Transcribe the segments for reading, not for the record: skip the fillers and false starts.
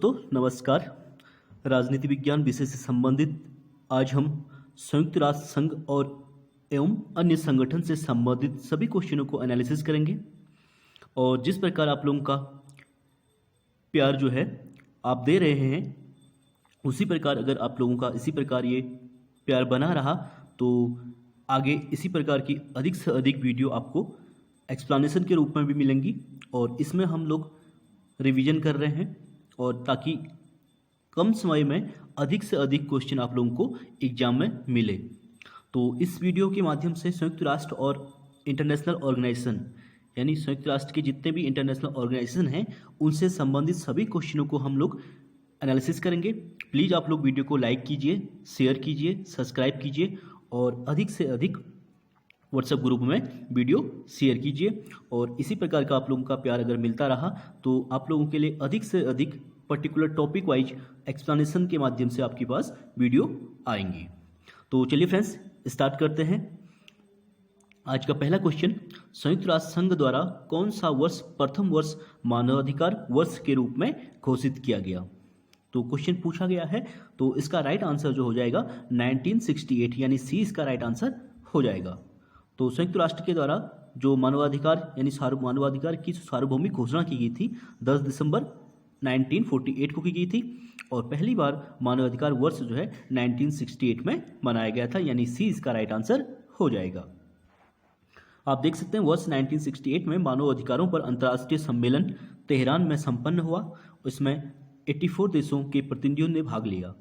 दोस्तों नमस्कार। राजनीति विज्ञान विषय से संबंधित आज हम संयुक्त राष्ट्र संघ और एवं अन्य संगठन से संबंधित सभी क्वेश्चनों को एनालिसिस करेंगे। और जिस प्रकार आप लोगों का प्यार जो है आप दे रहे हैं, उसी प्रकार अगर आप लोगों का इसी प्रकार ये प्यार बना रहा तो आगे इसी प्रकार की अधिक से अधिक वीडियो आपको एक्सप्लेनेशन के रूप में भी मिलेंगी। और इसमें हम लोग रिवीजन कर रहे हैं और ताकि कम समय में अधिक से अधिक क्वेश्चन आप लोगों को एग्जाम में मिले। तो इस वीडियो के माध्यम से संयुक्त राष्ट्र और इंटरनेशनल ऑर्गेनाइजेशन यानी संयुक्त राष्ट्र के जितने भी इंटरनेशनल ऑर्गेनाइजेशन हैं उनसे संबंधित सभी क्वेश्चनों को हम लोग एनालिसिस करेंगे। प्लीज़ आप लोग वीडियो को लाइक कीजिए, शेयर कीजिए, सब्सक्राइब कीजिए और अधिक से अधिक व्हाट्सएप ग्रुप में वीडियो शेयर कीजिए। और इसी प्रकार का आप लोगों का प्यार अगर मिलता रहा तो आप लोगों के लिए अधिक से अधिक पर्टिकुलर टॉपिक वाइज एक्सप्लेनेशन के माध्यम से आपके पास वीडियो आएंगी। तो चलिए फ्रेंड्स स्टार्ट करते हैं। आज का पहला क्वेश्चन, संयुक्त राष्ट्र संघ द्वारा कौन सा वर्ष प्रथम वर्ष मानवाधिकार वर्ष के रूप में घोषित किया गया? तो क्वेश्चन पूछा गया है, तो इसका राइट आंसर जो हो जाएगा 1968 यानी सी इसका राइट आंसर हो जाएगा। तो संयुक्त राष्ट्र के द्वारा जो मानवाधिकार यानी मानवाधिकार की सार्वभौमिक घोषणा की गई थी 10 दिसंबर 1948 को की गई थी और पहली बार मानवाधिकार वर्ष जो है 1968 में मनाया गया था, यानी सी इसका राइट आंसर हो जाएगा। आप देख सकते हैं वर्ष 1968 में मानव अधिकारों पर अंतर्राष्ट्रीय सम्मेलन तेहरान में संपन्न हुआ। इसमें 84 देशों के प्रतिनिधियों ने भाग लिया।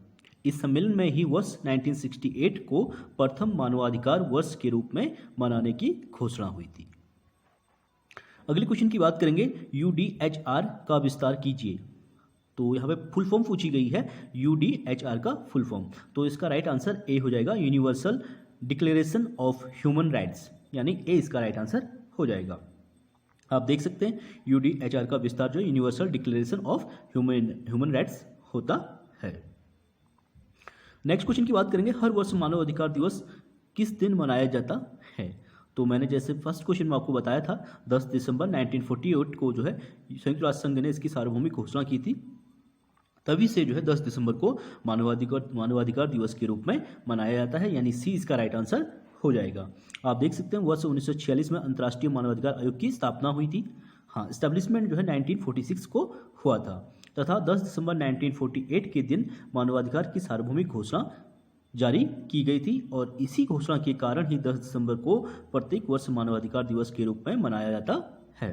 इस सम्मेलन में ही वर्ष 1968 को प्रथम मानवाधिकार वर्ष के रूप में मनाने की घोषणा हुई थी। अगले क्वेश्चन की बात करेंगे, UDHR का विस्तार कीजिए। तो यहाँ पे फुल फॉर्म पूछी गई है UDHR का फुल फॉर्म, तो इसका राइट आंसर ए हो जाएगा, universal declaration of human rights, यानी ए इसका राइट आंसर हो जाएगा। आप देख सकते हैं UDHR का विस्तार जो universal declaration of human rights होता है। नेक्स्ट क्वेश्चन की बात करेंगे, हर वर्ष मानव अधिकार दिवस किस दिन मनाया जाता है? तो मैंने जैसे फर्स्ट क्वेश्चन में आपको बताया था 10 दिसंबर 1948 को जो है संयुक्त राष्ट्र संघ ने इसकी सार्वभौमिक घोषणा की थी, तभी से जो है 10 दिसंबर को मानवाधिकार दिवस के रूप में मनाया जाता है, यानी सी इसका राइट आंसर हो जाएगा। आप देख सकते हैं वर्ष 1946 में अंतर्राष्ट्रीय मानवाधिकार आयोग की स्थापना हुई थी। हाँ, एस्टेब्लिशमेंट जो है 1946 को हुआ था तथा 10 दिसंबर 1948 के दिन मानवाधिकार की सार्वभौमिक घोषणा जारी की गई थी और इसी घोषणा के कारण ही 10 दिसंबर को प्रत्येक वर्ष मानवाधिकार दिवस के रूप में मनाया जाता है।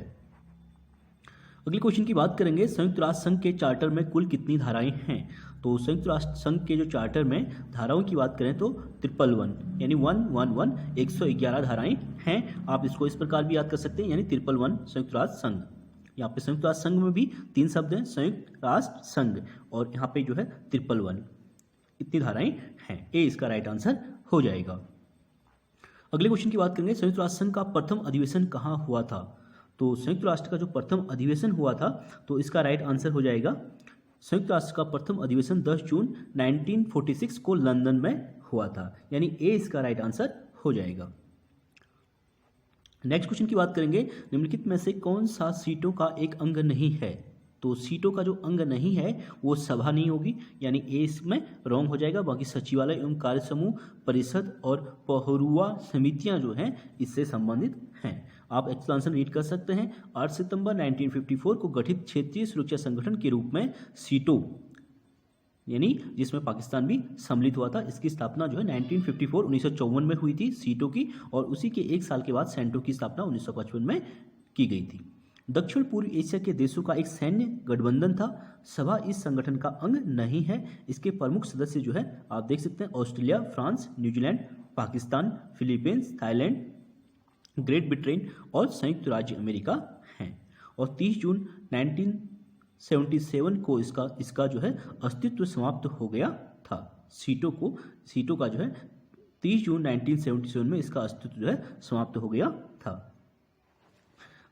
अगले क्वेश्चन की बात करेंगे, संयुक्त राष्ट्र संघ के चार्टर में कुल कितनी धाराएं हैं? तो संयुक्त राष्ट्र संघ के जो चार्टर में धाराओं की बात करें तो 111 यानी 111 111 धाराएं हैं। आप इसको इस प्रकार भी याद कर सकते हैं, यानी 111 संयुक्त राष्ट्र संघ। यहाँ पे संयुक्त राष्ट्र संघ में भी 3 शब्द हैं, संयुक्त राष्ट्र संघ, और यहाँ पे जो है 111 इतनी धाराएं हैं। ए इसका राइट आंसर हो जाएगा। अगले क्वेश्चन की बात करेंगे, संयुक्त राष्ट्र संघ का प्रथम अधिवेशन कहाँ हुआ था? तो संयुक्त राष्ट्र का जो प्रथम अधिवेशन हुआ था तो इसका राइट आंसर हो जाएगा, संयुक्त राष्ट्र का प्रथम अधिवेशन 10 जून 1946 को लंदन में हुआ था, यानी ए इसका राइट आंसर हो जाएगा। नेक्स्ट क्वेश्चन की बात करेंगे, निम्नलिखित में से कौन सा सीटों का एक अंग नहीं है? तो सीटों का जो अंग नहीं है वो सभा नहीं होगी, यानी ए इसमें रॉन्ग हो जाएगा। बाकी सचिवालय एवं कार्य समूह, परिषद और पहरुआ समितियां जो हैं इससे संबंधित हैं। आप एक्सप्लेनेशन रीड कर सकते हैं। 8 सितंबर 1954 को गठित क्षेत्रीय सुरक्षा संगठन के रूप में सीटो यानी जिसमें पाकिस्तान भी सम्मिलित हुआ था, इसकी स्थापना जो है 1954 में हुई थी सीटो की, और उसी के एक साल के बाद सेंटो की स्थापना 1955 में की गई थी। दक्षिण पूर्व एशिया के देशों का एक सैन्य गठबंधन था। सभा इस संगठन का अंग नहीं है। इसके प्रमुख सदस्य जो है आप देख सकते हैं Australia, France, New Zealand, Pakistan, Philippines, Thailand, great Britain और संयुक्त राज्य अमेरिका हैं। और 30 जून 1977 को इसका जो है अस्तित्व समाप्त हो गया था। सीटो का जो है 30 जून 1977 में इसका अस्तित्व जो है समाप्त हो गया था।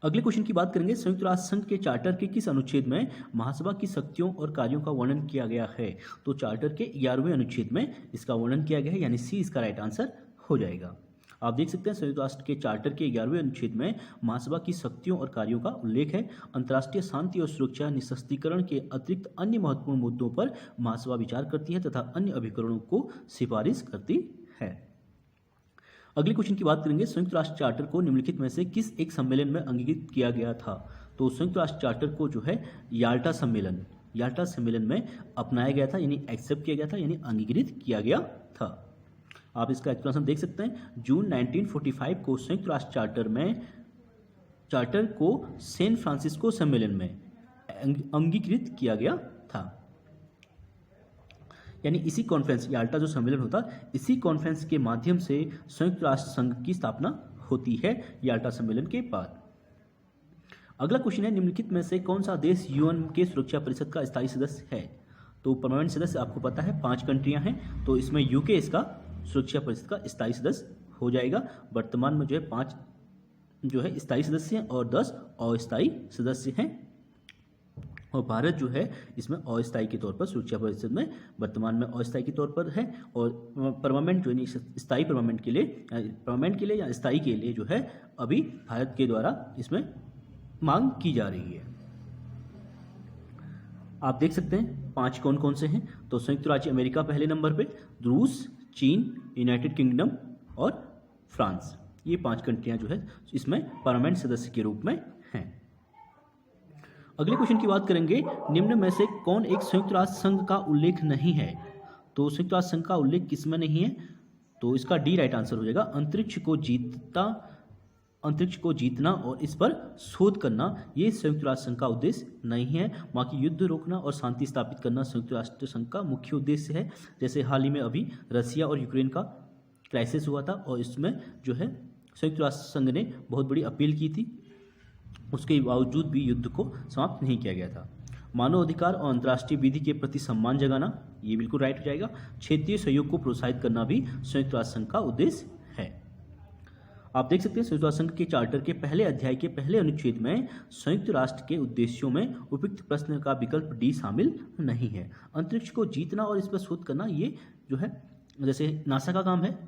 अगले क्वेश्चन की बात करेंगे, संयुक्त राष्ट्र संघ के चार्टर के किस अनुच्छेद में महासभा की शक्तियों और कार्यों का वर्णन किया गया है? तो चार्टर के 11वें अनुच्छेद में इसका वर्णन किया गया है, यानी सी इसका राइट आंसर हो जाएगा। आप देख सकते हैं संयुक्त राष्ट्र के चार्टर के 11वें अनुच्छेद में महासभा की शक्तियों और कार्यों का उल्लेख है। अंतर्राष्ट्रीय शांति और सुरक्षा निशस्त्रीकरण के अतिरिक्त अन्य महत्वपूर्ण मुद्दों पर महासभा विचार करती है तथा अन्य अभिकरणों को सिफारिश करती है। अगले क्वेश्चन की बात करेंगे, संयुक्त राष्ट्र चार्टर को निम्नलिखित में से किस एक सम्मेलन में अंगीकृत किया गया था? तो संयुक्त राष्ट्र चार्टर को जो है याल्टा सम्मेलन में अपनाया गया था, यानी एक्सेप्ट किया गया था, यानी अंगीकृत किया गया था। आप इसका एक्सप्लेनेशन देख सकते हैं। जून 1945 को संयुक्त राष्ट्र चार्टर को सैन फ्रांसिस्को सम्मेलन में अंगीकृत किया गया था, यानी इसी कॉन्फ्रेंस, याल्टा जो सम्मेलन होता, इसी कॉन्फ्रेंस के माध्यम से संयुक्त राष्ट्र संघ की स्थापना होती है याल्टा सम्मेलन के बाद। अगला क्वेश्चन है, निम्नलिखित में से कौन सा देश यूएन के सुरक्षा परिषद का स्थायी सदस्य है? तो परमानेंट सदस्य आपको पता है 5 कंट्रियां हैं, तो इसमें यूके इसका सुरक्षा परिषद का स्थायी सदस्य हो जाएगा। वर्तमान में जो है 5 जो है स्थायी सदस्य हैं और 10 अस्थायी सदस्य हैं, और भारत जो है इसमें अस्थायी के तौर पर सुरक्षा परिषद में वर्तमान में अस्थायी के तौर पर है, और परमानेंट जो स्थायी परमानेंट के लिए या स्थायी के लिए जो है अभी भारत के द्वारा इसमें मांग की जा रही है। आप देख सकते हैं 5 कौन कौन से हैं, तो संयुक्त राज्य अमेरिका पहले नंबर पे, रूस, चीन, यूनाइटेड किंगडम और फ्रांस, ये 5 कंट्रियां जो है इसमें परमानेंट सदस्य के रूप में हैं। अगले क्वेश्चन की बात करेंगे, निम्न में से कौन एक संयुक्त राष्ट्र संघ का उल्लेख नहीं है? तो संयुक्त राष्ट्र संघ का उल्लेख किसमें नहीं है? तो इसका डी राइट आंसर हो जाएगा। अंतरिक्ष को जीतना और इस पर शोध करना, ये संयुक्त राष्ट्र संघ का उद्देश्य नहीं है। बाकी युद्ध रोकना और शांति स्थापित करना संयुक्त राष्ट्र संघ का मुख्य उद्देश्य है। जैसे हाल ही में अभी रसिया और यूक्रेन का क्राइसिस हुआ था, और इसमें जो है संयुक्त राष्ट्र संघ ने बहुत बड़ी अपील की थी, उसके बावजूद भी युद्ध को समाप्त नहीं किया गया था। मानव अधिकार और अंतर्राष्ट्रीय विधि के प्रति सम्मान जगाना, ये बिल्कुल राइट हो जाएगा। क्षेत्रीय सहयोग को प्रोत्साहित करना भी संयुक्त राष्ट्र संघ का उद्देश्य है। आप देख सकते हैं संयुक्त राष्ट्र संघ के चार्टर के पहले अध्याय के पहले अनुच्छेद में संयुक्त राष्ट्र के उद्देश्यों में उपयुक्त प्रश्न का विकल्प डी शामिल नहीं है। अंतरिक्ष को जीतना और इस पर शोध करना, ये जो है जैसे नासा का काम है,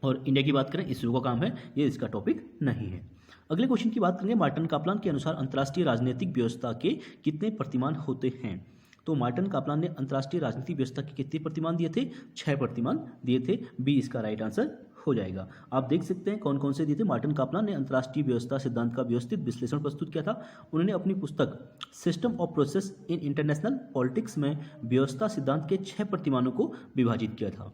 और इंडिया की बात करें इसरो का काम है, ये इसका टॉपिक नहीं है। अगले क्वेश्चन की बात करेंगे, मार्टिन कापलान के अनुसार अंतर्राष्ट्रीय राजनीतिक व्यवस्था के कितने प्रतिमान होते हैं? तो मार्टिन कापलान ने अंतर्राष्ट्रीय राजनीतिक व्यवस्था के कितने प्रतिमान दिए थे? 6 प्रतिमान दिए थे। बी इसका राइट आंसर हो जाएगा। आप देख सकते हैं कौन कौन से दिए थे। मार्टिन कापलान ने अंतर्राष्ट्रीय व्यवस्था सिद्धांत का व्यवस्थित विश्लेषण प्रस्तुत किया था। उन्होंने अपनी पुस्तक system of process in international politics में व्यवस्था सिद्धांत के 6 प्रतिमानों को विभाजित किया था।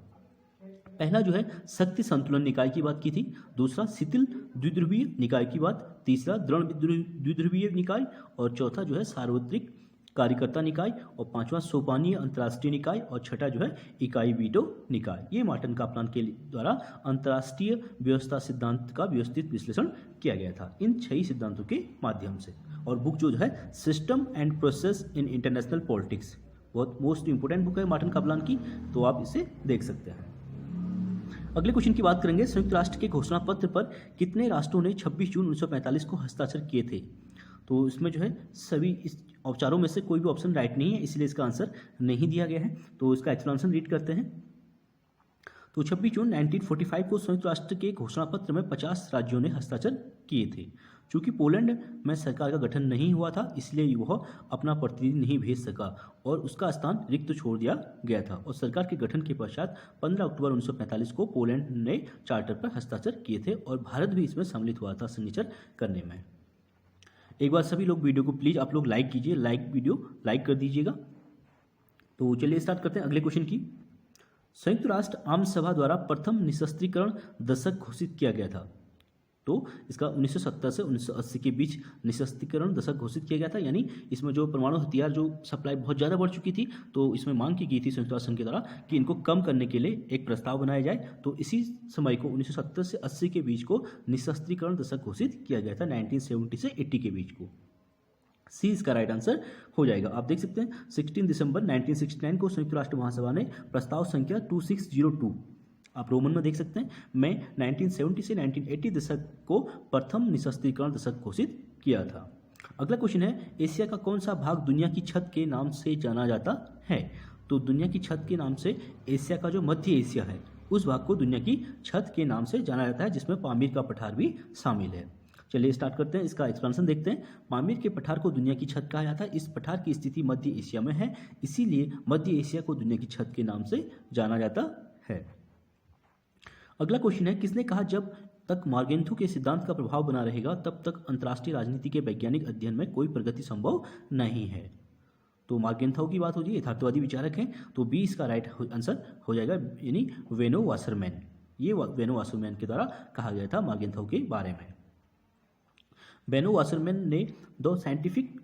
पहला जो है शक्ति संतुलन निकाय की बात की थी, दूसरा शिथिल द्विध्रुवीय निकाय की बात, तीसरा दृढ़ द्विध्रुवीय निकाय, और चौथा जो है सार्वत्रिक कार्यकर्ता निकाय, और 5वां सोपानीय अंतर्राष्ट्रीय निकाय, और छठा जो है इकाई वीटो निकाय। ये मार्टिन कापलान के द्वारा अंतर्राष्ट्रीय व्यवस्था सिद्धांत का व्यवस्थित विश्लेषण किया गया था इन 6 सिद्धांतों के माध्यम से। और बुक जो है system and process in international politics, बहुत मोस्ट इंपोर्टेंट बुक है मार्टिन कापलान की, तो आप इसे देख सकते हैं। अगले क्वेश्चन की बात करेंगे, संयुक्त राष्ट्र के घोषणा पत्र पर कितने राष्ट्रों ने 26 जून 1945 को हस्ताक्षर किए थे? तो इसमें जो है सभी इस औपचारों में से कोई भी ऑप्शन राइट नहीं है, इसलिए इसका आंसर नहीं दिया गया है। तो इसका एक्सप्लेनेशन रीड करते हैं। तो 26 जून 1945 को संयुक्त राष्ट्र के घोषणा पत्र में 50 राज्यों ने हस्ताक्षर किए थे। चूंकि पोलैंड में सरकार का गठन नहीं हुआ था, इसलिए वह अपना प्रतिनिधि नहीं भेज सका और उसका स्थान रिक्त छोड़ दिया गया था। और सरकार के गठन के पश्चात 15 अक्टूबर 1945 को पोलैंड ने चार्टर पर हस्ताक्षर किए थे, और भारत भी इसमें सम्मिलित हुआ था सिग्नेचर करने में। एक बार सभी लोग वीडियो को प्लीज़ आप लोग लाइक कीजिए, वीडियो लाइक कर दीजिएगा। तो चलिए स्टार्ट करते हैं अगले क्वेश्चन की। संयुक्त राष्ट्र आम सभा द्वारा प्रथम निशस्त्रीकरण दशक घोषित किया गया था। तो इसका 1970 से 1980 के बीच निशस्त्रीकरण दशक घोषित किया गया था, यानी इसमें जो परमाणु हथियार जो सप्लाई बहुत ज़्यादा बढ़ चुकी थी, तो इसमें मांग की गई थी संयुक्त राष्ट्र संघ के द्वारा कि इनको कम करने के लिए एक प्रस्ताव बनाया जाए। तो इसी समय को 1970 से 80 के बीच को निशस्त्रीकरण दशक घोषित किया गया था, 1970 से 80 के बीच को। सी इसका राइट आंसर हो जाएगा। आप देख सकते हैं 16 दिसंबर 1969 को संयुक्त राष्ट्र महासभा ने प्रस्ताव संख्या 2602 आप रोमन में देख सकते हैं में 1970 से 1980 दशक को प्रथम निशस्त्रीकरण दशक घोषित किया था। अगला क्वेश्चन है, एशिया का कौन सा भाग दुनिया की छत के नाम से जाना जाता है? तो दुनिया की छत के नाम से एशिया का जो मध्य एशिया है उस भाग को दुनिया की छत के नाम से जाना जाता है, जिसमें पामीर का पठार भी शामिल है। चलिए स्टार्ट करते हैं, इसका एक्सप्लेनेशन देखते हैं। पामीर के पठार को दुनिया की छत कहा जाता है। इस पठार की स्थिति मध्य एशिया में है, इसीलिए मध्य एशिया को दुनिया की छत के नाम से जाना जाता है। अगला क्वेश्चन है, किसने कहा जब तक मॉर्गेंथु के सिद्धांत का प्रभाव बना रहेगा तब तक अंतर्राष्ट्रीय राजनीति के वैज्ञानिक अध्ययन में कोई प्रगति संभव नहीं है। तो मॉर्गेंथु की बात हो रही है, यथार्थवादी विचारक हैं, तो बी इसका राइट आंसर हो जाएगा, यानी वेनो वासरमैन। ये वेनो वासरमैन के द्वारा कहा गया था मॉर्गेंथु के बारे में। वेनो वासरमैन ने the scientific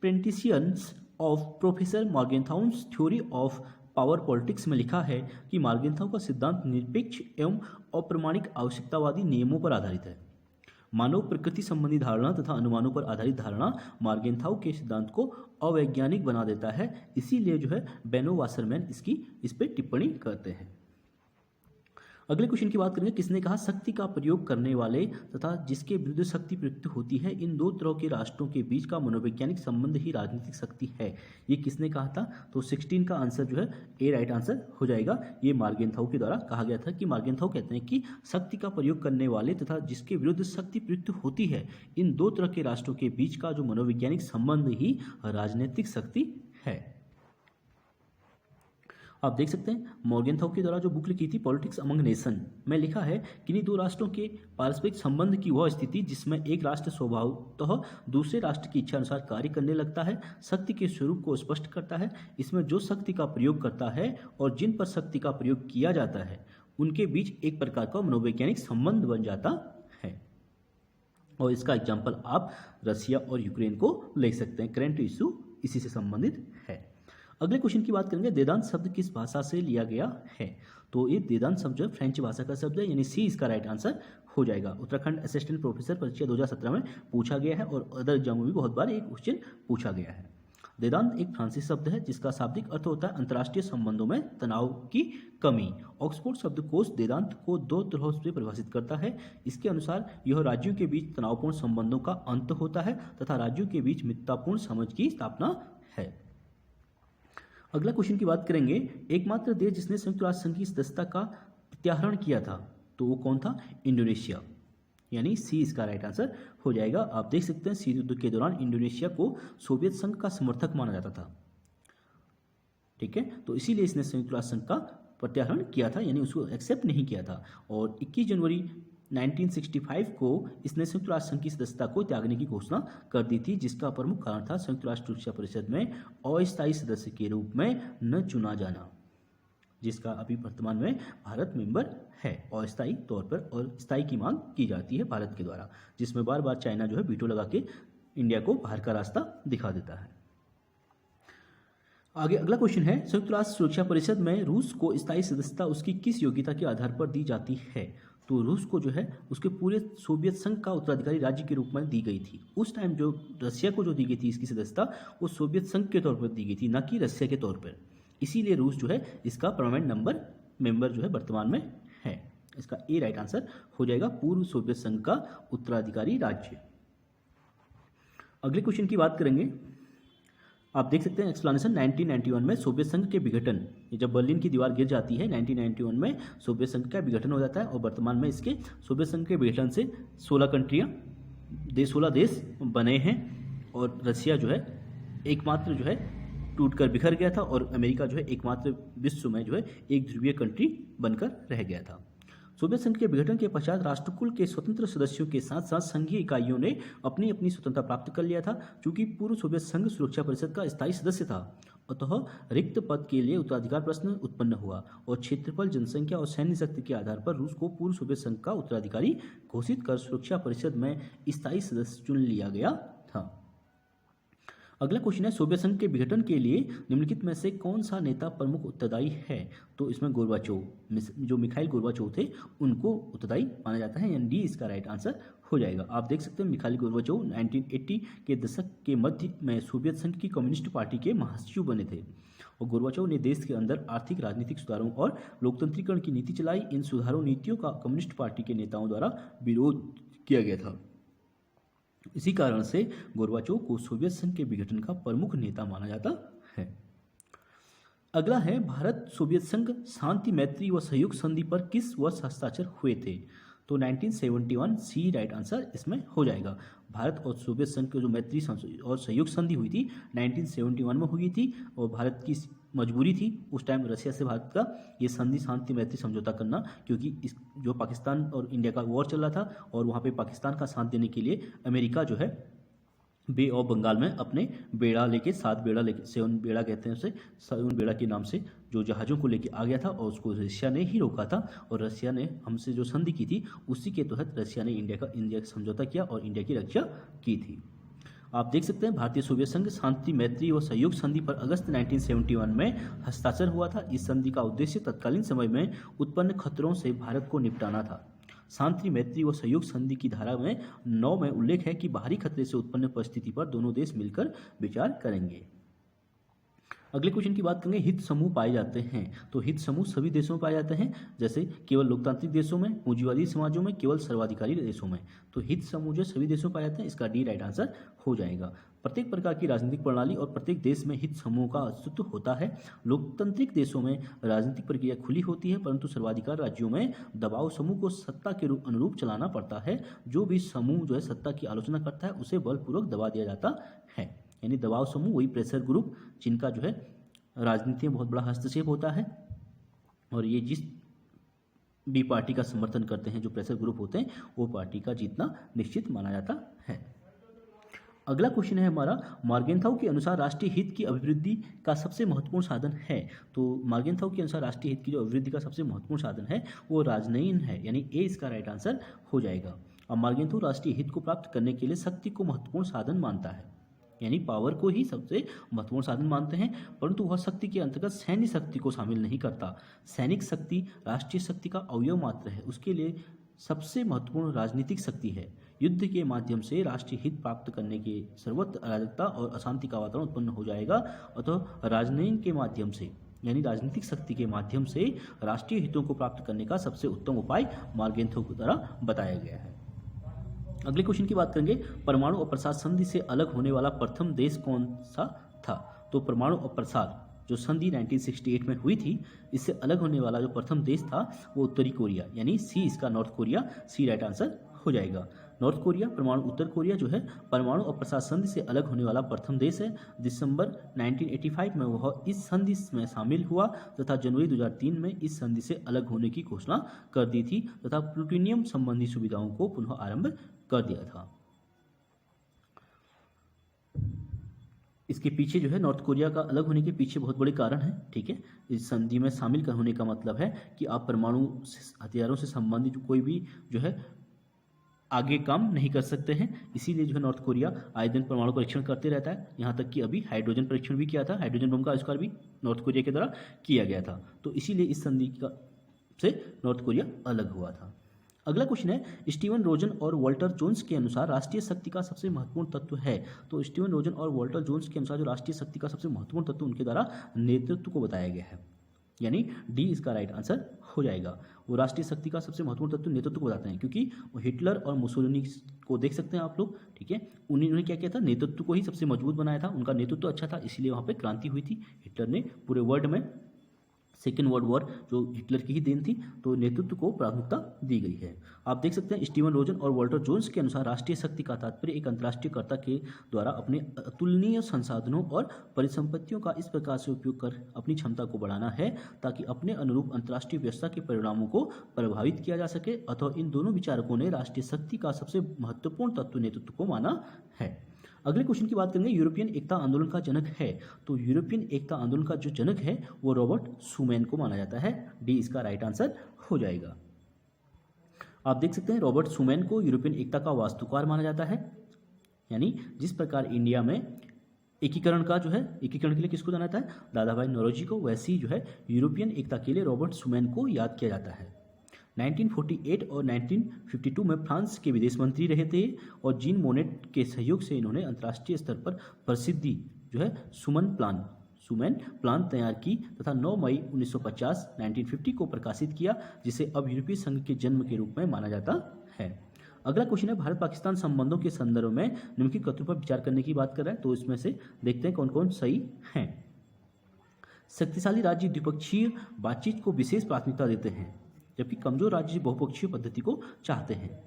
pretensions of professor Morgenthau's theory of power politics में लिखा है कि मॉर्गेंथाउ का सिद्धांत निरपेक्ष एवं अप्रमाणिक आवश्यकतावादी नियमों पर आधारित है। मानव प्रकृति संबंधी धारणा तथा अनुमानों पर आधारित धारणा मॉर्गेंथाउ के सिद्धांत को अवैज्ञानिक बना देता है, इसीलिए जो है वेनो वासरमैन इस पे टिप्पणी करते हैं। अगले क्वेश्चन की बात करेंगे, किसने कहा शक्ति का प्रयोग करने वाले तथा जिसके विरुद्ध शक्ति प्रयुक्त होती है, इन दो तरह के राष्ट्रों के बीच का मनोवैज्ञानिक संबंध ही राजनीतिक शक्ति है। ये किसने कहा था? तो 16 का आंसर जो है ए राइट आंसर हो जाएगा। ये मॉर्गेंथाउ के द्वारा कहा गया था कि मॉर्गेंथाउ कहते हैं कि शक्ति का प्रयोग करने वाले तथा जिसके विरुद्ध शक्ति प्रयुक्त होती है, इन दो तरह के राष्ट्रों के बीच का जो मनोवैज्ञानिक संबंध ही राजनीतिक शक्ति है। आप देख सकते हैं मॉर्गेंथाउ के द्वारा जो बुक लिखी थी पॉलिटिक्स अमंग नेशन में लिखा है कि इन दो राष्ट्रों के पारस्परिक संबंध की वह स्थिति जिसमें एक राष्ट्र स्वभावतः दूसरे राष्ट्र की इच्छा अनुसार कार्य करने लगता है, शक्ति के स्वरूप को स्पष्ट करता है। इसमें जो शक्ति का प्रयोग करता है और जिन पर शक्ति का प्रयोग किया जाता है उनके बीच एक प्रकार का मनोवैज्ञानिक संबंध बन जाता है। और इसका एग्जाम्पल आप रशिया और यूक्रेन को ले सकते हैं। करेंट इशू इसी से संबंधित है। अगले क्वेश्चन की बात करेंगे, वेदांत शब्द किस भाषा से लिया गया है? तो ये वेदांत शब्द जो फ्रेंच भाषा का शब्द है, यानी सी इसका राइट आंसर हो जाएगा। उत्तराखंड असिस्टेंट प्रोफेसर परीक्षा 2017 में पूछा गया है और अदर एग्जाम में भी बहुत बार एक क्वेश्चन पूछा गया है। वेदांत एक फ्रांसीसी शब्द है जिसका शाब्दिक अर्थ होता है अंतर्राष्ट्रीय संबंधों में तनाव की कमी। ऑक्सफोर्ड शब्दकोश वेदांत को दो तरह से परिभाषित करता है। इसके अनुसार यह राज्यों के बीच तनावपूर्ण संबंधों का अंत होता है तथा राज्यों के बीच मित्रतापूर्ण समझ की स्थापना है। अगला क्वेश्चन की बात करेंगे, एकमात्र देश जिसने संयुक्त राष्ट्र संघ की सदस्यता का प्रत्याहरण किया था, तो वो कौन था? इंडोनेशिया, यानी सी इसका राइट आंसर हो जाएगा। आप देख सकते हैं शीत युद्ध के दौरान इंडोनेशिया को सोवियत संघ का समर्थक माना जाता था, ठीक है, तो इसीलिए इसने संयुक्त राष्ट्र संघ का प्रत्याहरण किया था, यानी उसको एक्सेप्ट नहीं किया था। और 21 जनवरी 1965 को इसने संयुक्त राष्ट्र संघ की सदस्यता को त्यागने की घोषणा कर दी थी, जिसका प्रमुख कारण था संयुक्त राष्ट्र सुरक्षा परिषद में अस्थायी सदस्य के रूप में न चुना जाना, जिसका अभी वर्तमान में भारत मेंबर है अस्थायी तौर पर, और स्थायी की मांग की जाती है भारत के द्वारा, जिसमें बार बार चाइना जो है वीटो लगा के इंडिया को बाहर का रास्ता दिखा देता है। आगे अगला क्वेश्चन है, संयुक्त राष्ट्र सुरक्षा परिषद में रूस को स्थायी सदस्यता उसकी किस योग्यता के आधार पर दी जाती है? तो रूस को जो है उसके पूरे सोवियत संघ का उत्तराधिकारी राज्य के रूप में दी गई थी। उस टाइम जो रशिया को जो दी गई थी इसकी सदस्यता, वो सोवियत संघ के तौर पर दी गई थी, न कि रशिया के तौर पर। इसीलिए रूस जो है इसका परमानेंट मेंबर जो है वर्तमान में है। इसका ए राइट आंसर हो जाएगा, पूर्व सोवियत संघ का उत्तराधिकारी राज्य। अगले क्वेश्चन की बात करेंगे, आप देख सकते हैं एक्सप्लेनेशन 1991 में सोवियत संघ के विघटन, जब बर्लिन की दीवार गिर जाती है 1991 में सोवियत संघ का विघटन हो जाता है और वर्तमान में इसके सोवियत संघ के विघटन से 16 देश बने हैं और रशिया जो है एकमात्र जो है टूटकर बिखर गया था और अमेरिका जो है एकमात्र विश्व में जो है एक ध्रुवीय कंट्री बनकर रह गया था। सोवियत संघ के विघटन के पश्चात राष्ट्रकुल के स्वतंत्र सदस्यों के साथ साथ संघीय इकाइयों ने अपनी अपनी स्वतंत्रता प्राप्त कर लिया था। चूंकि पूर्व सोवियत संघ सुरक्षा परिषद का स्थायी सदस्य था, अतः रिक्त पद के लिए उत्तराधिकार प्रश्न उत्पन्न हुआ और क्षेत्रफल, जनसंख्या और सैन्य शक्ति के आधार पर रूस को पूर्व सोवियत संघ का उत्तराधिकारी घोषित कर सुरक्षा परिषद में स्थायी सदस्य चुन लिया गया था। अगला क्वेश्चन है, सोवियत संघ के विघटन के लिए निम्नलिखित में से कौन सा नेता प्रमुख उत्तरदायी है? तो इसमें गोर्बाचोव, जो मिखाइल गोर्बाचोव थे, उनको उत्तरदायी माना जाता है, यानी डी इसका राइट आंसर हो जाएगा। आप देख सकते हैं मिखाइल गोर्बाचोव 1980 के दशक के मध्य में सोवियत संघ की कम्युनिस्ट पार्टी के महासचिव बने थे और गोर्बाचोव ने देश के अंदर आर्थिक राजनीतिक सुधारों और लोकतंत्रीकरण की नीति चलाई। इन सुधारों नीतियों का कम्युनिस्ट पार्टी के नेताओं द्वारा विरोध किया गया था। इसी कारण से गोर्बाचोव को सोवियत संघ के विघटन का प्रमुख नेता माना जाता है। अगला है भारत सोवियत संघ शांति मैत्री व सहयोग संधि पर किस वर्ष हस्ताक्षर हुए थे? तो 1971 सी राइट आंसर इसमें हो जाएगा। भारत और सोवियत संघ की जो मैत्री और सहयोग संधि हुई थी 1971 में हुई थी और भारत की मजबूरी थी उस टाइम रशिया से भारत का ये संधि शांति मैत्री समझौता करना, क्योंकि इस जो पाकिस्तान और इंडिया का वॉर चल रहा था और वहाँ पे पाकिस्तान का साथ देने के लिए अमेरिका जो है बे ऑफ बंगाल में अपने बेड़ा लेके 7 बेड़ा लेके 7 बेड़ा कहते हैं उसे 7 बेड़ा के नाम से जो जहाज़ों को लेके आ गया था और उसको रशिया ने ही रोका था और रशिया ने हमसे जो संधि की थी उसी के तहत रशिया ने इंडिया का समझौता किया और इंडिया की रक्षा की थी। आप देख सकते हैं भारतीय सोवियत संघ शांति मैत्री और सहयोग संधि पर अगस्त 1971 में हस्ताक्षर हुआ था। इस संधि का उद्देश्य तत्कालीन समय में उत्पन्न खतरों से भारत को निपटाना था। शांति मैत्री व सहयोग संधि की धारा में 9 में उल्लेख है कि बाहरी खतरे से उत्पन्न परिस्थिति पर दोनों देश मिलकर विचार करेंगे। अगले क्वेश्चन की बात करेंगे, हित समूह पाए जाते हैं। तो हित समूह सभी देशों में पाए जाते हैं, जैसे केवल लोकतांत्रिक देशों में, पूंजीवादी समाजों में, केवल सर्वाधिकारी देशों में। तो हित समूह जो सभी देशों में पाए जाते हैं, इसका डी राइट आंसर हो जाएगा। प्रत्येक प्रकार की राजनीतिक प्रणाली और प्रत्येक देश में हित समूह का अस्तित्व होता है। लोकतांत्रिक देशों में राजनीतिक प्रक्रिया खुली होती है, परंतु सर्वाधिकार राज्यों में दबाव समूह को सत्ता के अनुरूप चलाना पड़ता है। जो भी समूह जो है सत्ता की आलोचना करता है उसे बलपूर्वक दबा दिया जाता है। यानी दबाव समूह वही प्रेशर ग्रुप जिनका जो है राजनीति में बहुत बड़ा हस्तक्षेप होता है और ये जिस भी पार्टी का समर्थन करते हैं, जो प्रेशर ग्रुप होते हैं, वो पार्टी का जीतना निश्चित माना जाता है। अगला क्वेश्चन है हमारा, मॉर्गेनथाउ के अनुसार राष्ट्रीय हित की अभिवृद्धि का सबसे महत्वपूर्ण साधन है। तो मॉर्गेनथाउ के अनुसार राष्ट्रीय हित की जो अभिवृद्धि का सबसे महत्वपूर्ण साधन है वो राजनयन है, यानी ए इसका राइट आंसर हो जाएगा। और मॉर्गेनथाउ राष्ट्रीय हित को प्राप्त करने के लिए शक्ति को महत्वपूर्ण साधन मानता है, यानी पावर को ही सबसे महत्वपूर्ण साधन मानते हैं, परंतु वह शक्ति के अंतर्गत सैन्य शक्ति को शामिल नहीं करता। सैनिक शक्ति राष्ट्रीय शक्ति का अवयव मात्र है, उसके लिए सबसे महत्वपूर्ण राजनीतिक शक्ति है। युद्ध के माध्यम से राष्ट्रीय हित प्राप्त करने के सर्वत्र अराजकता और अशांति का वातावरण उत्पन्न हो जाएगा। अतः राजनयन के माध्यम से यानी राजनीतिक शक्ति के माध्यम से राष्ट्रीय हितों को प्राप्त करने का सबसे उत्तम उपाय मॉर्गेनथाउ के द्वारा बताया गया है। अगले क्वेश्चन की बात करेंगे, परमाणु अप्रसार संधि से अलग होने वाला प्रथम देश कौन सा था? तो परमाणु अप्रसार जो संधि 1968 में हुई थी, इससे अलग होने वाला जो प्रथम देश था वो उत्तरी कोरिया, यानी सी इसका नॉर्थ कोरिया, सी राइट आंसर हो जाएगा। नॉर्थ कोरिया परमाणु उत्तर कोरिया जो है परमाणु अप्रसार संधि से अलग होने वाला प्रथम देश है। दिसंबर 1985 में वह इस संधि में शामिल हुआ तथा जनवरी 2003 में इस संधि से अलग होने की घोषणा कर दी थी तथा प्लूटोनियम संबंधी सुविधाओं को पुनः आरंभ कर दिया था। इसके पीछे जो है नॉर्थ कोरिया का अलग होने के पीछे बहुत बड़े कारण हैं, ठीक है। इस संधि में शामिल होने का मतलब है कि आप परमाणु हथियारों से संबंधित कोई भी जो है आगे काम नहीं कर सकते हैं, इसीलिए जो है नॉर्थ कोरिया आए दिन परमाणु परीक्षण करते रहता है। यहाँ तक कि अभी हाइड्रोजन परीक्षण भी किया था, हाइड्रोजन बम का आविष्कार भी नॉर्थ कोरिया के द्वारा किया गया था। तो इसीलिए इस संधि का से नॉर्थ कोरिया अलग हुआ था। अगला क्वेश्चन है, स्टीवन रोजन और वॉल्टर जोन्स के अनुसार राष्ट्रीय शक्ति का सबसे महत्वपूर्ण तत्व है। तो स्टीवन रोजन और वॉल्टर जोन्स के अनुसार जो राष्ट्रीय शक्ति का सबसे महत्वपूर्ण तत्व उनके द्वारा नेतृत्व को बताया गया है, यानी डी इसका राइट आंसर हो जाएगा। वो राष्ट्रीय शक्ति का सबसे महत्वपूर्ण तत्व नेतृत्व को बताते हैं, क्योंकि वो हिटलर और मुसोलिनी को देख सकते हैं आप लोग, ठीक है। उन्होंने क्या किया था, नेतृत्व को ही सबसे मजबूत बनाया था, उनका नेतृत्व अच्छा था, इसलिए वहाँ पे क्रांति हुई थी। हिटलर ने पूरे वर्ल्ड में सेकेंड वर्ल्ड वॉर जो हिटलर की ही देन थी, तो नेतृत्व को प्राथमिकता दी गई है। आप देख सकते हैं स्टीवन रोजन और वॉल्टर जोन्स के अनुसार राष्ट्रीय शक्ति का तात्पर्य एक अंतर्राष्ट्रीय कर्ता के द्वारा अपने अतुलनीय संसाधनों और परिसंपत्तियों का इस प्रकार से उपयोग कर अपनी क्षमता को बढ़ाना है ताकि अपने अनुरूप अंतर्राष्ट्रीय व्यवस्था के परिणामों को प्रभावित किया जा सके। अतः इन दोनों विचारकों ने राष्ट्रीय शक्ति का सबसे महत्वपूर्ण तत्व नेतृत्व को माना है। अगले क्वेश्चन की बात करेंगे, यूरोपियन एकता आंदोलन का जनक है। तो यूरोपियन एकता आंदोलन का जो जनक है वो रॉबर्ट शूमैन को माना जाता है, डी इसका राइट आंसर हो जाएगा। आप देख सकते हैं रॉबर्ट शूमैन को यूरोपियन एकता का वास्तुकार माना जाता है, यानी जिस प्रकार इंडिया में एकीकरण का जो है एकीकरण के लिए किसको जाना जाता है, दादा भाई नौरोजी को, वैसे ही जो है यूरोपियन एकता के लिए रॉबर्ट शूमैन को याद किया जाता है। 1948 और 1952 में फ्रांस के विदेश मंत्री रहे थे और जीन मोनेट के सहयोग से इन्होंने अंतर्राष्ट्रीय स्तर पर प्रसिद्धि जो है सुमैन प्लान तैयार की तथा 9 मई 1950 को प्रकाशित किया, जिसे अब यूरोपीय संघ के जन्म के रूप में माना जाता है। अगला क्वेश्चन है, भारत पाकिस्तान संबंधों के संदर्भ में निम्नलिखित तथ्यों पर विचार करने की बात कर रहा है, तो इसमें से देखते हैं कौन कौन सही हैं। शक्तिशाली राज्य द्विपक्षीय बातचीत को विशेष प्राथमिकता देते हैं, जबकि कमजोर राज्य बहुपक्षीय पद्धति को चाहते हैं।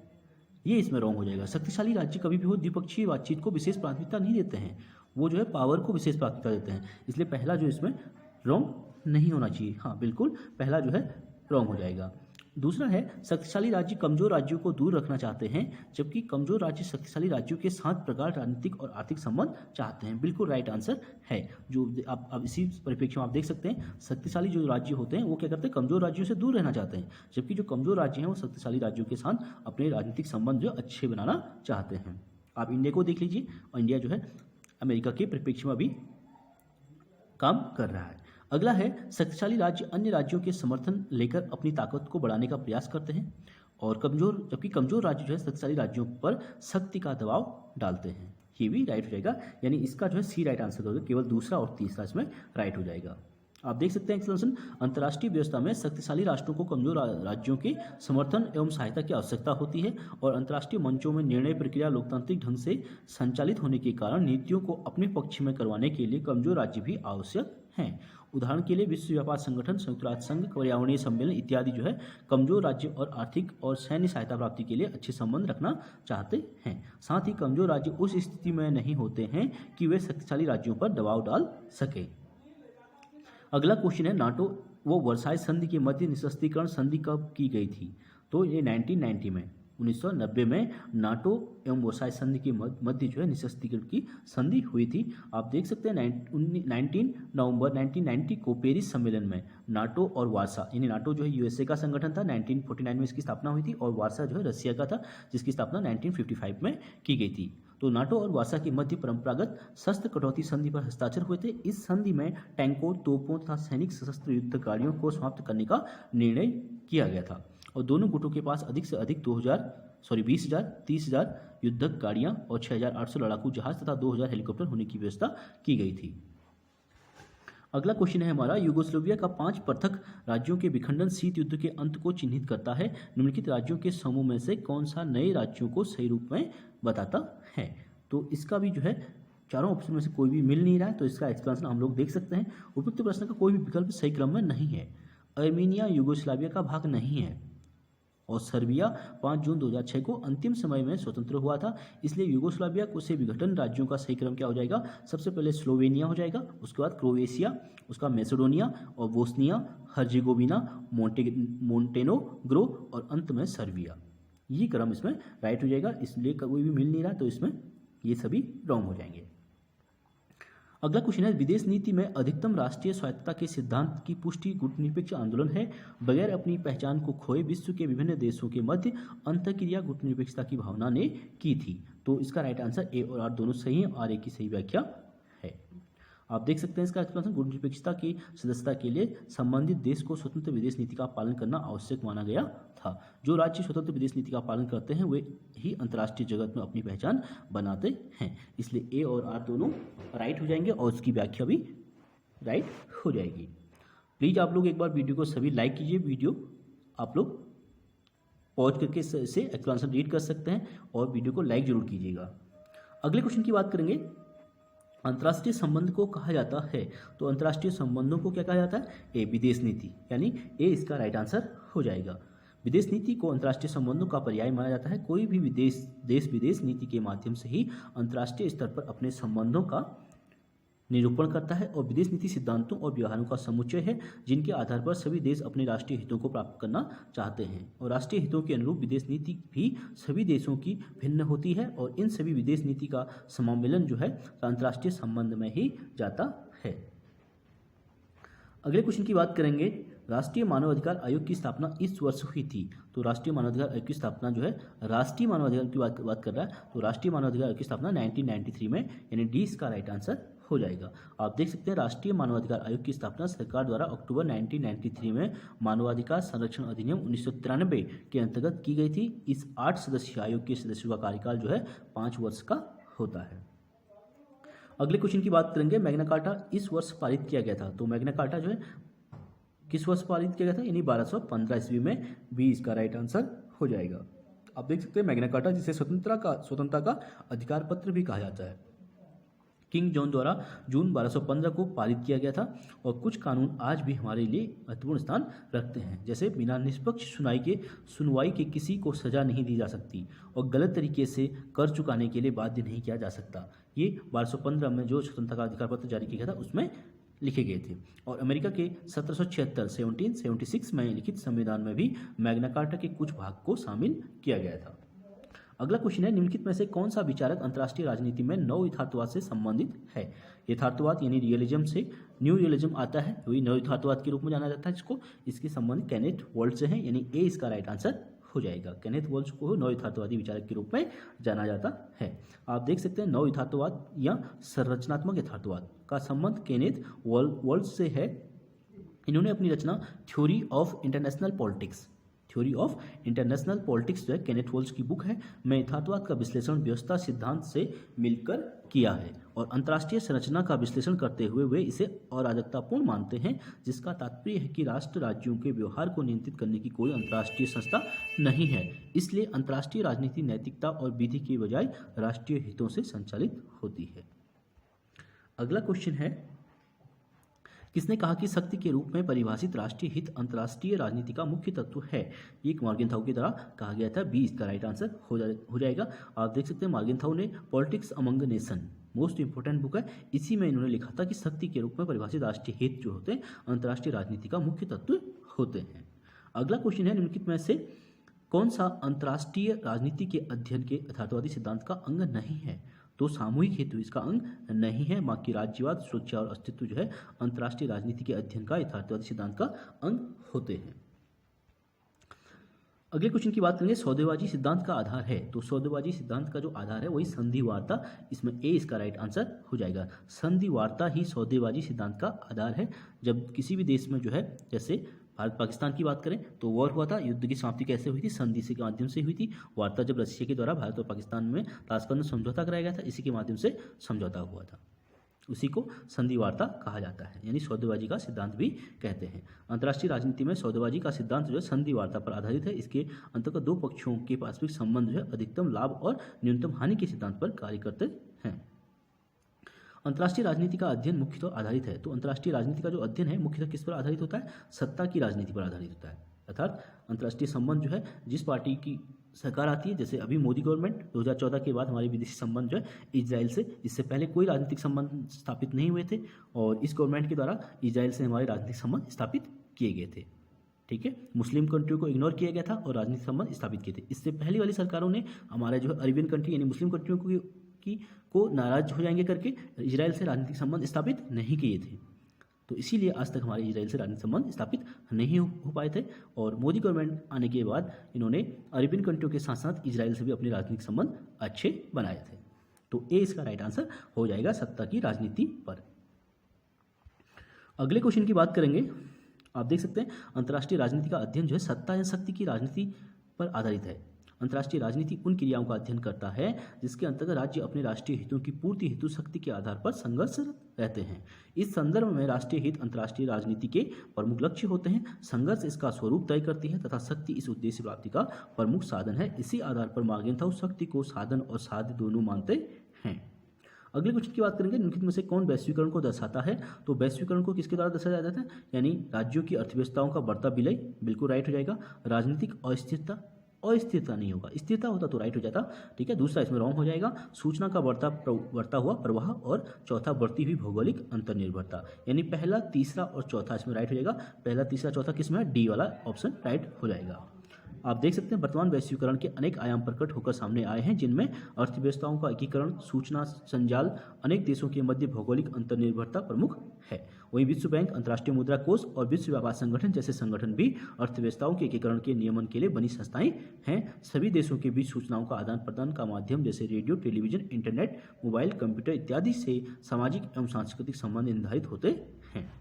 ये इसमें रॉन्ग हो जाएगा। शक्तिशाली राज्य कभी भी हो द्विपक्षीय बातचीत को विशेष प्राथमिकता नहीं देते हैं, वो जो है पावर को विशेष प्राथमिकता देते हैं। इसलिए पहला जो इसमें रॉन्ग नहीं होना चाहिए। हाँ बिल्कुल, पहला जो है रॉन्ग हो जाएगा। दूसरा है शक्तिशाली राज्य कमजोर राज्यों को दूर रखना चाहते हैं, जबकि कमजोर राज्य शक्तिशाली राज्यों के साथ प्रगाढ़ राजनीतिक और आर्थिक संबंध चाहते हैं। बिल्कुल राइट आंसर है। जो आप अब इसी परिप्रेक्ष्य में आप देख सकते हैं, शक्तिशाली जो राज्य होते हैं वो क्या करते हैं, कमजोर राज्यों से दूर रहना चाहते हैं, जबकि जो कमजोर राज्य हैं वो शक्तिशाली राज्यों के साथ अपने राजनीतिक संबंध जो अच्छे बनाना चाहते हैं। आप इंडिया को देख लीजिए, और इंडिया जो है अमेरिका के परिप्रेक्ष्य में अभी काम कर रहा है। अगला है शक्तिशाली राज्य अन्य राज्यों के समर्थन लेकर अपनी ताकत को बढ़ाने का प्रयास करते हैं, और जबकि कमजोर राज्य जो है शक्तिशाली राज्यों पर शक्ति का दबाव डालते हैं। ये भी राइट हो जाएगा, यानी इसका जो है सी राइट आंसर होगा, केवल दूसरा और तीसरा इसमें राइट हो जाएगा। आप देख सकते हैं एक्सप्लेनेशन, अंतर्राष्ट्रीय व्यवस्था में शक्तिशाली राष्ट्रों को कमजोर राज्यों के समर्थन एवं सहायता की आवश्यकता होती है, और अंतर्राष्ट्रीय मंचों में निर्णय प्रक्रिया लोकतांत्रिक ढंग से संचालित होने के कारण नीतियों को अपने पक्ष में करवाने के लिए कमजोर राज्य भी आवश्यक हैं। उदाहरण के लिए विश्व व्यापार संगठन, संयुक्त राष्ट्र संघ, पर्यावरणीय सम्मेलन इत्यादि जो है कमजोर राज्य और आर्थिक और सैन्य सहायता प्राप्ति के लिए अच्छे संबंध रखना चाहते हैं। साथ ही कमजोर राज्य उस स्थिति में नहीं होते हैं कि वे शक्तिशाली राज्यों पर दबाव डाल सके। अगला क्वेश्चन है, नाटो व वर्साई संधि के मध्य निशस्त्रीकरण संधि कब की गई थी? तो ये 1990 में 1990 में नाटो एवं वर्साई संधि के मध्य जो है निशस्त्रीकरण की संधि हुई थी। आप देख सकते हैं 19 नवंबर 1990 को पेरिस सम्मेलन में नाटो और वार्सा, यानी नाटो जो है यूएसए का संगठन था, 1949 में इसकी स्थापना हुई थी, और वार्सा जो है रसिया का था, जिसकी स्थापना 1955 में की गई थी। तो नाटो और वार्सा के मध्य परंपरागत शस्त्र कटौती संधि पर हस्ताक्षर हुए थे। इस संधि में टैंकों, तोपों तथा सैनिक सशस्त्र युद्ध गाड़ियों को समाप्त करने का निर्णय किया गया था, और दोनों गुटों के पास अधिक से अधिक 20,000, 30,000 युद्धक गाड़ियां और 6,800 लड़ाकू जहाज तथा 2,000 हेलीकॉप्टर होने की व्यवस्था की गई थी। अगला क्वेश्चन है हमारा, यूगोस्लाविया का 5 पृथक राज्यों के विखंडन शीत युद्ध के अंत को चिन्हित करता है। निम्नलिखित राज्यों के समूह में से कौन सा नए राज्यों को सही रूप में बताता है? तो इसका भी जो है चारों ऑप्शन में से कोई भी मिल नहीं रहा है, तो इसका एक्सप्लेनेशन हम लोग देख सकते हैं। उपयुक्त प्रश्न का कोई भी विकल्प सही क्रम में नहीं है। अर्मीनिया यूगोस्लाविया का भाग नहीं है, और सर्बिया 5 जून 2006 को अंतिम समय में स्वतंत्र हुआ था। इसलिए यूगोस्लाविया को से विघटन राज्यों का सही क्रम क्या हो जाएगा? सबसे पहले स्लोवेनिया हो जाएगा, उसके बाद क्रोएशिया, उसका मैसेडोनिया और बोस्निया हर्जेगोविना, मोंटेनेग्रो और अंत में सर्बिया। ये क्रम इसमें राइट हो जाएगा, इसलिए कोई भी मिल नहीं रहा, तो इसमें ये सभी रॉन्ग हो जाएंगे। अगला क्वेश्चन है, विदेश नीति में अधिकतम राष्ट्रीय स्वायत्तता के सिद्धांत की पुष्टि गुटनिरपेक्ष आंदोलन है। बगैर अपनी पहचान को खोए विश्व के विभिन्न देशों के मध्य अंतःक्रिया गुटनिरपेक्षता की भावना ने की थी। तो इसका राइट आंसर ए और आर दोनों सही है, और ए की सही व्याख्या है। आप देख सकते हैं इसका एक्सप्लेनेशन, गुटनिरपेक्षता की सदस्यता के लिए संबंधित देश को स्वतंत्र विदेश नीति का पालन करना आवश्यक माना गया था। जो राज्य स्वतंत्र विदेश नीति का पालन करते हैं वे ही अंतर्राष्ट्रीय जगत में अपनी पहचान बनाते हैं। इसलिए ए और आर दोनों राइट हो जाएंगे, और उसकी व्याख्या भी राइट हो जाएगी। प्लीज़ आप लोग एक बार वीडियो को सभी लाइक कीजिए। वीडियो आप लोग पॉज करके से एक्सप्लेनेशन रीड कर सकते हैं, और वीडियो को लाइक जरूर कीजिएगा। अगले क्वेश्चन की बात करेंगे, अंतर्राष्ट्रीय संबंध को कहा जाता है। तो अंतर्राष्ट्रीय संबंधों को क्या कहा जाता है? ए विदेश नीति, यानी ए इसका राइट आंसर हो जाएगा। विदेश नीति को अंतर्राष्ट्रीय संबंधों का पर्याय माना जाता है। कोई भी देश विदेश नीति के माध्यम से ही अंतर्राष्ट्रीय स्तर पर अपने संबंधों का निरूपण करता है, और विदेश नीति सिद्धांतों और व्यवहारों का समुच्चय है जिनके आधार पर सभी देश अपने राष्ट्रीय हितों को प्राप्त करना चाहते हैं, और राष्ट्रीय हितों के अनुरूप विदेश नीति भी सभी देशों की भिन्न होती है, और इन सभी विदेश नीति का सम्मेलन जो है अंतर्राष्ट्रीय संबंध में ही जाता है। अगले क्वेश्चन की बात करेंगे, राष्ट्रीय मानवाधिकार आयोग की स्थापना इस वर्ष हुई थी। तो राष्ट्रीय मानवाधिकार आयोग की स्थापना जो है, राष्ट्रीय मानवाधिकार की बात कर रहा है, तो राष्ट्रीय मानवाधिकार आयोग की स्थापना 1993 में, यानी डी इसका राइट आंसर हो जाएगा। आप देख सकते हैं राष्ट्रीय मानवाधिकार आयोग की स्थापना सरकार द्वारा अक्टूबर 1993 में मानवाधिकार संरक्षण अधिनियम 1993 के अंतर्गत की गई थी। इस 8 सदस्यीय आयोग के सदस्यों का कार्यकाल जो है 5 वर्ष का होता है। अगले क्वेश्चन की बात करेंगे, मैग्ना कार्टा इस वर्ष पारित किया गया था। तो मैग्ना कार्टा जो है किस वर्ष पारित किया गया था? यानी 1215 ईस्वी में, बी इसका राइट आंसर हो जाएगा। आप देख सकते हैं मैग्ना कार्टा जिसे स्वतंत्रता का अधिकार पत्र भी कहा जाता है। किंग जॉन द्वारा जून 1215 को पारित किया गया था और कुछ कानून आज भी हमारे लिए महत्वपूर्ण स्थान रखते हैं, जैसे बिना निष्पक्ष सुनवाई के किसी को सजा नहीं दी जा सकती और गलत तरीके से कर चुकाने के लिए बाध्य नहीं किया जा सकता। ये 1215 में जो स्वतंत्रता का अधिकार पत्र जारी किया गया था उसमें लिखे गए थे। और अमेरिका के 1776 में लिखित संविधान में भी मैग्ना कार्टा के कुछ भाग को शामिल किया गया था। अगला क्वेश्चन है, निम्नलिखित में से कौन सा विचारक अंतर्राष्ट्रीय राजनीति में नव यथार्थवाद से संबंधित है? यथार्थवाद यानी रियलिज्म से न्यू रियलिज्म आता है, वही नव यथार्थवाद के रूप में जाना जाता है इसको। इसके संबंध केनेथ वॉल्ट से है, यानी ए इसका राइट आंसर हो जाएगा। केनेथ वॉल्ट को नव यथार्थवादी विचारक के रूप में जाना जाता है। आप देख सकते हैं नव यथार्थवाद या संरचनात्मक यथार्थवाद का संबंध केनेथ वॉल्ट से है। इन्होंने अपनी रचना थ्योरी ऑफ इंटरनेशनल पॉलिटिक्स जो है केनेथ वॉल्ट की बुक है, में यथार्थवाद का विश्लेषण व्यवस्था सिद्धांत से मिलकर किया है और अंतर्राष्ट्रीय संरचना का विश्लेषण करते हुए वे इसे अराजकतापूर्ण मानते हैं, जिसका तात्पर्य है कि राष्ट्र राज्यों के व्यवहार को नियंत्रित करने की कोई अंतर्राष्ट्रीय संस्था नहीं है। इसलिए अंतर्राष्ट्रीय राजनीति नैतिकता और विधि के बजाय राष्ट्रीय हितों से संचालित होती है। अगला क्वेश्चन है, किसने कहा कि शक्ति के रूप में परिभाषित राष्ट्रीय हित अंतर्राष्ट्रीय राजनीति का मुख्य तत्व है? ये मॉर्गेनथाउ की तरह कहा गया था। बी इसका राइट आंसर हो जाएगा। आप देख सकते हैं मॉर्गेनथाउ ने politics among nation most important book है, इसी में इन्होंने लिखा था कि शक्ति के रूप में परिभाषित राष्ट्रीय हित जो होते हैं अंतर्राष्ट्रीय राजनीति का मुख्य तत्व होते हैं। अगला क्वेश्चन है, निम्नलिखित में से कौन सा अंतर्राष्ट्रीय राजनीति के अध्ययन के यथार्थवादी सिद्धांत का अंग नहीं है? तो सामूहिक हेतु इसका अंग नहीं है, बाकी राज्यवाद, सुरक्षा और अस्तित्व जो है अंतर्राष्ट्रीय राजनीति के अध्ययन का यथार्थवादी सिद्धांत का अंग होते हैं। अगले क्वेश्चन की बात करेंगे, सौदेबाजी सिद्धांत का आधार है। तो सौदेबाजी सिद्धांत का जो आधार है वही संधि वार्ता, इसमें ए इसका राइट आंसर हो जाएगा। संधि वार्ता ही सौदेबाजी सिद्धांत का आधार है। जब किसी भी देश में जो है, जैसे भारत पाकिस्तान की बात करें तो वॉर हुआ था, युद्ध की समाप्ति कैसे हुई थी? संधि से के माध्यम से हुई थी। वार्ता जब रशिया के द्वारा भारत और पाकिस्तान में ताशकंद समझौता कराया गया था, इसी के माध्यम से समझौता हुआ था, उसी को संधि वार्ता कहा जाता है, यानी सौदेबाजी का सिद्धांत भी कहते हैं। अंतर्राष्ट्रीय राजनीति में सौदेबाजी का सिद्धांत जो है संधि वार्ता पर आधारित है। इसके अंतर्गत दो पक्षों के पारस्परिक संबंध जो है अधिकतम लाभ और न्यूनतम हानि के सिद्धांत पर कार्य करते हैं। अंतर्राष्ट्रीय राजनीति का अध्ययन मुख्यतः आधारित है। तो अंतर्राष्ट्रीय राजनीति का जो अध्ययन है मुख्यतः किस पर आधारित होता है? सत्ता की राजनीति पर आधारित होता है। अर्थात अंतर्राष्ट्रीय संबंध जो है जिस पार्टी की सरकार आती है, जैसे अभी मोदी गवर्नमेंट 2014 के बाद हमारे विदेशी संबंध जो है इजराइल से, इससे पहले कोई राजनीतिक संबंध स्थापित नहीं हुए थे और इस गवर्नमेंट के द्वारा इजराइल से हमारे राजनीतिक संबंध स्थापित किए गए थे। ठीक है, मुस्लिम कंट्री को इग्नोर किया गया था और राजनीतिक संबंध स्थापित किए थे। इससे पहले वाली सरकारों ने हमारे जो है अरेबियन कंट्री यानी मुस्लिम कंट्रियों को नाराज हो जाएंगे करके इजराइल से राजनीतिक संबंध स्थापित नहीं किए थे। तो इसीलिए आज तक हमारे इजराइल से राजनीतिक संबंध स्थापित नहीं हो पाए थे और मोदी गवर्नमेंट आने के बाद इन्होंने अरेबियन कंट्रियों के साथ साथ इजराइल से भी अपने राजनीतिक संबंध अच्छे बनाए थे। तो ए इसका राइट आंसर हो जाएगा सत्ता की राजनीति पर। अगले क्वेश्चन की बात करेंगे, आप देख सकते हैं अंतर्राष्ट्रीय राजनीति का अध्ययन जो है सत्ता या शक्ति की राजनीति पर आधारित है। अंतर्राष्ट्रीय राजनीति उन क्रियाओं का अध्ययन करता है जिसके अंतर्गत राज्य अपने राष्ट्रीय हितों की पूर्ति हेतु शक्ति के आधार पर संघर्षरत रहते हैं। इस संदर्भ में राष्ट्रीय हित अंतर्राष्ट्रीय राजनीति के प्रमुख लक्ष्य होते हैं। संघर्ष इसका स्वरूप तय करती है तथा शक्ति इस उद्देश्य प्राप्ति का प्रमुख साधन है। इसी आधार पर मॉर्गेनथाउ शक्ति को साधन और साध्य दोनों मानते हैं। अगले क्वेश्चन की बात करेंगे, निम्नलिखित में से कौन वैश्वीकरण को दर्शाता है? तो वैश्वीकरण को किसके द्वारा दर्शाया जाता है? यानी राज्यों की अर्थव्यवस्थाओं का बढ़ता विलय, बिल्कुल राइट हो जाएगा। राजनीतिक अस्थिरता नहीं होगा, स्थिरता होता तो राइट हो जाता। ठीक है, दूसरा इसमें रॉन्ग हो जाएगा। सूचना का बढ़ता हुआ प्रवाह और चौथा बढ़ती हुई भौगोलिक अंतर्निर्भरता, यानी पहला, तीसरा और चौथा इसमें राइट हो जाएगा। पहला, तीसरा, चौथा किसमें? डी वाला ऑप्शन राइट हो जाएगा। आप देख सकते हैं वर्तमान वैश्वीकरण के अनेक आयाम प्रकट होकर सामने आए हैं, जिनमें अर्थव्यवस्थाओं का एकीकरण, सूचना संजाल, अनेक देशों के मध्य भौगोलिक अंतर्निर्भरता प्रमुख है। वहीं विश्व बैंक, अंतर्राष्ट्रीय मुद्रा कोष और विश्व व्यापार संगठन जैसे संगठन भी अर्थव्यवस्थाओं के एकीकरण के नियमन के लिए बनी संस्थाएं हैं। सभी देशों के बीच सूचनाओं का आदान प्रदान का माध्यम जैसे radio, television, internet, mobile, computer इत्यादि से सामाजिक एवं सांस्कृतिक संबंध निर्धारित होते हैं।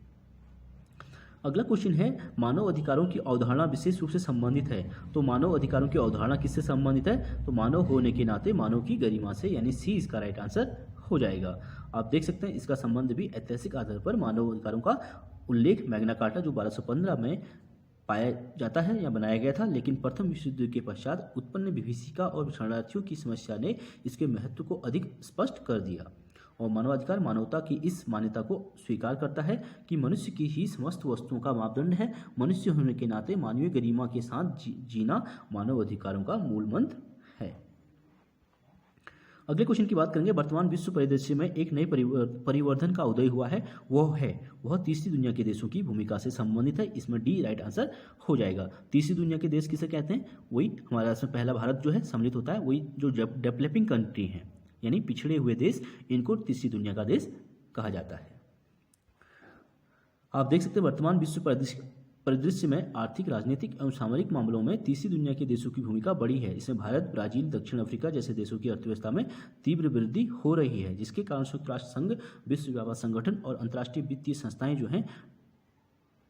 अगला क्वेश्चन है, मानव अधिकारों की अवधारणा विशेष रूप से संबंधित है। तो मानव अधिकारों की अवधारणा किससे संबंधित है? तो मानव होने के नाते मानव की गरिमा से, यानी सी इसका राइट आंसर हो जाएगा। आप देख सकते हैं इसका संबंध भी ऐतिहासिक आधार पर मानव अधिकारों का उल्लेख मैग्ना कार्टा जो 1215 में पाया जाता है या बनाया गया था, लेकिन प्रथम विश्व युद्ध के पश्चात उत्पन्न विभीषिका और शरणार्थियों की समस्या ने इसके महत्व को अधिक स्पष्ट कर दिया। और मानवाधिकार मानवता की इस मान्यता को स्वीकार करता है कि मनुष्य की ही समस्त वस्तुओं का मापदंड है। मनुष्य होने के नाते मानवीय गरिमा के साथ जीना मानव अधिकारों का मूल मंत्र है। अगले क्वेश्चन की बात करेंगे, वर्तमान विश्व परिदृश्य में एक नए परिवर्तन का उदय हुआ है, वह तीसरी दुनिया के देशों की भूमिका से संबंधित है। इसमें डी राइट आंसर हो जाएगा। तीसरी दुनिया के देश किसे कहते हैं? वही हमारा इसमें पहला भारत जो है सम्मिलित होता है, वही जो डेवलपिंग कंट्री है यानी पिछड़े हुए देश, इनको तीसरी दुनिया का देश कहा जाता है। आप देख सकते हैं वर्तमान विश्व परिदृश्य में आर्थिक, राजनीतिक एवं सामरिक मामलों में तीसरी दुनिया के देशों की भूमिका बड़ी है। इसमें भारत, ब्राजील, दक्षिण अफ्रीका जैसे देशों की अर्थव्यवस्था में तीव्र वृद्धि हो रही है, जिसके कारण संयुक्त राष्ट्र संघ, विश्व व्यापार संगठन और अंतर्राष्ट्रीय वित्तीय संस्थाएं जो हैं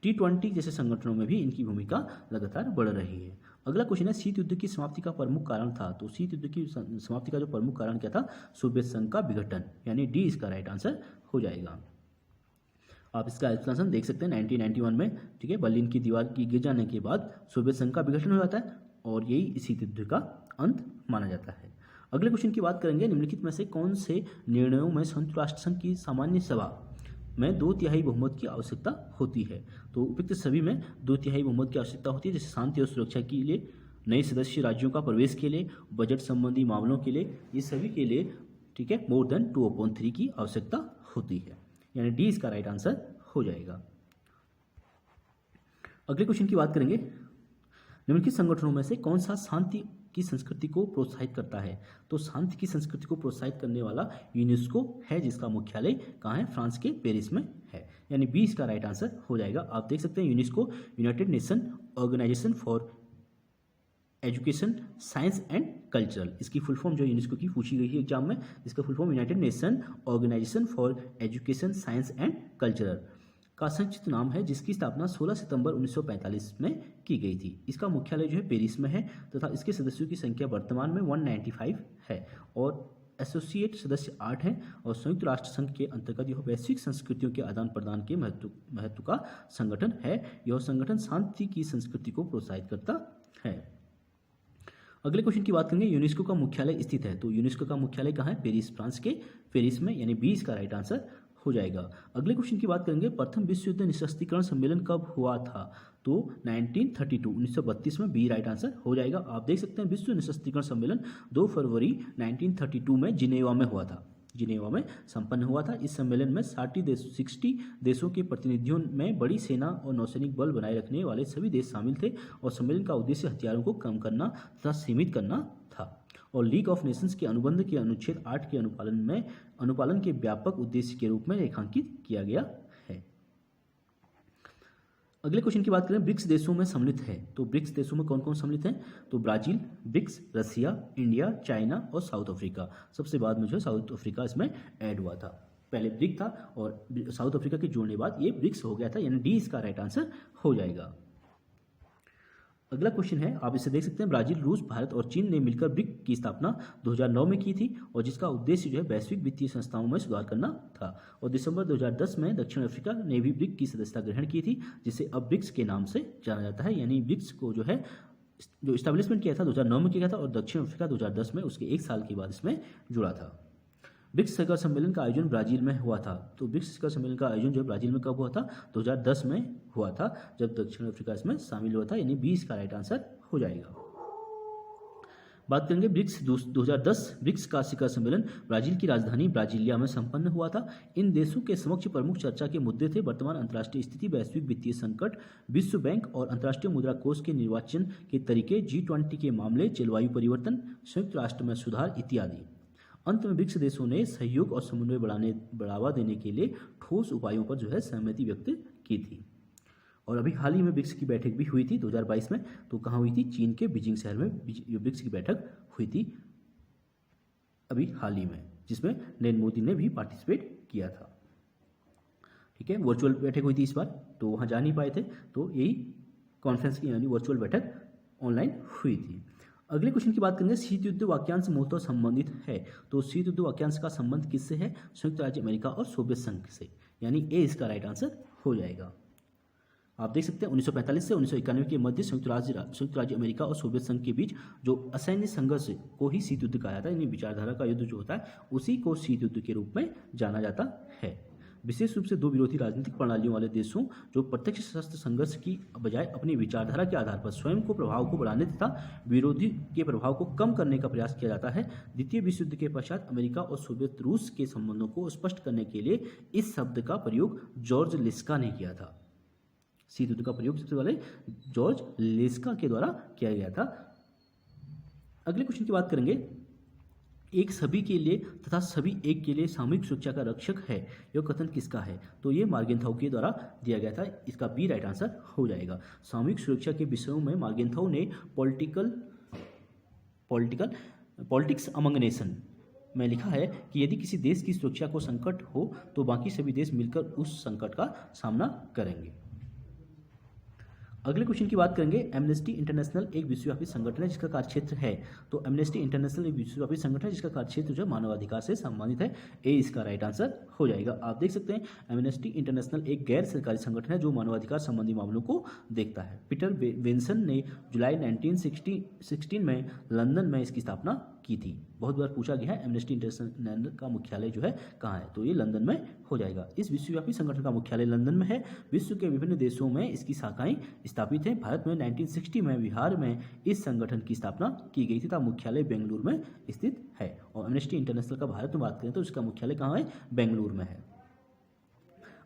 G20 जैसे संगठनों में भी इनकी भूमिका लगातार बढ़ रही है। अगला क्वेश्चन है, शीत युद्ध की समाप्ति का प्रमुख कारण था। तो शीत युद्ध की समाप्ति का जो प्रमुख कारण क्या था? सोवियत संघ का विघटन, यानी डी इसका राइट आंसर हो जाएगा। आप इसका एक्सप्लेनेशन देख सकते हैं 1991 में, ठीक है, बर्लिन की दीवार की गिर जाने के बाद सोवियत संघ का विघटन हो जाता है और यही शीत युद्ध का अंत माना जाता है। अगले क्वेश्चन की बात करेंगे, निम्नलिखित में से कौन से निर्णयों में संयुक्त राष्ट्र संघ की सामान्य सभा में 2/3 बहुमत की आवश्यकता होती है? तो उपयुक्त सभी में 2/3 बहुमत की आवश्यकता होती है, जैसे शांति और सुरक्षा के लिए, नए सदस्य राज्यों का प्रवेश के लिए, बजट संबंधी मामलों के लिए, ये सभी के लिए, ठीक है, मोर देन 2/3 की आवश्यकता होती है, यानी डी इसका राइट आंसर हो जाएगा। अगले क्वेश्चन की बात करेंगे, निम्नलिखित संगठनों में से कौन सा शांति की संस्कृति को प्रोत्साहित करता है? तो शांति की संस्कृति को प्रोत्साहित करने वाला यूनेस्को है, जिसका मुख्यालय कहाँ है? फ्रांस के पेरिस में है, यानी बी इसका राइट आंसर हो जाएगा। आप देख सकते हैं UNESCO united nation organisation for education, science and cultural, इसकी फुल फॉर्म जो यूनेस्को की पूछी गई है एग्जाम में, इसका full form united nation organisation for education, science and cultural का संक्षिप्त नाम है, जिसकी स्थापना 16 सितंबर 1945 में की गई थी। इसका मुख्यालय जो है पेरिस में है तथा इसके सदस्यों की संख्या वर्तमान में 195 है और एसोसिएट सदस्य 8 हैं और संयुक्त राष्ट्र संघ के अंतर्गत यह वैश्विक संस्कृतियों के आदान प्रदान के महत्व का संगठन है। यह संगठन शांति की संस्कृति को प्रोत्साहित करता है। अगले क्वेश्चन की बात करेंगे, यूनेस्को का मुख्यालय स्थित है। तो यूनेस्को का मुख्यालय कहाँ है? पेरिस, फ्रांस के पेरिस में, यानी बी इसका राइट आंसर हो जाएगा। अगले क्वेश्चन की बात करेंगे, प्रथम विश्व युद्ध निशस्त्रीकरण सम्मेलन कब हुआ था? तो 1932 में, बी राइट आंसर हो जाएगा। आप देख सकते हैं विश्व निशस्त्रीकरण सम्मेलन 2 फरवरी 1932 में जिनेवा में हुआ था, जिनेवा में संपन्न हुआ था। इस सम्मेलन में 60 देशों के प्रतिनिधियों में बड़ी सेना और नौसैनिक बल बनाए रखने वाले सभी देश शामिल थे और सम्मेलन का उद्देश्य हथियारों को कम करना तथा सीमित करना था और लीग ऑफ नेशंस के अनुबंध के अनुच्छेद 8 के अनुपालन के व्यापक उद्देश्य के रूप में रेखांकित किया गया है। अगले क्वेश्चन की बात करें, ब्रिक्स देशों में सम्मिलित है। तो ब्रिक्स देशों में कौन कौन सम्मिलित हैं? तो ब्राजील, ब्रिक्स, रसिया, इंडिया, चाइना और साउथ अफ्रीका। सबसे बाद में जो है साउथ अफ्रीका इसमें ऐड हुआ था। पहले ब्रिक था और साउथ अफ्रीका के जोड़ने बाद ये ब्रिक्स हो गया था, यानी डी इसका राइट आंसर हो जाएगा। अगला क्वेश्चन है, आप इसे देख सकते हैं, ब्राजील, रूस, भारत और चीन ने मिलकर ब्रिक की स्थापना 2009 में की थी और जिसका उद्देश्य जो है वैश्विक वित्तीय संस्थाओं में सुधार करना था और दिसंबर 2010 में दक्षिण अफ्रीका ने भी ब्रिक की सदस्यता ग्रहण की थी, जिसे अब ब्रिक्स के नाम से जाना जाता है। यानी ब्रिक्स को जो है जो इस्टेब्लिशमेंट किया था 2009 में किया था और दक्षिण अफ्रीका 2010 में उसके 1 साल के बाद इसमें जुड़ा था। ब्रिक्स शिखर सम्मेलन का आयोजन ब्राजील में हुआ था। तो ब्रिक्स शिखर सम्मेलन का आयोजन जो ब्राजील में कब हुआ था? 2010 में हुआ था, जब दक्षिण अफ्रीका इसमें शामिल हुआ था, यानी 20 का राइट आंसर हो जाएगा। बात करेंगे ब्रिक्स 2010 ब्रिक्स का शिखर सम्मेलन ब्राजील की राजधानी ब्राजीलिया में संपन्न हुआ था। इन देशों के समक्ष प्रमुख चर्चा के मुद्दे थे वर्तमान अंतर्राष्ट्रीय स्थिति, वैश्विक वित्तीय संकट, विश्व बैंक और अंतर्राष्ट्रीय मुद्रा कोष के निर्वाचन के तरीके, G20 के मामले, जलवायु परिवर्तन, संयुक्त राष्ट्र में सुधार इत्यादि। अंत में ब्रिक्स देशों ने सहयोग और समन्वय बढ़ावा देने के लिए ठोस उपायों पर जो है सहमति व्यक्त की थी। और अभी हाल ही में ब्रिक्स की बैठक भी हुई थी 2022 में। तो कहाँ हुई थी? चीन के बीजिंग शहर में ब्रिक्स की बैठक हुई थी अभी हाल ही में, जिसमें नरेंद्र मोदी ने भी पार्टिसिपेट किया था। ठीक है, वर्चुअल बैठक हुई थी इस बार, तो वहाँ जा नहीं पाए थे, तो यही कॉन्फ्रेंस की यानी वर्चुअल बैठक ऑनलाइन हुई थी। अगले क्वेश्चन की बात करेंगे, शीत युद्ध वाक्यांश मूलतः संबंधित है। तो शीत युद्ध वाक्यांश का संबंध किससे है? संयुक्त राज्य अमेरिका और सोवियत संघ से, यानी ए इसका राइट आंसर हो जाएगा। आप देख सकते हैं 1945 से 1991 के मध्य संयुक्त राज्य अमेरिका और सोवियत संघ के बीच जो असैन्य संघर्ष को ही शीत युद्ध कहा जाता है, यानी विचारधारा का युद्ध जो होता है उसी को शीत युद्ध के रूप में जाना जाता है। विशेष रूप से दो विरोधी राजनीतिक प्रणालियों वाले देशों जो प्रत्यक्ष शस्त्र संघर्ष की बजाय अपनी विचारधारा के आधार पर स्वयं को प्रभाव को बढ़ाने तथा विरोधी के प्रभाव को कम करने का प्रयास किया जाता है। द्वितीय विश्व युद्ध के पश्चात अमेरिका और सोवियत रूस के संबंधों को स्पष्ट करने के लिए इस शब्द का प्रयोग जॉर्ज लिस्का ने किया था। शीत युद्ध का प्रयोग सबसे पहले जॉर्ज लिस्का के द्वारा किया गया था। अगले क्वेश्चन की बात करेंगे, एक सभी के लिए तथा सभी एक के लिए सामूहिक सुरक्षा का रक्षक है, यह कथन किसका है? तो ये मार्गेंथाउ के द्वारा दिया गया था। इसका बी राइट आंसर हो जाएगा। सामूहिक सुरक्षा के विषयों में मार्गेंथाउ ने पॉलिटिक्स अमंग नेशन में लिखा है कि यदि किसी देश की सुरक्षा को संकट हो तो बाकी सभी देश मिलकर उस संकट का सामना करेंगे। अगले क्वेश्चन की बात करेंगे, एमनेस्टी इंटरनेशनल एक विश्वव्यापी संगठन है जिसका कार्यक्षेत्र है। तो एमनेस्टी इंटरनेशनल एक विश्वव्यापी संगठन है जिसका कार्यक्षेत्र जो मानवाधिकार से संबंधित है। ए इसका राइट आंसर हो जाएगा। आप देख सकते हैं एमनेस्टी इंटरनेशनल एक गैर सरकारी संगठन है जो मानवाधिकार संबंधी मामलों को देखता है। पीटर वेंसन ने जुलाई 1916 में लंदन में इसकी स्थापना की थी। बहुत बार पूछा गया है एमनेस्टी इंटरनेशनल का मुख्यालय जो है कहाँ है, तो ये लंदन में हो जाएगा। इस विश्वव्यापी संगठन का मुख्यालय लंदन में है। विश्व के विभिन्न देशों में इसकी शाखाएं स्थापित हैं। भारत में 1960 में बिहार में इस संगठन की स्थापना की गई थी तथा मुख्यालय बेंगलुरु में स्थित है। और एमनेस्टी इंटरनेशनल का भारत में बात करें तो इसका मुख्यालय कहाँ है, बेंगलुरु में है।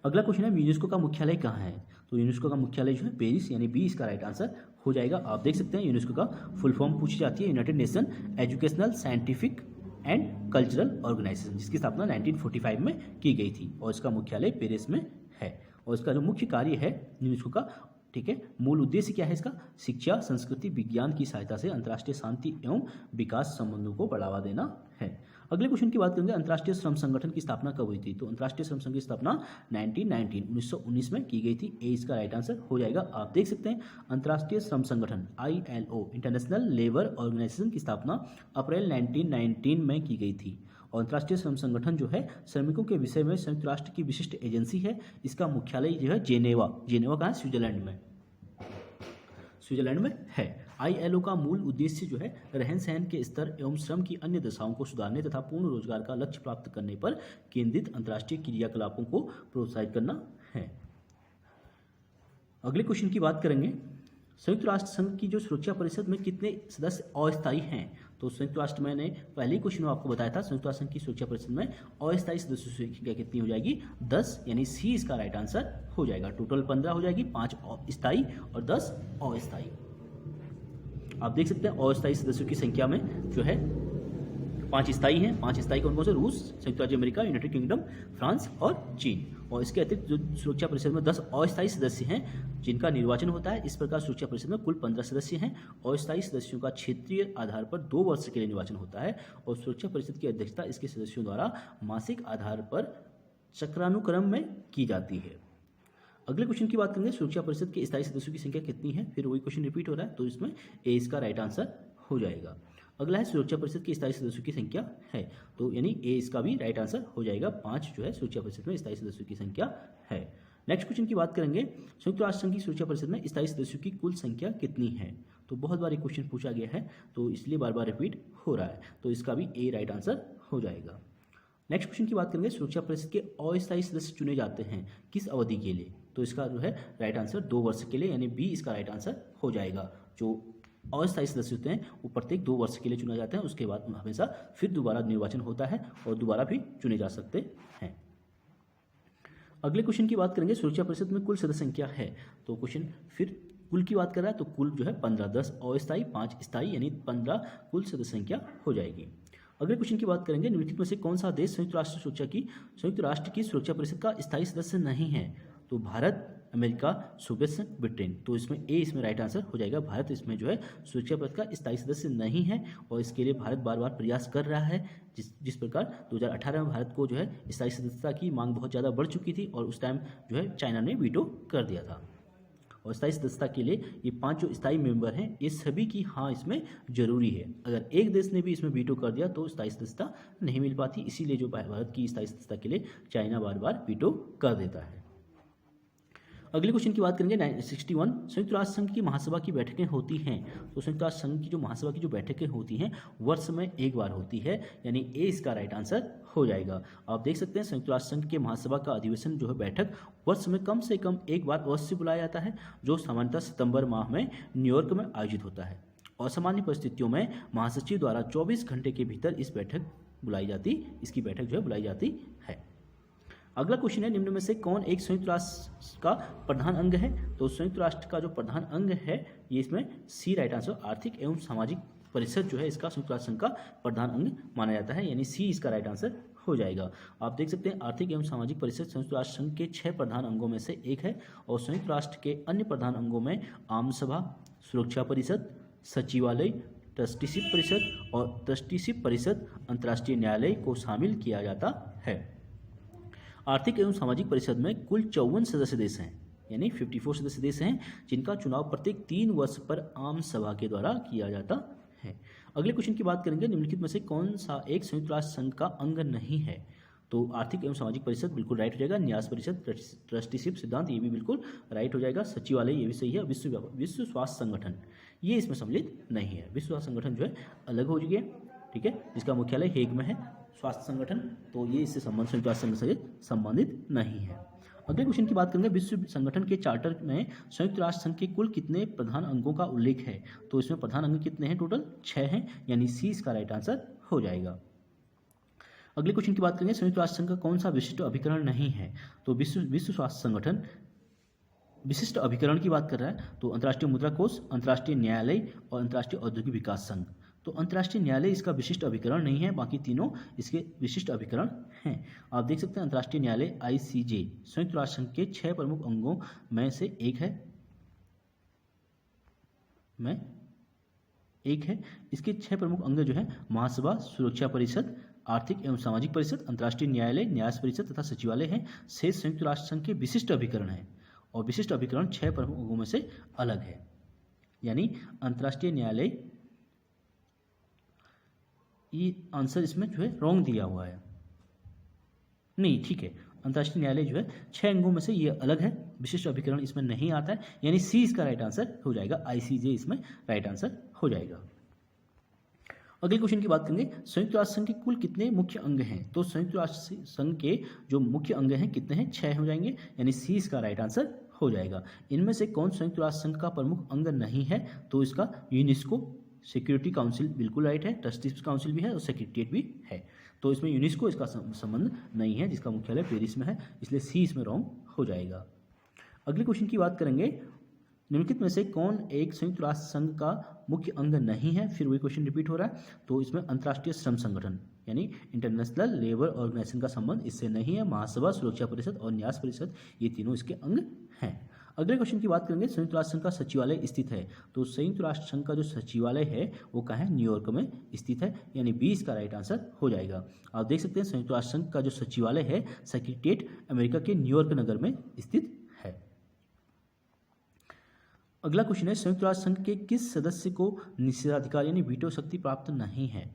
अगला क्वेश्चन है, यूनेस्को का मुख्यालय कहाँ है? तो यूनेस्को का मुख्यालय जो है पेरिस, यानी बी इसका राइट आंसर हो जाएगा। आप देख सकते हैं यूनेस्को का फुल फॉर्म पूछी जाती है, united nation educational scientific and cultural organisation, जिसकी स्थापना 1945 में की गई थी और इसका मुख्यालय पेरिस में है। और इसका जो मुख्य कार्य है यूनेस्को का, ठीक है, मूल उद्देश्य क्या है इसका? शिक्षा, संस्कृति, विज्ञान की सहायता से अंतर्राष्ट्रीय शांति एवं विकास संबंधों को बढ़ावा देना है। अगले क्वेश्चन की बात करेंगे, अंतर्राष्ट्रीय श्रम संगठन की स्थापना कब हुई थी? तो अंतर्राष्ट्रीय श्रम संघ की स्थापना 1919 में की गई थी। ए इसका राइट आंसर हो जाएगा। आप देख सकते हैं अंतर्राष्ट्रीय श्रम संगठन ILO इंटरनेशनल लेबर ऑर्गेनाइजेशन की स्थापना अप्रैल 1919 में की गई थी। और अंतर्राष्ट्रीय श्रम संगठन जो है श्रमिकों के विषय में संयुक्त राष्ट्र की विशिष्ट एजेंसी है। इसका मुख्यालय जो है जेनेवा कहाँ है? स्विट्जरलैंड में है। ILO का मूल उद्देश्य जो है रहन सहन के स्तर एवं श्रम की अन्य दशाओं को सुधारने तथा पूर्ण रोजगार का लक्ष्य प्राप्त करने पर केंद्रित अंतर्राष्ट्रीय क्रियाकलापों को प्रोत्साहित करना है। अगले क्वेश्चन की बात करेंगे, संयुक्त राष्ट्र संघ की जो सुरक्षा परिषद में कितने सदस्य अस्थायी हैं? तो संयुक्त राष्ट्र, मैंने पहले ही क्वेश्चन में आपको बताया था, संयुक्त राष्ट्र संघ की सुरक्षा परिषद में अस्थायी सदस्यों की संख्या कितनी हो जाएगी? 10, यानी सी इसका राइट आंसर हो जाएगा। टोटल 15 हो जाएगी, 5 स्थायी और 10 अस्थायी। आप देख सकते हैं अस्थायी सदस्यों की संख्या में जो है 5 स्थायी हैं। 5 स्थायी कौन कौन से? रूस, संयुक्त राज्य अमेरिका, यूनाइटेड किंगडम, फ्रांस और चीन। और इसके अतिरिक्त जो सुरक्षा परिषद में 10 अस्थायी सदस्य हैं जिनका निर्वाचन होता है। इस प्रकार सुरक्षा परिषद में कुल 15 सदस्य हैं। अस्थायी सदस्यों का क्षेत्रीय आधार पर 2 वर्ष के लिए निर्वाचन होता है और सुरक्षा परिषद की अध्यक्षता इसके सदस्यों द्वारा मासिक आधार पर चक्रानुक्रम में की जाती है। अगले क्वेश्चन की बात करेंगे, सुरक्षा परिषद के स्थायी सदस्यों की संख्या कितनी है? फिर वही क्वेश्चन रिपीट हो रहा है, तो इसमें ए इसका राइट आंसर हो जाएगा। अगला है सुरक्षा परिषद के स्थायी सदस्यों की संख्या है, तो यानी ए इसका भी राइट आंसर हो जाएगा। 5 जो है सुरक्षा परिषद में स्थायी सदस्यों की संख्या है। नेक्स्ट क्वेश्चन की बात करेंगे, संयुक्त राष्ट्र संघ की सुरक्षा परिषद में स्थायी सदस्यों की कुल संख्या कितनी है? तो बहुत बार क्वेश्चन पूछा गया है तो इसलिए बार बार रिपीट हो रहा है, तो इसका भी ए राइट आंसर हो जाएगा। नेक्स्ट क्वेश्चन की बात करेंगे, सुरक्षा परिषद के अस्थायी सदस्य चुने जाते हैं किस अवधि के लिए? तो इसका जो है राइट आंसर 2 वर्ष के लिए, यानी बी इसका राइट आंसर हो जाएगा। जो अस्थायी सदस्य होते हैं वो प्रत्येक 2 वर्ष के लिए चुना जाता है, उसके बाद हमेशा फिर दोबारा निर्वाचन होता है और दोबारा भी चुने जा सकते हैं। अगले क्वेश्चन की बात करेंगे, सुरक्षा परिषद में कुल सदस्य संख्या है। तो क्वेश्चन फिर कुल की बात कर रहा है, तो कुल जो है 15, 10 अस्थायी 5 स्थायी, यानी 15 कुल सदस्य संख्या हो जाएगी। अगले क्वेश्चन की बात करेंगे, निम्नलिखित में से कौन सा देश संयुक्त राष्ट्र की सुरक्षा परिषद का स्थायी सदस्य नहीं है? तो भारत, अमेरिका, सोवियत संघ, ब्रिटेन। तो इसमें ए इसमें राइट आंसर हो जाएगा। भारत इसमें जो है सुरक्षा परिषद का स्थायी सदस्य नहीं है और इसके लिए भारत बार बार प्रयास कर रहा है। जिस प्रकार 2018 में भारत को जो है स्थायी सदस्यता की मांग बहुत ज़्यादा बढ़ चुकी थी और उस टाइम जो है चाइना ने वीटो कर दिया था। और स्थायी सदस्यता के लिए ये 5 जो स्थायी मेंबर हैं ये सभी की हाँ इसमें जरूरी है। अगर एक देश ने भी इसमें वीटो कर दिया तो स्थायी सदस्यता नहीं मिल पाती, इसीलिए जो भारत की स्थायी सदस्यता के लिए चाइना बार बार वीटो कर देता है। अगले क्वेश्चन की बात करेंगे 61। संयुक्त राष्ट्र संघ की महासभा की बैठकें होती हैं, तो संयुक्त राष्ट्र संघ की जो महासभा की जो बैठकें होती हैं वर्ष में एक बार होती है, यानी ए इसका राइट आंसर हो जाएगा। आप देख सकते हैं संयुक्त राष्ट्र संघ के महासभा का अधिवेशन जो है बैठक वर्ष में कम से कम एक बार अवश्य बुलाया जाता है, जो सामान्यतः सितंबर माह में न्यूयॉर्क में आयोजित होता है। असामान्य परिस्थितियों में महासचिव द्वारा 24 घंटे के भीतर इसकी बैठक जो है बुलाई जाती है। अगला क्वेश्चन है, निम्न में से कौन एक संयुक्त राष्ट्र का प्रधान अंग है? तो संयुक्त राष्ट्र का जो प्रधान अंग है ये इसमें सी राइट आंसर, आर्थिक एवं सामाजिक परिषद जो है इसका संयुक्त राष्ट्र संघ का प्रधान अंग माना जाता है, यानी सी इसका राइट आंसर हो जाएगा। आप देख सकते हैं आर्थिक एवं सामाजिक परिषद संयुक्त राष्ट्र संघ के 6 प्रधान अंगों में से एक है, और संयुक्त राष्ट्र के अन्य प्रधान अंगों में आम सभा, सुरक्षा परिषद, सचिवालय, ट्रस्टीशिप परिषद और ट्रस्टीशिप परिषद, अंतर्राष्ट्रीय न्यायालय को शामिल किया जाता है। आर्थिक एवं सामाजिक परिषद में कुल 54 सदस्य देश हैं, यानी 54 सदस्य देश हैं, जिनका चुनाव प्रत्येक 3 वर्ष पर आम सभा के द्वारा किया जाता है। अगले क्वेश्चन की बात करेंगे, निम्नलिखित में से कौन सा एक संयुक्त राष्ट्र संघ का अंग नहीं है? तो आर्थिक एवं सामाजिक परिषद बिल्कुल राइट हो जाएगा, न्यास परिषद, ट्रस्टीशिप सिद्धांत ये भी बिल्कुल राइट हो जाएगा, सचिवालय ये भी सही है, विश्व स्वास्थ्य संगठन ये इसमें सम्मिलित नहीं है। विश्व स्वास्थ्य संगठन जो है अलग हो गया, ठीक है, जिसका मुख्यालय हेग में है, स्वास्थ्य संगठन, तो ये इससे संयुक्त राष्ट्र संघ से संबंधित नहीं है। अगले क्वेश्चन की बात करेंगे, विश्व संगठन के चार्टर में संयुक्त राष्ट्र संघ के कुल कितने प्रधान अंगों का उल्लेख है? तो इसमें प्रधान अंग कितने हैं? टोटल 6 हैं, यानी सी इसका राइट आंसर हो जाएगा। अगले क्वेश्चन की बात करेंगे, संयुक्त राष्ट्र संघ का कौन सा विशिष्ट अभिकरण नहीं है? तो विश्व स्वास्थ्य संगठन विशिष्ट अभिकरण की बात कर रहा है, तो अंतर्राष्ट्रीय मुद्रा कोष, अंतर्राष्ट्रीय न्यायालय और अंतर्राष्ट्रीय औद्योगिक विकास संघ। तो अंतर्राष्ट्रीय न्यायालय इसका विशिष्ट अभिकरण नहीं है, बाकी तीनों इसके विशिष्ट अभिकरण हैं। आप देख सकते हैं अंतर्राष्ट्रीय न्यायालय ICJ संयुक्त राष्ट्र संघ के 6 प्रमुख अंगों में से एक है, इसके 6 प्रमुख अंग जो है महासभा, सुरक्षा परिषद, आर्थिक एवं सामाजिक परिषद, अंतर्राष्ट्रीय न्यायालय, न्यास परिषद तथा सचिवालय है। शेष संयुक्त राष्ट्र संघ के विशिष्ट अभिकरण है, और विशिष्ट अभिकरण 6 प्रमुख अंगों में से अलग है, यानी अंतर्राष्ट्रीय न्यायालय, ये आंसर इसमें जो है रॉन्ग दिया हुआ है, नहीं ठीक है, अंतर्राष्ट्रीय न्यायालय जो है 6 अंगों में से ये अलग है, विशिष्ट अभिकरण इसमें नहीं आता है, यानी सी इसका राइट आंसर हो जाएगा, ICJ इसमें राइट आंसर हो जाएगा। अगले क्वेश्चन की बात करेंगे, संयुक्त राष्ट्र संघ के कुल कितने मुख्य अंग हैं? तो संयुक्त राष्ट्र संघ के जो मुख्य अंग हैं कितने हैं? 6 हो जाएंगे, यानी सी इसका राइट आंसर हो जाएगा। इनमें से कौन संयुक्त राष्ट्र संघ का प्रमुख अंग नहीं है? तो इसका यूनेस्को, सिक्योरिटी काउंसिल बिल्कुल राइट है, ट्रस्टीज काउंसिल भी है और सेक्रेटरीट भी है, तो इसमें यूनेस्को इसका संबंध नहीं है, जिसका मुख्यालय पेरिस में है, इसलिए सी इसमें रॉन्ग हो जाएगा। अगले क्वेश्चन की बात करेंगे, निम्नलिखित में से कौन एक संयुक्त राष्ट्र संघ का मुख्य अंग नहीं है? फिर वही क्वेश्चन रिपीट हो रहा है, तो इसमें अंतर्राष्ट्रीय श्रम संगठन यानी इंटरनेशनल लेबर ऑर्गेनाइजेशन का संबंध इससे नहीं है, महासभा, सुरक्षा परिषद और न्यास परिषद ये तीनों इसके अंग हैं। अगले क्वेश्चन की बात करेंगे, संयुक्त राष्ट्र संघ का सचिवालय स्थित है, तो संयुक्त राष्ट्र संघ का जो सचिवालय है वो कहाँ है? न्यूयॉर्क में स्थित है, यानी 20 का राइट आंसर हो जाएगा। आप देख सकते हैं संयुक्त राष्ट्र संघ का जो सचिवालय है सेक्रेटरीट अमेरिका के न्यूयॉर्क नगर में स्थित है। अगला क्वेश्चन है, संयुक्त राष्ट्र संघ के किस सदस्य को निषेधाधिकार यानी वीटो शक्ति प्राप्त नहीं है?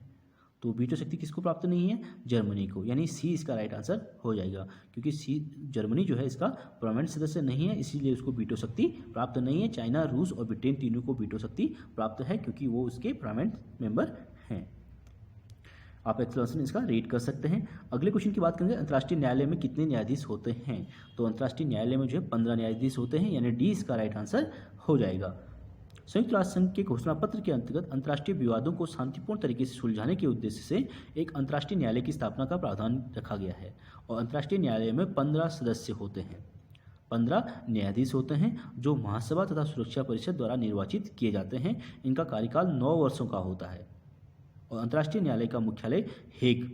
तो वीटो शक्ति किसको प्राप्त नहीं है? जर्मनी को, यानी सी इसका राइट आंसर हो जाएगा, क्योंकि जर्मनी जो है इसका परमानेंट सदस्य नहीं है, इसीलिए उसको वीटो शक्ति प्राप्त नहीं है। चाइना, रूस और ब्रिटेन तीनों को वीटो शक्ति प्राप्त है, क्योंकि वो उसके परमानेंट मेंबर हैं। आप एक्सप्लेनेशन इसका रीड कर सकते हैं। अगले क्वेश्चन की बात करेंगे, अंतर्राष्ट्रीय न्यायालय में कितने न्यायाधीश होते हैं? तो अंतर्राष्ट्रीय न्यायालय में जो है 15 न्यायाधीश होते हैं, यानी डी इसका राइट आंसर हो जाएगा। संयुक्त राष्ट्र संघ के घोषणा पत्र के अंतर्गत अंतर्राष्ट्रीय विवादों को शांतिपूर्ण तरीके से सुलझाने के उद्देश्य से एक अंतर्राष्ट्रीय न्यायालय की स्थापना का प्रावधान रखा गया है, और अंतर्राष्ट्रीय न्यायालय में 15 सदस्य होते हैं, 15 न्यायाधीश होते हैं, जो महासभा तथा सुरक्षा परिषद द्वारा निर्वाचित किए जाते हैं। इनका कार्यकाल 9 वर्षों का होता है, और अंतर्राष्ट्रीय न्यायालय का मुख्यालय हेग,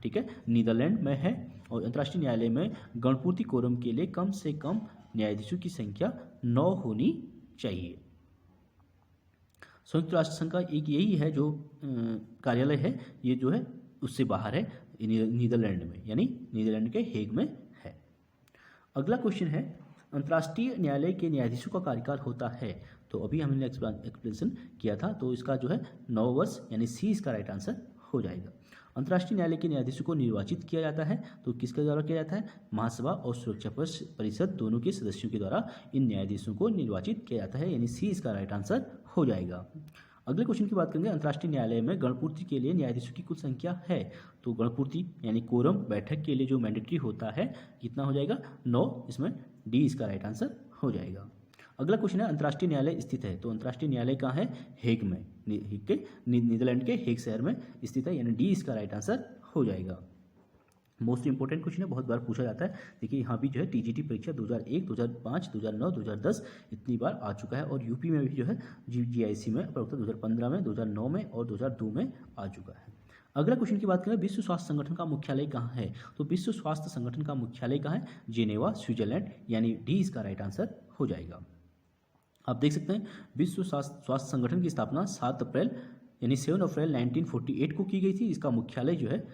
ठीक है, नीदरलैंड में है, और अंतर्राष्ट्रीय न्यायालय में गणपूर्ति कोरम के लिए कम से कम न्यायाधीशों की संख्या 9 होनी चाहिए। संयुक्त राष्ट्र संघ का एक यही है जो कार्यालय है, ये जो है उससे बाहर है, नीदरलैंड में, यानी नीदरलैंड के हेग में है। अगला क्वेश्चन है, अंतर्राष्ट्रीय न्यायालय के न्यायाधीशों का कार्यकाल होता है, तो अभी हमने एक्सप्लेनेशन किया था, तो इसका जो है 9 वर्ष, यानी सी इसका राइट आंसर हो जाएगा। अंतर्राष्ट्रीय न्यायालय के न्यायाधीशों को निर्वाचित किया जाता है, तो किसके द्वारा किया जाता है? महासभा और सुरक्षा परिषद दोनों के सदस्यों के द्वारा इन न्यायाधीशों को निर्वाचित किया जाता है, यानी सी इसका राइट आंसर हो जाएगा। अगले क्वेश्चन की बात करेंगे, अंतर्राष्ट्रीय न्यायालय में गणपूर्ति के लिए न्यायाधीशों की कुल संख्या है। तो गणपूर्ति यानी कोरम बैठक के लिए जो मैंडेटरी होता है कितना हो जाएगा? 9। इसमें डी इसका राइट आंसर हो जाएगा। अगला क्वेश्चन है, अंतर्राष्ट्रीय न्यायालय स्थित है। तो अंतर्राष्ट्रीय न्यायालय कहाँ है? हेग में, हेग के नीदरलैंड के हेग शहर में स्थित है, यानी डी इसका राइट आंसर हो जाएगा। मोस्ट इंपॉर्टेंट क्वेश्चन है, बहुत बार पूछा जाता है। देखिए यहाँ भी जो है टीजीटी परीक्षा 2001, 2005, 2009, 2010 इतनी बार आ चुका है, और यूपी में भी जो है जीआईसी में प्रवक्ता 2015 में, 2009 में और 2002 में आ चुका है। अगला क्वेश्चन की बात करें, विश्व स्वास्थ्य संगठन का मुख्यालय कहाँ है? तो विश्व स्वास्थ्य संगठन का मुख्यालय कहाँ है? जेनेवा, स्विट्जरलैंड, यानी डी इसका राइट आंसर हो जाएगा। आप देख सकते हैं विश्व स्वास्थ्य संगठन की स्थापना 7 अप्रैल यानी 7 अप्रैल 1948 को की गई थी। इसका मुख्यालय जो है,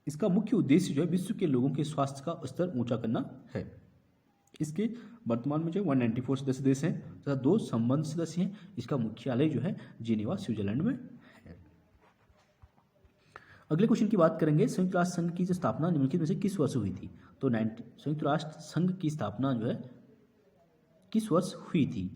इसका मुख्य उद्देश्य जो है विश्व के लोगों के स्वास्थ्य का स्तर ऊंचा करना है। इसके वर्तमान में जो 194 सदस्य देश हैं तथा 2 संबंध सदस्य हैं। इसका मुख्यालय जो है जेनेवा, स्विट्जरलैंड में है। अगले क्वेश्चन की बात करेंगे, संयुक्त राष्ट्र संघ की जो स्थापना निम्नलिखित में से किस वर्ष हुई थी? तो संयुक्त राष्ट्र संघ की स्थापना जो है किस वर्ष हुई थी?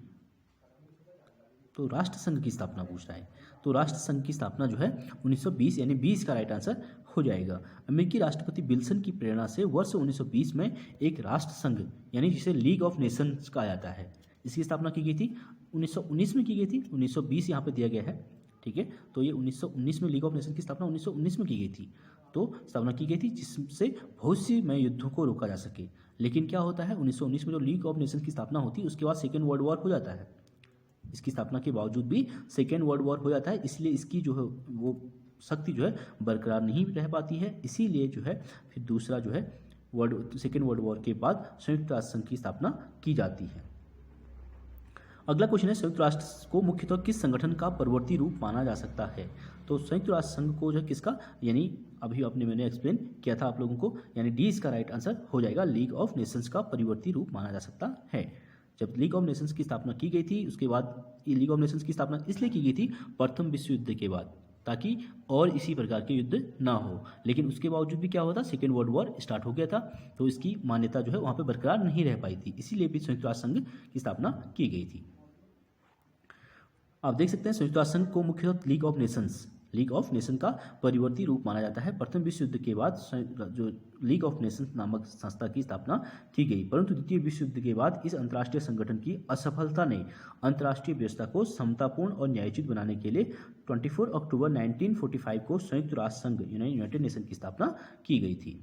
तो राष्ट्र संघ की स्थापना पूछ रहा है। तो राष्ट्र संघ की स्थापना जो है 1920, यानी 20 का राइट आंसर हो जाएगा। अमेरिकी राष्ट्रपति विल्सन की प्रेरणा से वर्ष 1920 में एक राष्ट्र संघ यानी जिसे लीग ऑफ नेशंस कहा जाता है, इसकी स्थापना की गई थी। 1919 में की गई थी, 1920 यहाँ पे दिया गया है, ठीक है। तो ये 1919 में लीग ऑफ नेशन की स्थापना 1919 में की गई थी। तो स्थापना की गई थी जिससे बहुत सी में युद्धों को रोका जा सके। लेकिन क्या होता है, 1919 में जो लीग ऑफ नेशन की स्थापना होती है उसके बाद सेकेंड वर्ल्ड वॉर हो जाता है। इसकी स्थापना के बावजूद भी सेकेंड वर्ल्ड वॉर हो जाता है, इसलिए इसकी जो है वो शक्ति जो है बरकरार नहीं रह पाती है। इसीलिए जो है फिर दूसरा जो है सेकेंड वर्ल्ड वॉर के बाद संयुक्त राष्ट्र संघ की स्थापना की जाती है। अगला क्वेश्चन है, संयुक्त राष्ट्र को मुख्यतः किस संगठन का परवर्ती रूप माना जा सकता है? तो संयुक्त राष्ट्र संघ को जो किसका, यानी अभी मैंने एक्सप्लेन किया था आप लोगों को, यानी डी इसका राइट आंसर हो जाएगा। लीग ऑफ नेशंस का परिवर्ती रूप माना जा सकता है। जब लीग ऑफ नेशंस की स्थापना की गई थी, उसके बाद ये लीग ऑफ नेशंस की स्थापना इसलिए की गई थी प्रथम विश्व युद्ध के बाद, ताकि और इसी प्रकार के युद्ध ना हो। लेकिन उसके बावजूद भी क्या होता, सेकेंड वर्ल्ड वॉर स्टार्ट हो गया था, तो इसकी मान्यता जो है वहाँ पर बरकरार नहीं रह पाई थी, इसीलिए भी संयुक्त राष्ट्र संघ की स्थापना की गई थी। आप देख सकते हैं संयुक्त राष्ट्र संघ को मुख्यतः लीग ऑफ नेशन का परिवर्ती रूप माना जाता है। प्रथम विश्व युद्ध के बाद जो लीग ऑफ नेशंस नामक संस्था की स्थापना की गई, परंतु द्वितीय विश्व युद्ध के बाद इस अंतर्राष्ट्रीय संगठन की असफलता ने अंतर्राष्ट्रीय व्यवस्था को समतापूर्ण और न्यायोचित बनाने के लिए 24 अक्टूबर 1945 को संयुक्त राष्ट्र संघ यूनाइटेड नेशन की स्थापना की गई थी।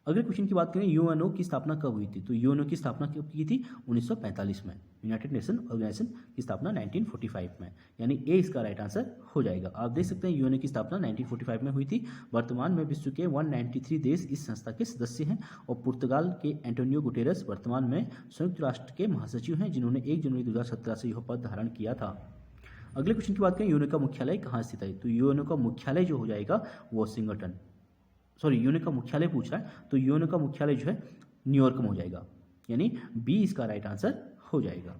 अगले क्वेश्चन की बात करें, यूएनओ की स्थापना कब हुई थी? तो यूएनओ की स्थापना कब की थी? 1945 में। यूनाइटेड नेशन ऑर्गेनाइजेशन की स्थापना 1945 में, यानी ए इसका राइट आंसर हो जाएगा। आप देख सकते हैं यूएनओ की स्थापना 1945 में हुई थी। वर्तमान में विश्व के 193 देश इस संस्था के सदस्य हैं, और पुर्तगाल के एंटोनियो गुटेरस वर्तमान में संयुक्त राष्ट्र के महासचिव हैं, जिन्होंने 1 जनवरी 2017 से यह पद धारण किया था। अगले क्वेश्चन की बात करें, यूएनओ का मुख्यालय कहाँ स्थित है? तो यूएनओ का मुख्यालय जो हो जाएगा यूएनओ का मुख्यालय पूछ रहा है, तो यूएनओ का मुख्यालय जो है न्यूयॉर्क में हो जाएगा, यानी बी इसका राइट आंसर हो जाएगा।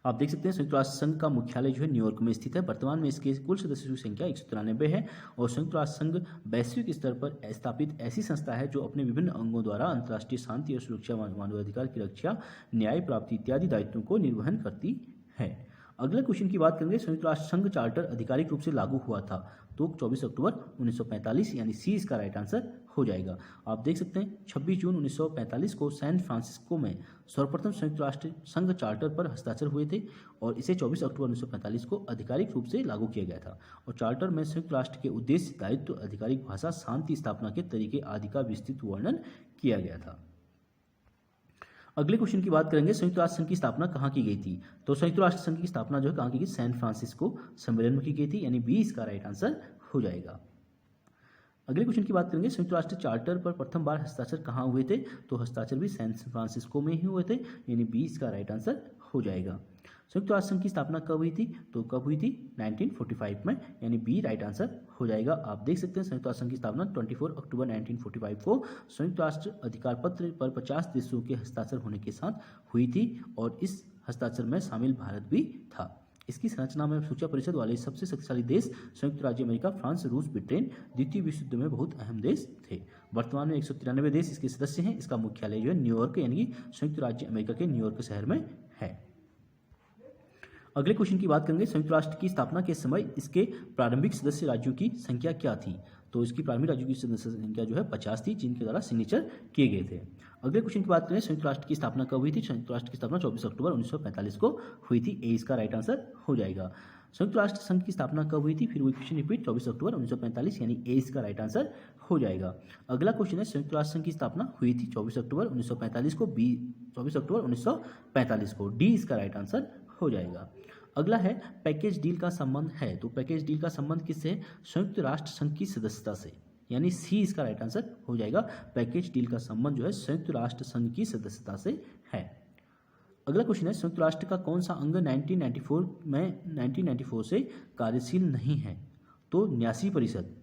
आप देख सकते हैं संयुक्त राष्ट्र संघ का मुख्यालय जो है न्यूयॉर्क में स्थित है। वर्तमान में इसके कुल सदस्यों की संख्या 193 है, और संयुक्त राष्ट्र संघ वैश्विक स्तर पर स्थापित ऐसी संस्था है जो अपने विभिन्न अंगों द्वारा अंतर्राष्ट्रीय शांति और सुरक्षा, मानवाधिकार की रक्षा, न्याय प्राप्ति इत्यादि दायित्वों को निर्वहन करती है। अगले क्वेश्चन की बात करेंगे, संयुक्त राष्ट्र संघ चार्टर आधिकारिक रूप से लागू हुआ था, तो 24 अक्टूबर 1945, यानी सी इसका राइट आंसर हो जाएगा। आप देख सकते हैं 26 जून 1945 को सैन फ्रांसिस्को में सर्वप्रथम संयुक्त राष्ट्र संघ चार्टर पर हस्ताक्षर हुए थे, और इसे 24 अक्टूबर 1945 को आधिकारिक रूप से लागू किया गया था। और चार्टर में संयुक्त राष्ट्र के उद्देश्य, दायित्व, आधिकारिक भाषा, शांति स्थापना के तरीके आदि का विस्तृत वर्णन किया गया था। अगले क्वेश्चन की बात करेंगे, संयुक्त राष्ट्र संघ की स्थापना कहाँ की गई थी? तो संयुक्त राष्ट्र संघ की स्थापना जो है कहाँ की गई? सैन फ्रांसिस्को सम्मेलन में की गई थी, यानी बी इसका राइट आंसर हो जाएगा। अगले क्वेश्चन की बात करेंगे, संयुक्त राष्ट्र चार्टर पर प्रथम बार हस्ताक्षर कहाँ हुए थे? तो हस्ताक्षर भी सैन फ्रांसिस्को में ही हुए थे, यानी बी इसका राइट आंसर हो जाएगा। संयुक्त राष्ट्र संघ की स्थापना कब हुई थी? तो कब हुई थी? 1945 में, यानी बी राइट आंसर हो जाएगा। आप देख सकते हैं संयुक्त राष्ट्र संघ की स्थापना 24 अक्टूबर 1945 को संयुक्त राष्ट्र अधिकार पत्र पर 50 देशों के हस्ताक्षर होने के साथ हुई थी, और इस हस्ताक्षर में शामिल भारत भी था। इसकी संरचना में सुरक्षा परिषद वाले सबसे शक्तिशाली देश संयुक्त राज्य अमेरिका, फ्रांस, रूस, ब्रिटेन द्वितीय विश्व युद्ध में बहुत अहम देश थे। वर्तमान में 193 देश इसके सदस्य हैं। इसका मुख्यालय जो है न्यूयॉर्क यानी कि संयुक्त राज्य अमेरिका के न्यूयॉर्क शहर में है। अगले क्वेश्चन की बात करेंगे, संयुक्त राष्ट्र की स्थापना के समय इसके प्रारंभिक सदस्य राज्यों की संख्या क्या थी? तो इसकी प्रारंभिक राज्यों की सदस्य संख्या जो है 50 थी, जिनके द्वारा सिग्नेचर किए गए थे। अगले क्वेश्चन की बात करें, संयुक्त राष्ट्र की स्थापना कब हुई थी? संयुक्त राष्ट्र की स्थापना 24 अक्टूबर 1945 को हुई थी। ए इसका राइट आंसर हो जाएगा। संयुक्त राष्ट्र संघ की स्थापना कब हुई थी? फिर वही क्वेश्चन रिपीट, 24 अक्टूबर 1945 यानी ए इसका राइट आंसर हो जाएगा। अगला क्वेश्चन है, संयुक्त राष्ट्र संघ की स्थापना हुई थी 24 अक्टूबर 1945 को, बी 24 अक्टूबर 1945 को, डी इसका राइट आंसर हो जाएगा। अगला है, पैकेज डील का संबंध है। तो पैकेज डील का संबंध किससे है? संयुक्त राष्ट्र संघ की सदस्यता से, यानी सी इसका राइट आंसर हो जाएगा। पैकेज डील का संबंध जो है संयुक्त राष्ट्र संघ की सदस्यता से है। अगला क्वेश्चन है, संयुक्त राष्ट्र का कौन सा अंग 1994 से कार्यशील नहीं है? तो न्यासी परिषद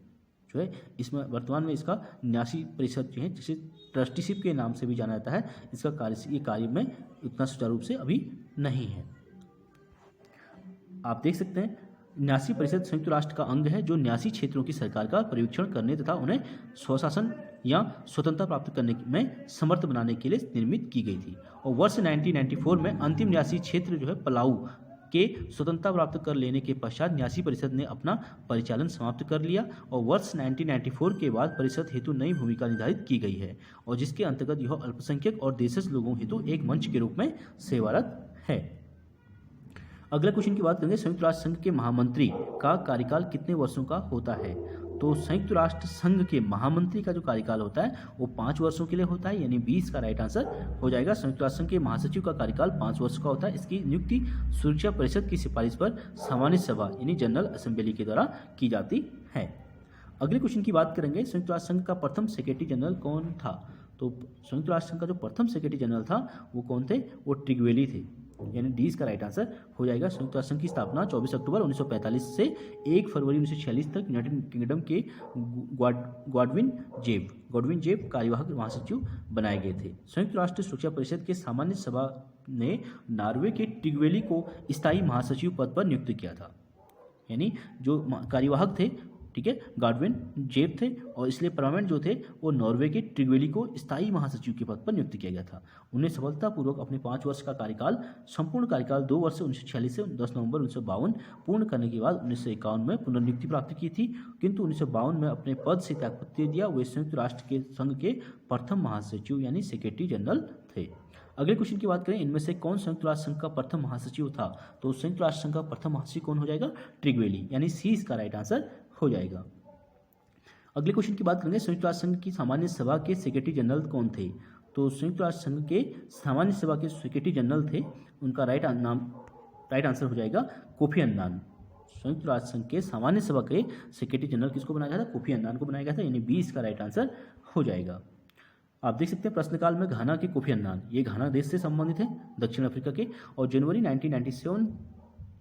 जो है, इसमें वर्तमान में इसका न्यासी परिषद जो है, जिसे ट्रस्टीशिप के नाम से भी जाना जाता है, इसका ये कार्य में उतना सुचारू रूप से अभी नहीं है। आप देख सकते हैं, न्यासी परिषद संयुक्त राष्ट्र का अंग है जो न्यासी क्षेत्रों की सरकार का परीक्षण करने तथा उन्हें स्वशासन या स्वतंत्रता प्राप्त करने में समर्थ बनाने के लिए निर्मित की गई थी। और वर्ष 1994 में अंतिम न्यासी क्षेत्र जो है पलाऊ के स्वतंत्रता प्राप्त कर लेने के पश्चात न्यासी परिषद ने अपना परिचालन समाप्त कर लिया और वर्ष 1994 के बाद परिषद हेतु नई भूमिका निर्धारित की गई है और जिसके अंतर्गत यह अल्पसंख्यक और देशज लोगों हेतु एक मंच के रूप में सेवारत है। अगला क्वेश्चन की बात करेंगे, संयुक्त राष्ट्र संघ के महामंत्री का कार्यकाल कितने वर्षों का होता है? तो संयुक्त राष्ट्र संघ के महामंत्री का जो कार्यकाल होता है वो 5 वर्षों के लिए होता है, यानी 20 का राइट आंसर हो जाएगा। संयुक्त राष्ट्र संघ के महासचिव का कार्यकाल 5 वर्ष का होता है। इसकी नियुक्ति सुरक्षा परिषद की सिफारिश पर सामान्य सभा यानी जनरल असेंबली के द्वारा की जाती है। अगले क्वेश्चन की बात करेंगे, संयुक्त राष्ट्र संघ का प्रथम सेक्रेटरी जनरल कौन था? तो संयुक्त राष्ट्र संघ का जो प्रथम सेक्रेटरी जनरल था वो कौन थे? वो ट्रिगवेली थे, यानी डी इसका राइट आंसर हो जाएगा। संयुक्त राष्ट्र संघ की स्थापना 24 अक्टूबर 1945 से 1 फरवरी 1946 तक यूनाइटेड किंगडम के गॉडविन जेब कार्यवाहक महासचिव बनाए गए थे। संयुक्त राष्ट्र सुरक्षा परिषद के सामान्य सभा ने नॉर्वे के ट्रिगवेली को स्थायी महासचिव पद पर नियुक्त किया था, यानी जो कार्यवाहक थे, ठीक है, गॉडविन जेब थे और इसलिए परमानेंट जो थे वो नॉर्वे के ट्रिगवेली को स्थायी महासचिव के पद पर नियुक्त किया गया था। उन्हें सफलतापूर्वक अपने 5 वर्ष का कार्यकाल, संपूर्ण कार्यकाल 2 वर्ष से 1946 से 10 नवंबर 1952 पूर्ण करने के बाद 1951 में पुनर्नियुक्ति प्राप्त की थी, किंतु 1952 में अपने पद से त्यागपत्र दिया। वे संयुक्त राष्ट्र के संघ के प्रथम महासचिव यानी सेक्रेटरी जनरल थे। अगले क्वेश्चन की बात करें, इनमें से कौन संयुक्त राष्ट्र संघ का प्रथम महासचिव था? तो संयुक्त राष्ट्र संघ का प्रथम महासचिव कौन हो जाएगा? ट्रिगवेली, यानी सी इसका राइट आंसर हो जाएगा। अगले क्वेश्चन की बात करेंगे, संयुक्त राष्ट्र संघ की सामान्य सभा के सेक्रेटरी जनरल कौन थे? तो संयुक्त राष्ट्र संघ के सामान्य सभा के सेक्रेटरी जनरल थे, उनका राइट आंसर हो जाएगा कोफी अन्नान। संयुक्त राष्ट्र संघ के सामान्य सभा के सेक्रेटरी जनरल किसको बनाया गया था? कोफी अन्नान को बनाया गया था, यानी 20 का राइट आंसर हो जाएगा। आप देख सकते हैं प्रश्नकाल में घाना के कोफी अन्नान, ये घाना देश से संबंधित है, दक्षिण अफ्रीका के, और जनवरी 1997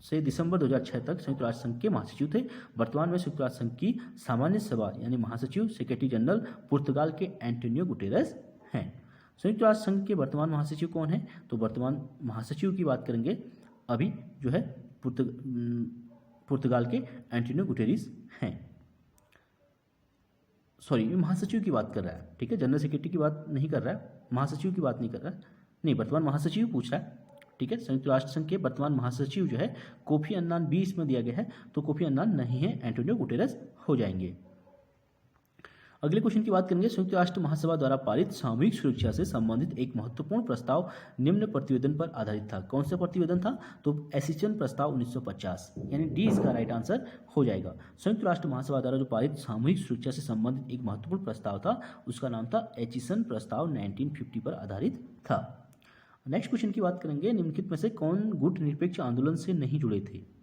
से दिसंबर 2006 तक संयुक्त राष्ट्र संघ के महासचिव थे। वर्तमान में संयुक्त राष्ट्र संघ की सामान्य सभा यानी महासचिव सेक्रेटरी जनरल पुर्तगाल के एंटोनियो गुटेरेस हैं। संयुक्त राष्ट्र संघ के वर्तमान महासचिव कौन है? तो वर्तमान महासचिव की बात करेंगे अभी जो है पुर्तगाल के एंटोनियो गुटेरेस हैं। सॉरी, ये महासचिव की बात कर रहा है, ठीक है, जनरल सेक्रेटरी की बात नहीं कर रहा है, महासचिव की बात नहीं कर रहा है, नहीं, वर्तमान महासचिव पूछ रहा है, ठीक है। संयुक्त राष्ट्र संघ के वर्तमान महासचिव जो है कोफी अन्नान 20 में दिया गया है, तो कोफी अन्नान नहीं है, एंटोनियो गुटेरेस हो जाएंगे। अगले क्वेश्चन की बात करेंगे, संयुक्त राष्ट्र महासभा द्वारा पारित सामूहिक सुरक्षा से संबंधित एक महत्वपूर्ण प्रस्ताव निम्न प्रतिवेदन पर आधारित था। कौन सा प्रतिवेदन था? तो एशिचन प्रस्ताव 1950, यानी डी इसका राइट आंसर हो जाएगा। संयुक्त राष्ट्र महासभा द्वारा जो पारित सामूहिक सुरक्षा से संबंधित एक महत्वपूर्ण प्रस्ताव था उसका नाम था एशिचन प्रस्ताव, 1950 पर आधारित था। नेक्स्ट क्वेश्चन की बात करेंगे, निम्नलिखित में से कौन गुट निरपेक्ष आंदोलन से नहीं जुड़े थे?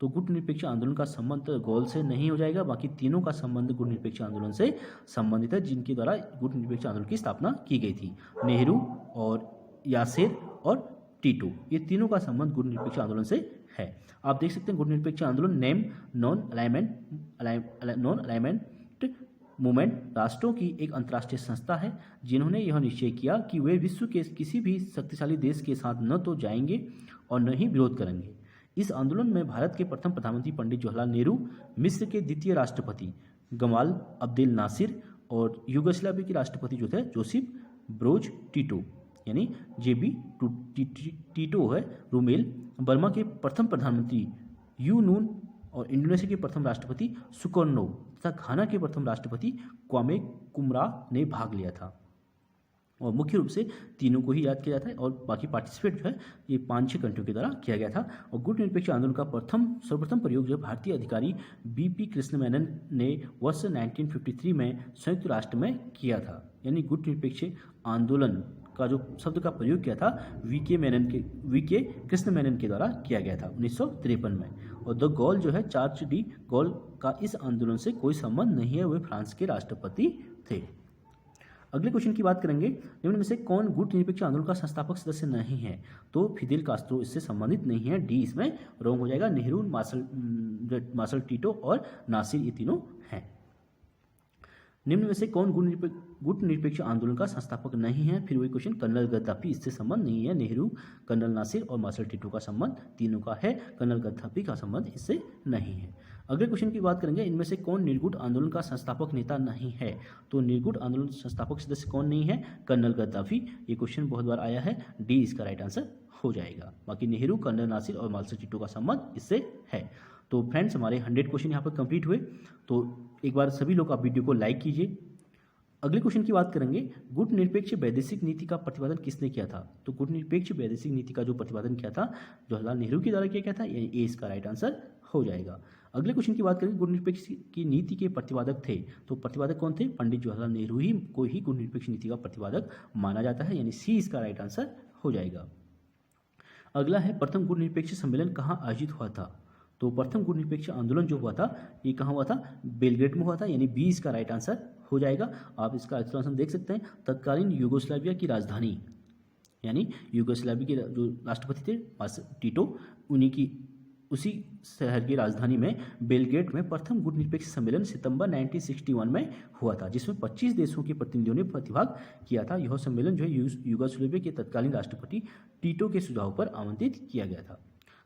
तो गुट निरपेक्ष आंदोलन का संबंध गोल से नहीं हो जाएगा, बाकी तीनों का संबंध गुट निरपेक्ष आंदोलन से संबंधित है, जिनके द्वारा गुट निरपेक्ष आंदोलन की स्थापना की गई थी। नेहरू और यासेर और टीटू, ये तीनों का संबंध गुट निरपेक्ष आंदोलन से है। आप देख सकते हैं गुट निरपेक्ष आंदोलन नेम नॉन अलाइनमेंट मूवमेंट राष्ट्रों की एक अंतर्राष्ट्रीय संस्था है जिन्होंने यह निश्चय किया कि वे विश्व के किसी भी शक्तिशाली देश के साथ न तो जाएंगे और न ही विरोध करेंगे। इस आंदोलन में भारत के प्रथम प्रधानमंत्री पंडित जवाहरलाल नेहरू, मिस्र के द्वितीय राष्ट्रपति गमाल अब्देल नासिर और यूगोस्लाविया के राष्ट्रपति जो थे जोसेफ ब्रोज टिटो यानी जेबी टिटो है रूमेल, बर्मा के प्रथम प्रधानमंत्री यू नून और इंडोनेशिया के प्रथम राष्ट्रपति सुकर्नो तथा घाना के प्रथम राष्ट्रपति क्वामे कुमरा ने भाग लिया था। और मुख्य रूप से तीनों को ही याद किया जाता है और बाकी पार्टिसिपेट जो है ये 5-6 कंट्रियों के द्वारा किया गया था। और गुट निरपेक्ष आंदोलन का सर्वप्रथम प्रयोग जो है भारतीय अधिकारी बीपी कृष्ण मेनन ने वर्ष 1953 में संयुक्त राष्ट्र में किया था। यानी गुट निरपेक्ष आंदोलन का जो शब्द का प्रयोग किया था वीके कृष्ण मेनन के द्वारा किया गया था 1953 में। और द गॉल जो है चार्ल्स डी गॉल का इस आंदोलन से कोई संबंध नहीं है, वे फ्रांस के राष्ट्रपति थे। अगले क्वेश्चन की बात करेंगे, निम्न में से कौन गुट निरपेक्ष आंदोलन का संस्थापक सदस्य नहीं है? तो फिदेल कास्त्रो इससे संबंधित नहीं है, डी इसमें रॉन्ग हो जाएगा। नेहरू, मार्शल टिटो और नासिर ये तीनों हैं। निम्न में से कौन गुट निरपेक्ष आंदोलन का संस्थापक नहीं है? फिर वही क्वेश्चन, कर्नल गद्दाफी इससे संबंध नहीं है। नेहरू, कर्नल नासिर और मार्शल टिटो का संबंध तीनों का है, कर्नल गद्दाफी का संबंध इससे नहीं है। अगले क्वेश्चन की बात करेंगे, इनमें से कौन निर्गुट आंदोलन का संस्थापक नेता नहीं है? तो निर्गुट आंदोलन संस्थापक सदस्य कौन नहीं है? Colonel Gaddafi. ये क्वेश्चन बहुत बार आया है, डी इसका राइट आंसर हो जाएगा। बाकी नेहरू, कर्नल नासिर और मार्शल टिटो का संबंध इससे है। तो फ्रेंड्स हमारे 100 क्वेश्चन यहाँ पर कंप्लीट हुए। तो एक बार सभी लोग आप वीडियो को लाइक कीजिए। अगले क्वेश्चन की बात करेंगे, गुट निरपेक्ष वैदेशिक नीति का प्रतिपादन किसने किया था? तो गुट निरपेक्ष वैदेशिक नीति का जो प्रतिपादन किया था जवाहरलाल नेहरू के द्वारा किया गया था, यानी ए इसका राइट आंसर हो जाएगा। अगले क्वेश्चन की बात करेंगे, गुट निरपेक्ष की नीति के प्रतिपादक थे, तो प्रतिपादक कौन थे? पंडित जवाहरलाल नेहरू ही को ही गुट निरपेक्ष नीति का प्रतिपादक माना जाता है, यानी सी इसका राइट आंसर हो जाएगा। अगला है, प्रथम गुट निरपेक्ष सम्मेलन कहाँ आयोजित हुआ था? तो प्रथम गुट निरपेक्ष आंदोलन जो हुआ था ये कहाँ हुआ था? बेलग्रेड में हुआ था, यानी बी इसका राइट आंसर हो जाएगा। आप इसका एक्सप्लेनेशन देख सकते हैं, तत्कालीन यूगोस्लाविया की राजधानी यानी यूगोस्लाविया के जो राष्ट्रपति थे टिटो, उन्हीं की उसी शहर की राजधानी में बेलग्रेड में प्रथम गुट निरपेक्ष सम्मेलन सितंबर 1961 में हुआ था, जिसमें 25 देशों के प्रतिनिधियों ने प्रतिभाग किया था। यह सम्मेलन जो है यूगोस्लाविया के तत्कालीन राष्ट्रपति टिटो के सुझाव पर आमंत्रित किया गया था।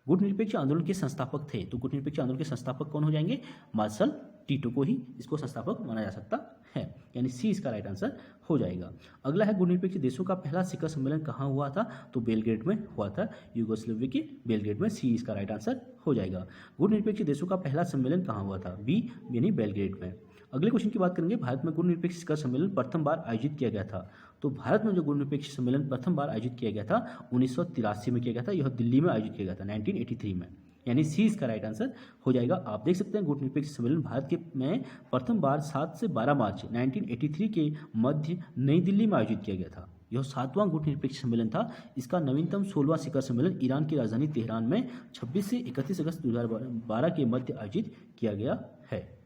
गुट निरपेक्ष आंदोलन के संस्थापक थे, तो गुट निरपेक्ष आंदोलन के संस्थापक कौन हो जाएंगे? मार्शल टिटो को ही इसको संस्थापक माना जा सकता है, यानी सी इसका राइट आंसर हो जाएगा। अगला है, गुट निरपेक्ष देशों का पहला शिखर सम्मेलन कहाँ हुआ था? तो बेलग्रेड में हुआ था, यूगोस्लाविया के बेलग्रेड में, सी इसका राइट आंसर हो जाएगा। गुट निरपेक्ष देशों का पहला सम्मेलन कहाँ हुआ था? बी यानी बेलग्रेड में। अगले क्वेश्चन की बात करेंगे, भारत में गुट निरपेक्ष शिखर सम्मेलन प्रथम बार आयोजित किया गया था। तो भारत में जो गुट निरपेक्ष सम्मेलन प्रथम बार आयोजित किया गया था 1983 में किया गया था, यह दिल्ली में आयोजित किया गया था 1983 में, यानी सी इसका राइट आंसर हो जाएगा। आप देख सकते हैं गुट निरपेक्ष सम्मेलन भारत के में प्रथम बार 7 से 12 मार्च 1983 के मध्य नई दिल्ली में आयोजित किया गया था। यह 7वां गुट निरपेक्ष सम्मेलन था। इसका नवीनतम 16वां शिखर सम्मेलन ईरान की राजधानी तेहरान में 26 से 31 अगस्त 2012 के मध्य आयोजित किया गया है।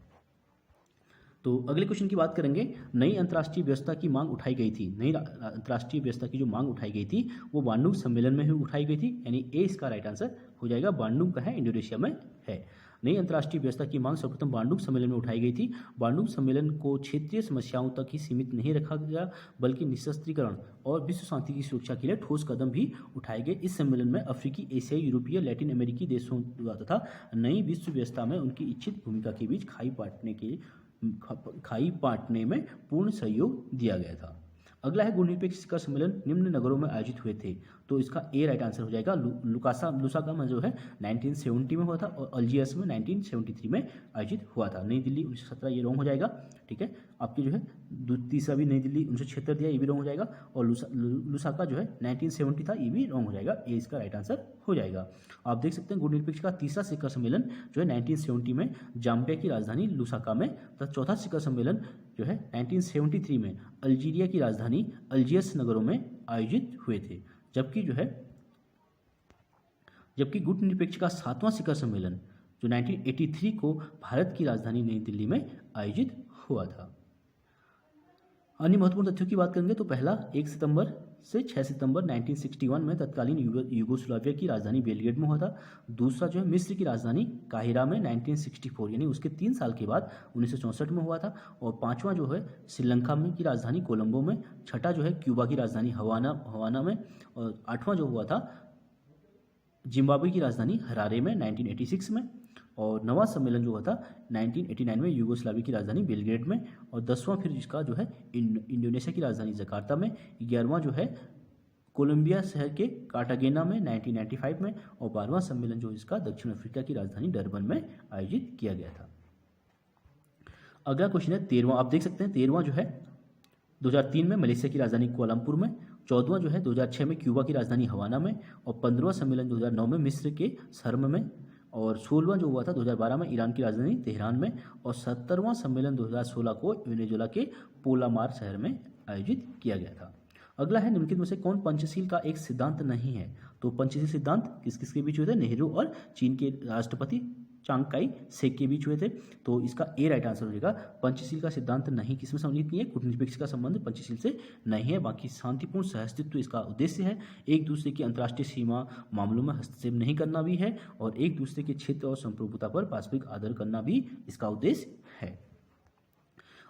तो अगले क्वेश्चन की बात करेंगे, नई अंतर्राष्ट्रीय व्यवस्था की मांग उठाई गई थी। नई अंतर्राष्ट्रीय व्यवस्था की जो मांग उठाई गई थी वो बांडुंग सम्मेलन में ही उठाई गई थी, यानी ए इसका राइट आंसर हो जाएगा। बांडुंग का है, इंडोनेशिया में है। नई अंतर्राष्ट्रीय व्यवस्था की मांग सर्वप्रथम बांडुंग सम्मेलन में उठाई गई थी। बांडुंग सम्मेलन को क्षेत्रीय समस्याओं तक ही सीमित नहीं रखा गया, बल्कि निशस्त्रीकरण और विश्व शांति की सुरक्षा के लिए ठोस कदम भी उठाए गए। इस सम्मेलन में अफ्रीकी, एशियाई, यूरोपीय, लैटिन अमेरिकी देशों तथा नई विश्व व्यवस्था में उनकी इच्छित भूमिका के बीच खाई बांटने में पूर्ण सहयोग दिया गया था। अगला है, गुट निरपेक्ष शिखर सम्मेलन निम्न नगरों में आयोजित हुए थे। तो इसका ए राइट आंसर हो जाएगा। लुसाका में जो है 1970 में हुआ था और अल्जियर्स में 1973 में आयोजित हुआ था। नई दिल्ली 1917 ये रॉन्ग हो जाएगा, ठीक है। आपकी जो है तीसरा भी नई दिल्ली 1976 दिया, ये भी रॉन्ग हो जाएगा। और लुसाका जो है 1970 था, ये भी रॉन्ग हो जाएगा। ए इसका राइट आंसर हो जाएगा। आप देख सकते हैं गुट निरपेक्ष का तीसरा शिखर सम्मेलन जो है 1970 में जाम्बिया की राजधानी लुसाका में, तथा चौथा शिखर सम्मेलन जो है 1973 में अल्जीरिया की राजधानी अल्जियर्स नगरों में आयोजित हुए थे। जबकि गुट निरपेक्ष का 7वां शिखर सम्मेलन जो 1983 को भारत की राजधानी नई दिल्ली में आयोजित हुआ था। अन्य महत्वपूर्ण तथ्यों की बात करेंगे तो पहला, 1 सितंबर से 6 सितंबर 1961 में तत्कालीन यूगोस्लाविया की राजधानी बेलग्रेड में हुआ था। दूसरा जो है मिस्र की राजधानी काहिरा में 1964 यानी उसके 3 साल के बाद 1964 में हुआ था। और पांचवां जो है श्रीलंका में की राजधानी कोलंबो में। छठा जो है क्यूबा की राजधानी हवाना में। और आठवां जो हुआ था जिम्बाब्वे की राजधानी हरारे में 1986 में, और नवा सम्मेलन जो हुआ था 1989 में यूगोस्लाविया की राजधानी बेलग्रेड में, और 10वां फिर जिसका जो है इंडोनेशिया की राजधानी जकार्ता में, 11वां जो है कोलंबिया शहर के कार्टागेना में 1995 में, और 12वां सम्मेलन जो इसका दक्षिण अफ्रीका की राजधानी डरबन में आयोजित किया गया था। अगला क्वेश्चन है 13वां, आप देख सकते हैं 13वां जो है 2003 में मलेशिया की राजधानी कुआलालंपुर में, 14वां जो है 2006 में क्यूबा की राजधानी हवाना में, और 15वां सम्मेलन 2009 में मिस्र के शर्म में, और 16वां जो हुआ था 2012 में ईरान की राजधानी तेहरान में, और 70वां सम्मेलन 2016 को वेनेजुएला के पोलामार शहर में आयोजित किया गया था। अगला है निम्नलिखित में से कौन पंचशील का एक सिद्धांत नहीं है? तो पंचशील सिद्धांत किस किस के बीच हुए थे? नेहरू और चीन के राष्ट्रपति चांग काई शेक के बीच हुए थे। तो इसका ए राइट आंसर हो जाएगा। पंचशील का सिद्धांत नहीं किसमें सम्मिलित नहीं है? कूटनीतिक का संबंध पंचशील से नहीं है। बाकी शांतिपूर्ण सहअस्तित्व इसका उद्देश्य है। एक दूसरे की अंतर्राष्ट्रीय सीमा मामलों में हस्तक्षेप नहीं करना भी है, और एक दूसरे के क्षेत्र और संप्रभुता पर पारस्परिक आदर करना भी इसका उद्देश्य है।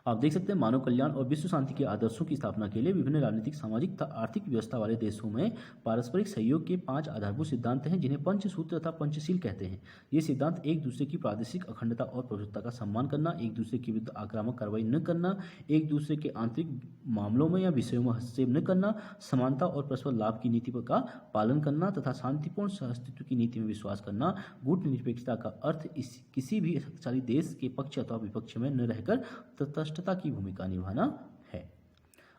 आप देख सकते हैं मानव कल्याण और विश्व शांति के आदर्शों की स्थापना के लिए विभिन्न राजनीतिक, सामाजिक तथा आर्थिक व्यवस्था वाले देशों में पारस्परिक सहयोग के 5 आधारभूत सिद्धांत हैं, जिन्हें पंचसूत्र तथा पंचशील कहते हैं। ये सिद्धांत एक दूसरे की प्रादेशिक अखंडता और प्रभुत्व का सम्मान करना, एक दूसरे के विरुद्ध आक्रामक कार्रवाई न करना, एक दूसरे के आंतरिक मामलों में या विषयों में हस्तक्षेप न करना, समानता और परस्पर लाभ की नीति का पालन करना तथा शांतिपूर्ण सहअस्तित्व की नीति में विश्वास करना। गुटनिरपेक्षता का अर्थ किसी भी शक्तिशाली देश के पक्ष अथवा विपक्ष में न रहकर तटस्थता की भूमिका निभाना है।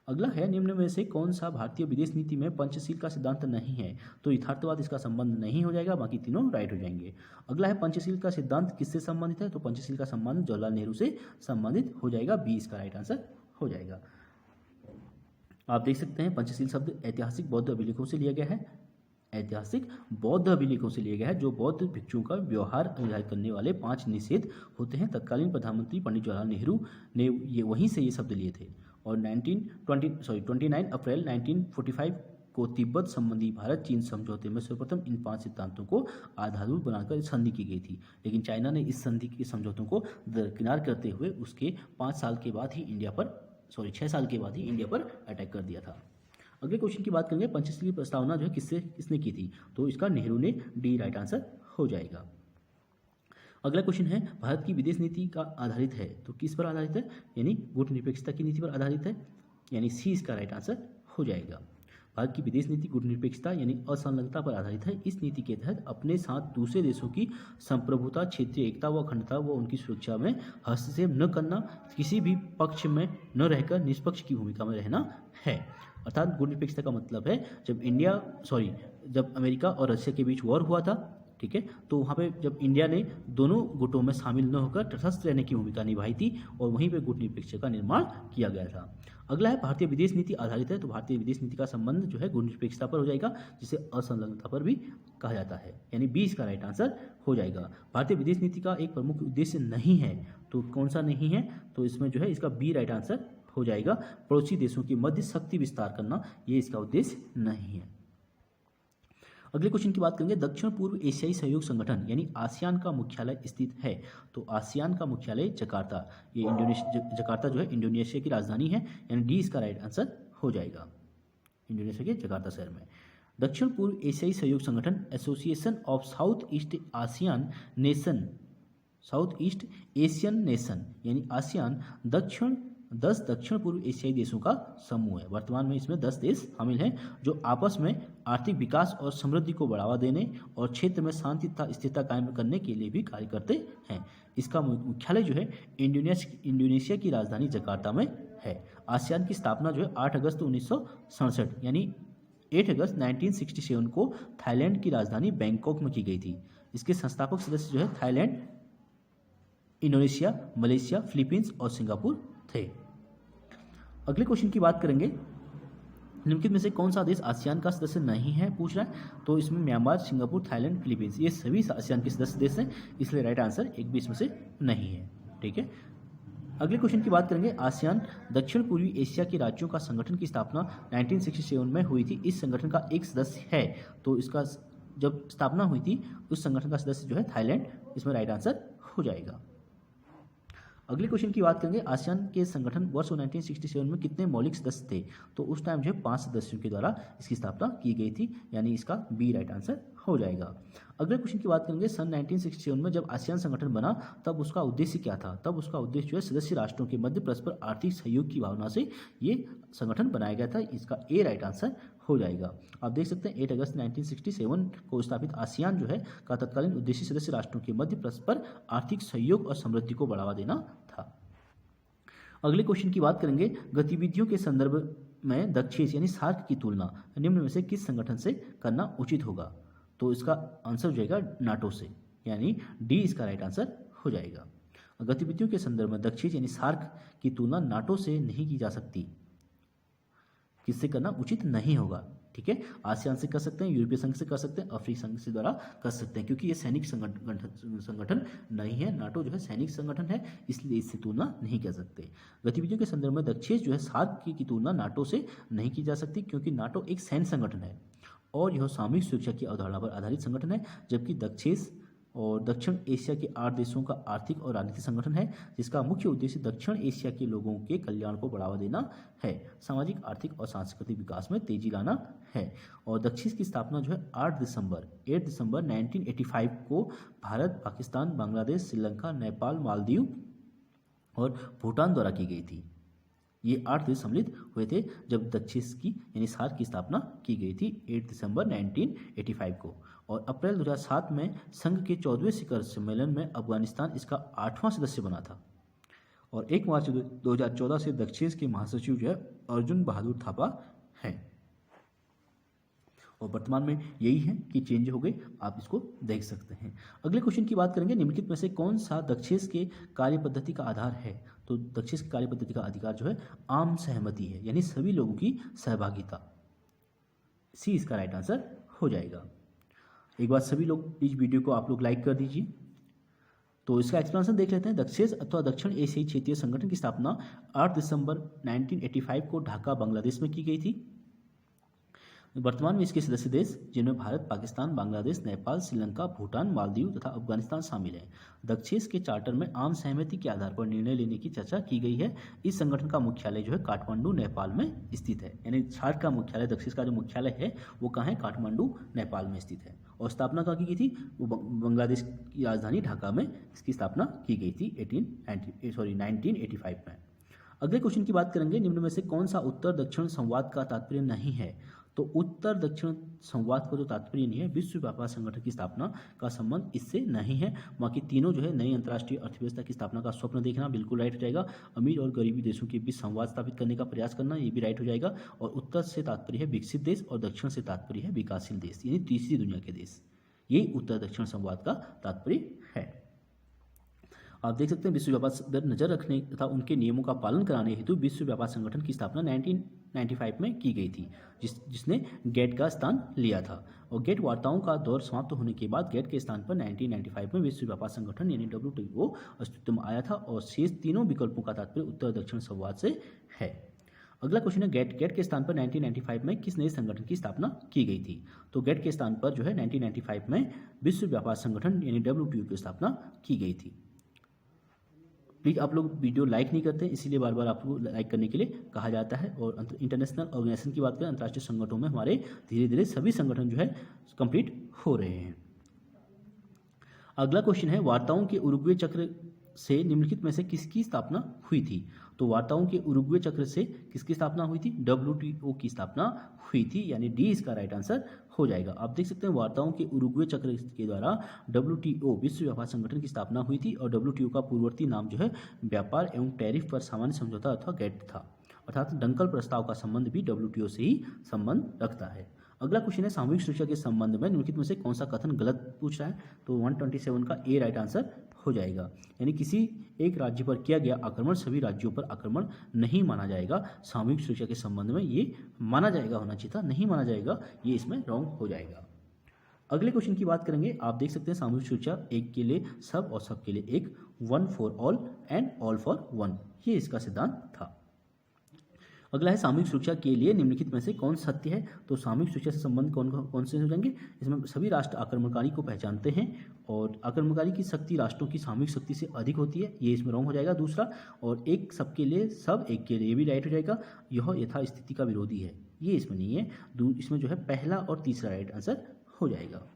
अगला है निम्न में से कौन सा भारतीय विदेश नीति में पंचशील का सिद्धांत नहीं है? तो यथार्थवाद इसका संबंध नहीं हो जाएगा, बाकी तीनों राइट हो जाएंगे। अगला है पंचशील का सिद्धांत किससे संबंधित है? तो पंचशील का संबंध जवाहरलाल नेहरू से संबंधित हो जाएगा। बी इसका राइट आंसर हो जाएगा। आप देख सकते हैं पंचशील शब्द ऐतिहासिक बौद्ध अभिलेखों से लिया गया है। ऐतिहासिक बौद्ध अभिलेखों से लिया गया है, जो बौद्ध भिक्षुओं का व्यवहार निर्धारित करने वाले 5 निषेध होते हैं। तत्कालीन प्रधानमंत्री पंडित जवाहरलाल नेहरू ने ये वहीं से ये शब्द लिए थे। और 29 अप्रैल 1945 को तिब्बत संबंधी भारत चीन समझौते में सर्वप्रथम इन 5 सिद्धांतों को आधारभूत बनाकर संधि की गई थी, लेकिन चाइना ने इस संधि के समझौतों को दरकिनार करते हुए उसके 6 साल के बाद ही इंडिया पर अटैक कर दिया था। अगले क्वेश्चन की बात करेंगे, पंचशील की प्रस्तावना जो है किसने की थी? तो इसका नेहरू ने, डी राइट आंसर हो जाएगा। अगला क्वेश्चन है भारत की विदेश नीति का आधारित है, तो किस पर आधारित है? यानी गुटनिरपेक्षता की नीति पर आधारित है, यानी सी इसका राइट आंसर हो जाएगा। भारत की विदेश नीति गुटनिरपेक्षता यानी असंलग्नता पर आधारित है। इस नीति के तहत अपने साथ दूसरे देशों की संप्रभुता, क्षेत्रीय एकता व अखंडता व उनकी सुरक्षा में हस्तक्षेप न करना, किसी भी पक्ष में न रहकर निष्पक्ष की भूमिका में रहना है। अर्थात गुटनिरपेक्षता का मतलब है जब अमेरिका और रशिया के बीच वॉर हुआ था, ठीक है, तो वहाँ पे जब इंडिया ने दोनों गुटों में शामिल न होकर तटस्थ रहने की भूमिका निभाई थी, और वहीं पे गुटनिरपेक्षता का निर्माण किया गया था। अगला है भारतीय विदेश नीति आधारित है, तो भारतीय विदेश नीति का संबंध जो है गुटनिरपेक्षता पर हो जाएगा, जिसे असंलग्नता पर भी कहा जाता है, यानी बी इसका राइट आंसर हो जाएगा। भारतीय विदेश नीति का एक प्रमुख उद्देश्य नहीं है, तो कौन सा नहीं है? तो इसमें जो है इसका बी राइट आंसर हो जाएगा। पड़ोसी देशों के मध्य शक्ति विस्तार करना, ये इसका उद्देश्य नहीं है। अगले क्वेश्चन की बात करेंगे, दक्षिण पूर्व एशियाई सहयोग संगठन यानी आसियान का मुख्यालय स्थित है। तो आसियान का मुख्यालय जकार्ता, ये जकार्ता जो है इंडोनेशिया की राजधानी है, यानी डी इसका राइट आंसर हो जाएगा। इंडोनेशिया के जकार्ता शहर में दक्षिण पूर्व एशियाई सहयोग संगठन, association of south east Asian nation यानी आसियान 10 दक्षिण पूर्व एशियाई देशों का समूह है। वर्तमान में इसमें 10 देश शामिल हैं, जो आपस में आर्थिक विकास और समृद्धि को बढ़ावा देने और क्षेत्र में शांति तथा स्थिरता कायम करने के लिए भी कार्य करते हैं। इसका मुख्यालय जो है इंडोनेशिया की राजधानी जकार्ता में है। आसियान की स्थापना जो है 8 अगस्त 1967 यानी 8 अगस्त 1967 को थाईलैंड की राजधानी बैंकॉक में की गई थी। इसके संस्थापक सदस्य जो है थाईलैंड, इंडोनेशिया, मलेशिया, फिलीपींस और सिंगापुर थे। अगले क्वेश्चन की बात करेंगे, निम्नलिखित में से कौन सा देश आसियान का सदस्य नहीं है पूछ रहा है। तो इसमें म्यांमार, सिंगापुर, थाईलैंड, फिलीपींस ये सभी आसियान के सदस्य देश हैं, इसलिए राइट आंसर एक भी इसमें से नहीं है। ठीक है, अगले क्वेश्चन की बात करेंगे, आसियान दक्षिण पूर्वी एशिया के राज्यों का संगठन की स्थापना 1967 में हुई थी। इस संगठन का एक सदस्य है, तो इसका जब स्थापना हुई थी उस संगठन का सदस्य जो है थाईलैंड, इसमें राइट आंसर हो जाएगा। अगले क्वेश्चन की बात करेंगे, आसियान के संगठन वर्ष 1967 में कितने मौलिक सदस्य थे। तो उस टाइम जो है 5 सदस्यों के द्वारा इसकी स्थापना की गई थी, यानी इसका बी राइट आंसर हो जाएगा। अगले क्वेश्चन की बात करेंगे, सन 1967 में जब आसियान संगठन बना तब उसका उद्देश्य क्या था? तब उसका उद्देश्य जो है सदस्य राष्ट्रों के मध्य परस्पर आर्थिक सहयोग की भावना से ये संगठन बनाया गया था। इसका ए राइट आंसर हो जाएगा। आप देख सकते हैं 8 अगस्त 1967 को स्थापित आसियान जो है का तत्कालीन उद्देश्य सदस्य राष्ट्रों के मध्य परस्पर आर्थिक सहयोग और समृद्धि को बढ़ावा देना था। अगले क्वेश्चन की बात करेंगे, गतिविधियों के संदर्भ में दक्षिण यानी सार्क की तुलना निम्न में से किस संगठन से करना उचित होगा? तो इसका आंसर हो जाएगा नाटो से, यानी डी इसका राइट आंसर हो जाएगा। गतिविधियों के संदर्भ में दक्षिण यानी सार्क की तुलना नाटो से नहीं की जा सकती। किससे करना उचित नहीं होगा? ठीक है, आसियान से कर सकते हैं, यूरोपीय संघ से कर सकते हैं, अफ्रीकी संघ से द्वारा कर सकते हैं, क्योंकि ये सैनिक संगठन नहीं है। नाटो जो है सैनिक संगठन है, इसलिए इससे तुलना नहीं कर सकते। गतिविधियों के संदर्भ में दक्षिण जो है सार्क की तुलना नाटो से नहीं की जा सकती, क्योंकि नाटो एक सैन्य संगठन है और यह सामूहिक सुरक्षा की अवधारणा पर आधारित संगठन है, जबकि दक्षिण एशिया के 8 देशों का आर्थिक और राजनीतिक संगठन है, जिसका मुख्य उद्देश्य दक्षिण एशिया के लोगों के कल्याण को बढ़ावा देना है, सामाजिक, आर्थिक और सांस्कृतिक विकास में तेजी लाना है। और दक्षिण की स्थापना जो है 8 दिसंबर 1985 को भारत, पाकिस्तान, बांग्लादेश, श्रीलंका, नेपाल, मालदीव और भूटान द्वारा की गई थी। ये 8 देश सम्मिलित हुए थे जब दक्षिण की यानी सार्क की स्थापना की गई थी 8 दिसंबर 1985 को। और अप्रैल 2007 में संघ के 14वें शिखर सम्मेलन में अफगानिस्तान इसका 8वां सदस्य बना था। और 1 मार्च 2014 से दक्षिण के महासचिव जो है अर्जुन बहादुर थापा हैं। और वर्तमान में यही है कि चेंज हो गए, आप इसको देख सकते हैं। अगले क्वेश्चन की बात करेंगे, निम्नलिखित में से कौन सा दक्षिण के कार्य पद्धति का आधार है? तो दक्षिण की कार्य पद्धति का अधिकार जो है आम सहमति है, यानी सभी लोगों की सहभागिता। सी इसका राइट आंसर हो जाएगा। एक बार सभी लोग इस वीडियो को आप लोग लाइक कर दीजिए। तो इसका एक्सप्लेनेशन देख लेते हैं। दक्षिण अथवा दक्षिण एशियाई क्षेत्रीय संगठन की स्थापना 8 दिसंबर 1985 को ढाका, बांग्लादेश में की गई थी। वर्तमान में इसके सदस्य देश जिनमें भारत, पाकिस्तान, बांग्लादेश, नेपाल, श्रीलंका, भूटान, मालदीव तथा अफगानिस्तान शामिल हैं। दक्षिण के चार्टर में आम सहमति के आधार पर निर्णय लेने की चर्चा की गई है। इस संगठन का मुख्यालय जो है काठमांडू, नेपाल में स्थित है, यानी सार्क का मुख्यालय, दक्षिण का जो मुख्यालय है वो कहाँ है? काठमांडू, नेपाल में स्थित है। और स्थापना कहाँ की गई थी? वो बांग्लादेश की राजधानी ढाका में इसकी स्थापना की गई थी 1985 में। अगले क्वेश्चन की बात करेंगे, निम्न में से कौन सा उत्तर दक्षिण संवाद का तात्पर्य नहीं है? तो उत्तर दक्षिण संवाद का जो तात्पर्य नहीं है, विश्व व्यापार संगठन की स्थापना का संबंध इससे नहीं है। बाकी तीनों जो है नई अंतर्राष्ट्रीय अर्थव्यवस्था की स्थापना का स्वप्न देखना बिल्कुल राइट हो जाएगा। अमीर और गरीबी देशों के बीच संवाद स्थापित करने का प्रयास करना, ये भी राइट हो जाएगा। और उत्तर से तात्पर्य है विकसित देश और दक्षिण से तात्पर्य है विकासशील देश, यानी तीसरी दुनिया के देश। यही उत्तर दक्षिण संवाद का तात्पर्य है। आप देख सकते हैं विश्व व्यापार पर नजर रखने तथा उनके नियमों का पालन कराने हेतु विश्व व्यापार संगठन की स्थापना 1995 में की गई थी, जिसने गेट का स्थान लिया था। और गेट वार्ताओं का दौर समाप्त होने के बाद गेट के स्थान पर 1995 में विश्व व्यापार संगठन यानी WTO अस्तित्व में आया था। और शेष तीनों विकल्पों का तात्पर्य उत्तर दक्षिण संवाद से है। अगला क्वेश्चन है, गेट के स्थान पर 1995 में किस नए संगठन की स्थापना की गई थी? तो गेट के स्थान पर जो है 1995 में विश्व व्यापार संगठन यानी WTO की स्थापना की गई थी। प्लीज़ आप लोग वीडियो लाइक नहीं करते, इसीलिए बार बार आपको लाइक करने के लिए कहा जाता है। और इंटरनेशनल ऑर्गेनाइजेशन की बात करें, अंतर्राष्ट्रीय संगठनों में हमारे धीरे धीरे सभी संगठन जो है कंप्लीट हो रहे हैं। अगला क्वेश्चन है, वार्ताओं के उरुग्वे चक्र से निम्नलिखित में से किसकी स्थापना हुई थी? तो वार्ताओं के उरुग्वे चक्र से किसकी स्थापना हुई थी? WTO की स्थापना हुई थी, यानी डी इसका राइट आंसर हो जाएगा। आप देख सकते हैं वार्ताओं के उरुग्वे चक्र के द्वारा WTO विश्व व्यापार संगठन की स्थापना हुई थी। और WTO का पूर्ववर्ती नाम जो है व्यापार एवं टैरिफ पर सामान्य समझौता अथवा गेट था, अर्थात डंकल प्रस्ताव का संबंध भी WTO से ही संबंध रखता है। अगला क्वेश्चन है, सामूहिक सुरक्षा के संबंध में निम्नलिखित में से कौन सा कथन गलत पूछ रहा है? तो 127 का ए राइट आंसर हो जाएगा, यानी किसी एक राज्य पर किया गया आक्रमण सभी राज्यों पर आक्रमण नहीं माना जाएगा। सामूहिक सुरक्षा के संबंध में ये माना जाएगा होना चाहिए था, नहीं माना जाएगा, ये इसमें रॉन्ग हो जाएगा। अगले क्वेश्चन की बात करेंगे, आप देख सकते हैं सामूहिक सुरक्षा एक के लिए सब और सब के लिए एक, one for all and all for one, ये इसका सिद्धांत था। अगला है, सामूहिक सुरक्षा के लिए निम्नलिखित में से कौन सत्य है? तो सामूहिक सुरक्षा से संबंध कौन से हो जाएंगे? इसमें सभी राष्ट्र आक्रमणकारी को पहचानते हैं और आक्रमणकारी की शक्ति राष्ट्रों की सामूहिक शक्ति से अधिक होती है, ये इसमें रॉन्ग हो जाएगा दूसरा। और एक सबके लिए सब एक के लिए, ये भी राइट हो जाएगा। यह यथास्थिति का विरोधी है, ये इसमें नहीं है। इसमें जो है पहला और तीसरा राइट आंसर हो जाएगा।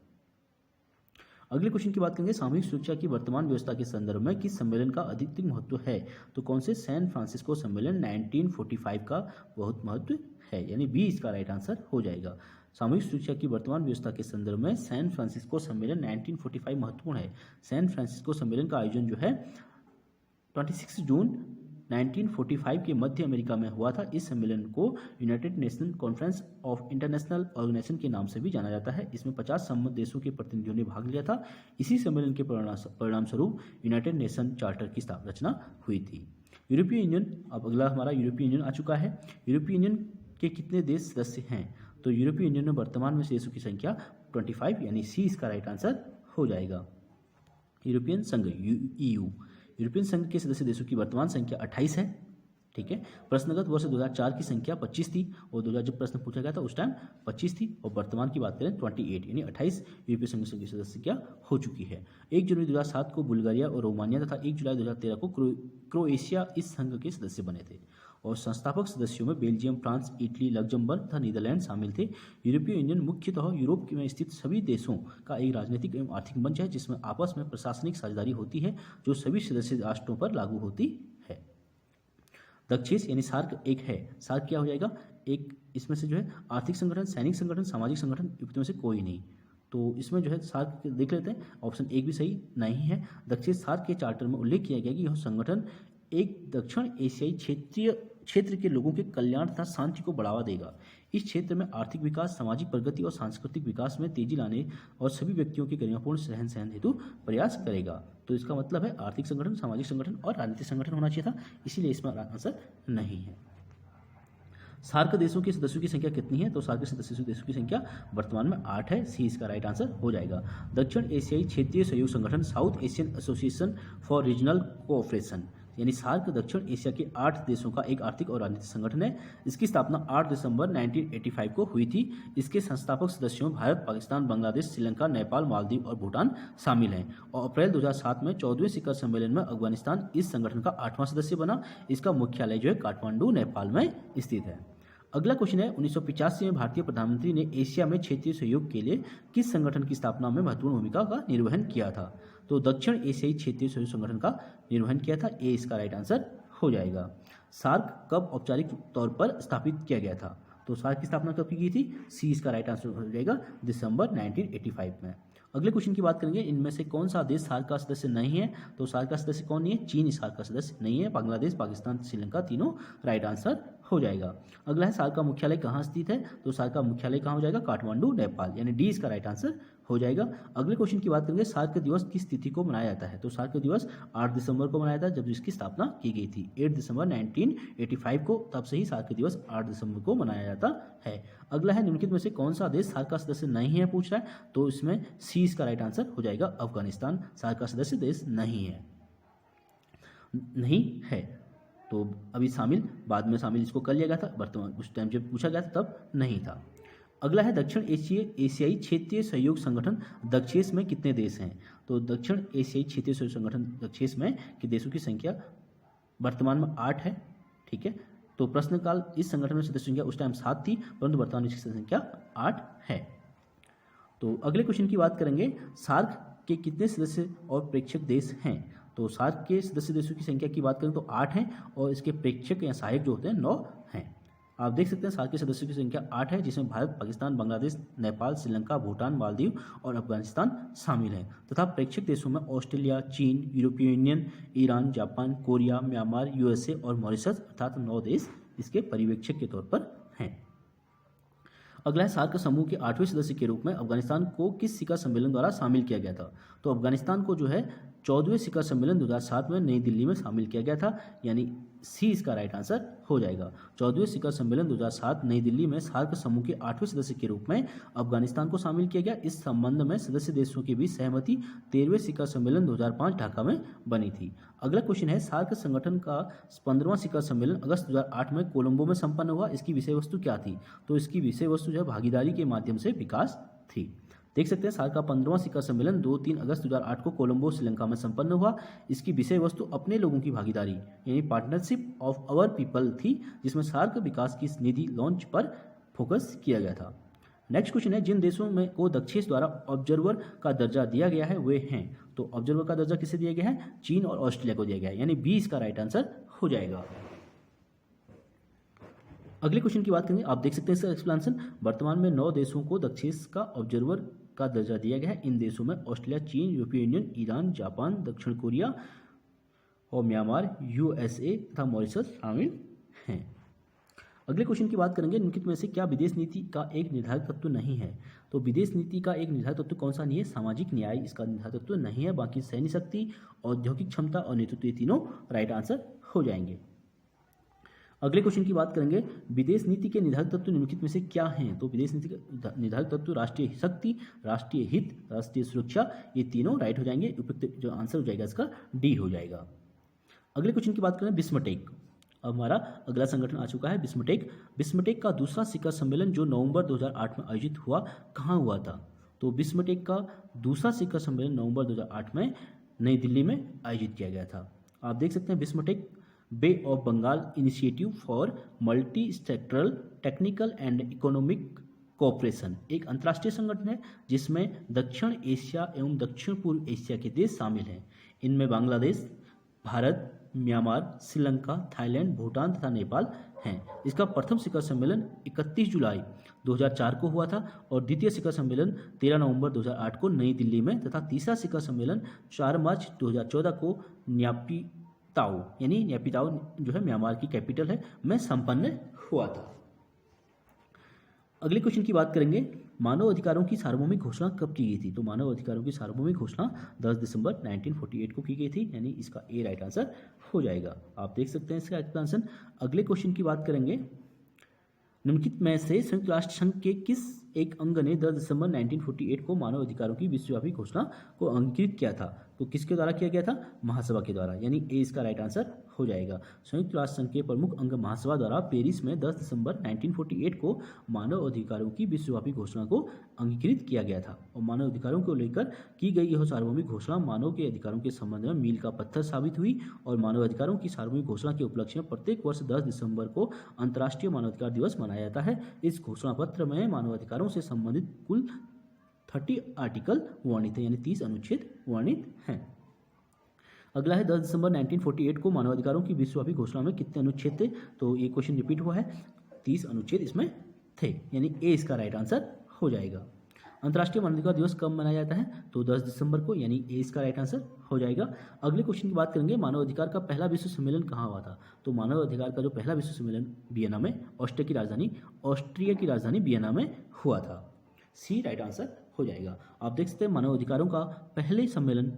अगले क्वेश्चन की बात करेंगे, सामूहिक सुरक्षा की वर्तमान व्यवस्था के संदर्भ में किस सम्मेलन का अधिकतम महत्व है? तो कौन से? सैन फ्रांसिस्को सम्मेलन 1945 का बहुत महत्व है, यानी बी इसका राइट आंसर हो जाएगा। सामूहिक सुरक्षा की वर्तमान व्यवस्था के संदर्भ में सैन फ्रांसिस्को सम्मेलन 1945 महत्वपूर्ण है। सैन फ्रांसिस्को सम्मेलन का आयोजन जो है 26 जून 1945 के मध्य अमेरिका में हुआ था। इस सम्मेलन को united nation conference of international organisation के नाम से भी जाना जाता है। इसमें 50 सम्मत देशों के प्रतिनिधियों ने भाग लिया था। इसी सम्मेलन के परिणाम स्वरूप यूनाइटेड नेशन चार्टर की रचना हुई थी। यूरोपीय यूनियन, अब अगला हमारा यूरोपीय यूनियन आ चुका है। यूरोपीय यूनियन के कितने देश सदस्य हैं? तो यूरोपीय यूनियन में वर्तमान में देशों की संख्या 25, यानी सी इसका राइट आंसर हो जाएगा। यूरोपियन संघ EU, यूरोपियन संघ के सदस्य देशों की वर्तमान संख्या 28 है। ठीक है, प्रश्नगत वर्ष 2004 की संख्या 25 थी और 2000 जब प्रश्न पूछा गया था उस टाइम 25 थी, और वर्तमान की बात करें 28, यानी 28 यूरोपीय संघ की सदस्य संख्या हो चुकी है। 1 जनवरी 2007 को बुल्गारिया और रोमानिया तथा 1 जुलाई 2013 को क्रोएशिया इस संघ के सदस्य बने थे, और संस्थापक सदस्यों में बेल्जियम, फ्रांस, इटली, लग्जमबर्ग तथा नीदरलैंड शामिल थे। यूरोपीय यूनियन मुख्यतः यूरोप में स्थित सभी देशों का एक राजनीतिक एवं आर्थिक मंच है, जिसमें आपस में प्रशासनिक साझेदारी होती है, जो सभी सदस्य राष्ट्रों पर लागू होती है। दक्षेस यानी सार्क एक है। सार्क क्या हो जाएगा? एक इसमें से जो है आर्थिक संगठन, सैनिक संगठन, सामाजिक संगठन, युक्त में से कोई नहीं। तो इसमें जो है सार्क देख लेते हैं, ऑप्शन एक भी सही नहीं है। दक्षेस सार्क के चार्टर में उल्लेख किया गया कि यह संगठन एक दक्षिण एशियाई क्षेत्र के लोगों के कल्याण तथा शांति को बढ़ावा देगा। इस क्षेत्र में आर्थिक विकास, सामाजिक प्रगति और सांस्कृतिक विकास में तेजी लाने और सभी व्यक्तियों के गरिमापूर्ण रहन सहन हेतु प्रयास करेगा। तो इसका मतलब है आर्थिक संगठन, सामाजिक संगठन और राजनीतिक संगठन होना चाहिए था, इसीलिए इसमें आंसर नहीं है। सार्क देशों के सदस्यों की संख्या कितनी है? तो सार्क के सदस्यों देशों की संख्या वर्तमान में 8 है। सी इसका राइट आंसर हो जाएगा। दक्षिण एशियाई क्षेत्रीय सहयोग संगठन, south Asian association for regional cooperation, यानी सार्क दक्षिण एशिया के 8 देशों का एक आर्थिक और राजनीतिक संगठन है। इसकी स्थापना 8 दिसंबर 1985 को हुई थी। इसके संस्थापक सदस्यों में भारत, पाकिस्तान, बांग्लादेश, श्रीलंका, नेपाल, मालदीव और भूटान शामिल हैं। और अप्रैल 2007 में 14वें शिखर सम्मेलन में अफगानिस्तान इस संगठन का 8वां सदस्य बना। इसका मुख्यालय जो है काठमांडू, नेपाल में स्थित है। अगला क्वेश्चन है, 1985 में भारतीय प्रधानमंत्री ने एशिया में क्षेत्रीय सहयोग के लिए किस संगठन की स्थापना में महत्वपूर्ण भूमिका का निर्वहन किया था? तो दक्षिण एशियाई क्षेत्रीय सहयोग संगठन का निर्वहन किया था। ए इसका राइट आंसर हो जाएगा। सार्क कब औपचारिक तौर पर स्थापित किया गया था? तो सार्क की स्थापना कब की गई थी? सी इसका राइट आंसर हो जाएगा दिसंबर 1985 में। अगले क्वेश्चन की बात करेंगे, इनमें से कौन सा देश सार्क का सदस्य नहीं है? तो सार्क का सदस्य कौन नहीं है? चीन सार्क का सदस्य नहीं है। बांग्लादेश, पाकिस्तान, श्रीलंका तीनों राइट आंसर हो जाएगा। अगला है, सार्क का मुख्यालय कहाँ स्थित है? तो सार्क का मुख्यालय कहाँ हो जाएगा? काठमांडू, नेपाल, यानी डी इसका राइट आंसर हो जाएगा। अगले क्वेश्चन की बात करेंगे, सार्क दिवस किस तिथि को मनाया जाता है? तो सार्क दिवस 8 दिसंबर को मनाया था, जब इसकी स्थापना की गई थी 8 दिसंबर 1985 को, तब से ही सार्क दिवस 8 दिसंबर को मनाया जाता है। अगला है, निम्नलिखित में से कौन सा देश सार्क का सदस्य नहीं है पूछ रहा है? तो इसमें सी इसका राइट आंसर हो जाएगा अफगानिस्तान सार्क का सदस्य देश नहीं है। नहीं है तो अभी शामिल, बाद में शामिल इसको कर लिया गया था, वर्तमान उस टाइम जब पूछा गया था तब नहीं था। अगला है, दक्षिण एशियाई क्षेत्रीय सहयोग संगठन दक्षेस में कितने देश हैं? तो दक्षिण एशियाई क्षेत्रीय सहयोग संगठन दक्षेस में कि देशों की संख्या वर्तमान में 8 है। ठीक है, तो प्रश्नकाल इस संगठन में सदस्य संख्या उस टाइम 7 थी, परंतु वर्तमान में इसकी संख्या 8 है। तो अगले क्वेश्चन की बात करेंगे, सार्क के कितने सदस्य और प्रेक्षक देश हैं? तो सार्क के सदस्य देशों की संख्या की बात करें तो 8 हैं, और इसके प्रेक्षक या सहायक जो होते हैं 9 हैं। आप देख सकते हैं सार्क के सदस्यों की संख्या 8 है, जिसमें भारत, पाकिस्तान, बांग्लादेश, नेपाल, श्रीलंका, भूटान, मालदीव और अफगानिस्तान शामिल हैं, तथा प्रेक्षक देशों में ऑस्ट्रेलिया, चीन, यूरोपीय union, Iran, Japan, Korea, Myanmar, USA और मॉरिशस अर्थात 9 देश इसके पर्यवेक्षक के तौर पर हैं। अगला है, सार्क समूह के 8वें सदस्य के रूप में अफगानिस्तान को किस शिखर सम्मेलन द्वारा शामिल किया गया था? तो अफगानिस्तान को जो है 14वें शिखर सम्मेलन 2007 में नई दिल्ली में शामिल किया गया था, यानी सी इसका राइट आंसर हो जाएगा। 14वें शिखर सम्मेलन 2007 नई दिल्ली में सार्क समूह के 8वें सदस्य के रूप में अफगानिस्तान को शामिल किया गया। इस संबंध में सदस्य देशों के बीच सहमति 13वें शिखर सम्मेलन 2005 ढाका में बनी थी। अगला क्वेश्चन है, सार्क संगठन का 15वां शिखर सम्मेलन अगस्त 2008 में कोलंबो में संपन्न हुआ। इसकी विषय वस्तु क्या थी? तो इसकी विषय वस्तु जो है भागीदारी के माध्यम से विकास थी। देख सकते हैं सार्क का 15वां शिखर सम्मेलन 2-3 अगस्त 2008 को कोलंबो, श्रीलंका में संपन्न हुआ। इसकी विषय वस्तु अपने लोगों की भागीदारी यानी पार्टनरशिप ऑफ आवर पीपल थी, जिसमें सार्क विकास की निधि लॉन्च पर फोकस किया गया था। नेक्स्ट क्वेश्चन है, जिन देशों में को दक्षेस द्वारा ऑब्जर्वर का दर्जा दिया गया है वे हैं, तो ऑब्जर्वर का दर्जा किसे दिया गया है? चीन और ऑस्ट्रेलिया को दिया गया है, यानी बी इसका राइट आंसर हो जाएगा। अगले क्वेश्चन की बात करेंगे, आप देख सकते हैं इसका एक्सप्लेनेशन। वर्तमान में 9 देशों को दक्षेस का ऑब्जर्वर का दर्जा दिया गया है। इन देशों में ऑस्ट्रेलिया, चीन, यूरोपीय यूनियन, ईरान, जापान, दक्षिण कोरिया और म्यांमार, यूएसए तथा मॉरिशस शामिल हैं। अगले क्वेश्चन की बात करेंगे, निम्नलिखित में से क्या विदेश नीति का एक निर्धारक तत्व नहीं है? तो विदेश नीति का एक निर्धारक तत्व कौन सा नहीं है? सामाजिक न्याय इसका निर्धारक तत्व नहीं है। बाकी सैन्य शक्ति, औद्योगिक क्षमता और नेतृत्व, ये तीनों राइट आंसर हो जाएंगे। अगले क्वेश्चन की बात करेंगे, विदेश नीति के निर्धारक तत्व निम्नलिखित में से क्या हैं? तो विदेश नीति का निर्धारक तत्व राष्ट्रीय शक्ति, राष्ट्रीय हित, राष्ट्रीय सुरक्षा, ये तीनों राइट हो जाएंगे। उपयुक्त जो आंसर हो जाएगा इसका डी हो जाएगा। अगले क्वेश्चन की बात करें, बिस्मटेक। अब हमारा अगला संगठन आ चुका है बिस्मटेक। बिस्मटेक का दूसरा शिखर सम्मेलन जो नवंबर 2008 में आयोजित हुआ, कहाँ हुआ था? तो बिस्मटेक का दूसरा शिखर सम्मेलन नवंबर 2008 में नई दिल्ली में आयोजित किया गया था। आप देख सकते हैं बिस्मटेक bay of Bengal initiative for multi sectoral technical and economic cooperation एक अंतर्राष्ट्रीय संगठन है जिसमें दक्षिण एशिया एवं दक्षिण पूर्व एशिया के देश शामिल हैं। इनमें बांग्लादेश, भारत, म्यांमार, श्रीलंका, थाईलैंड, भूटान तथा नेपाल हैं। इसका प्रथम शिखर सम्मेलन 31 जुलाई 2004 को हुआ था और द्वितीय शिखर सम्मेलन 13 नवंबर 2008 को नई दिल्ली में तथा तीसरा शिखर सम्मेलन 4 मार्च 2014 को न्यापिताओ जो है म्यांमार की कैपिटल है में संपन्न हुआ था। अगले क्वेश्चन की बात करेंगे, मानव अधिकारों की सार्वभौमिक घोषणा कब की गई थी? तो मानव अधिकारों की सार्वभौमिक घोषणा 10 दिसंबर 1948 को की गई थी, यानी इसका ए राइट आंसर हो जाएगा। आप देख सकते हैं इसका एक्सप्लेनेशन। अगले क्वेश्चन की बात करेंगे, निम्नलिखित में से संयुक्त राष्ट्र संघ के किस एक अंग ने 10 दिसंबर 1948 को मानव अधिकारों की विश्वव्यापी घोषणा को अंकित किया था? तो किसके द्वारा किया गया था? महासभा के द्वारा, यानी ए इसका राइट आंसर हो जाएगा। संयुक्त राष्ट्र संघ के प्रमुख अंग महासभा द्वारा पेरिस में 10 दिसंबर 1948 को मानव अधिकारों की विश्वव्यापी घोषणा को अंगीकृत किया गया था और मानव अधिकारों को लेकर की गई यह सार्वभौमिक घोषणा मानव के अधिकारों के संबंध में मील का पत्थर साबित हुई और मानव अधिकारों की सार्वभौमिक घोषणा के उपलक्ष्य में प्रत्येक वर्ष 10 दिसंबर को अंतर्राष्ट्रीय मानवाधिकार दिवस मनाया जाता है। इस घोषणा पत्र में मानवाधिकारों से संबंधित कुल 30 आर्टिकल वर्णित है, यानी 30 अनुच्छेद वर्णित हैं। अगला है 10 दिसंबर 1948 को मानवाधिकारों की विश्वव्यापी घोषणा में कितने अनुच्छेद थे? तो ये क्वेश्चन रिपीट हुआ है, 30 अनुच्छेद इसमें थे, यानी ए इसका राइट आंसर हो जाएगा। अंतर्राष्ट्रीय मानवाधिकार दिवस कब मनाया जाता है? तो 10 दिसंबर को, यानी ए इसका राइट आंसर हो जाएगा। अगले क्वेश्चन की बात करेंगे, मानवाधिकार का पहला विश्व सम्मेलन कहाँ हुआ था? तो मानवाधिकार का जो पहला विश्व सम्मेलन वियना में ऑस्ट्रिया की राजधानी वियना में हुआ था। सी राइट आंसर हो जाएगा। आप देख सकते हैं मानवाधिकारों का पहले सम्मेलन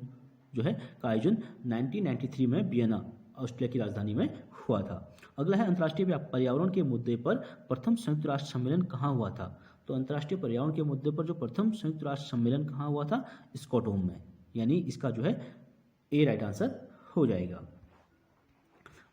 जो है का आयोजन 1993 में वियना ऑस्ट्रिया की राजधानी में हुआ था। अगला है अंतर्राष्ट्रीय पर्यावरण के मुद्दे पर प्रथम संयुक्त राष्ट्र सम्मेलन कहाँ हुआ था? तो अंतर्राष्ट्रीय पर्यावरण के मुद्दे पर जो प्रथम संयुक्त राष्ट्र सम्मेलन कहाँ हुआ था? स्टॉकहोम में, यानी इसका जो है ए राइट आंसर हो जाएगा।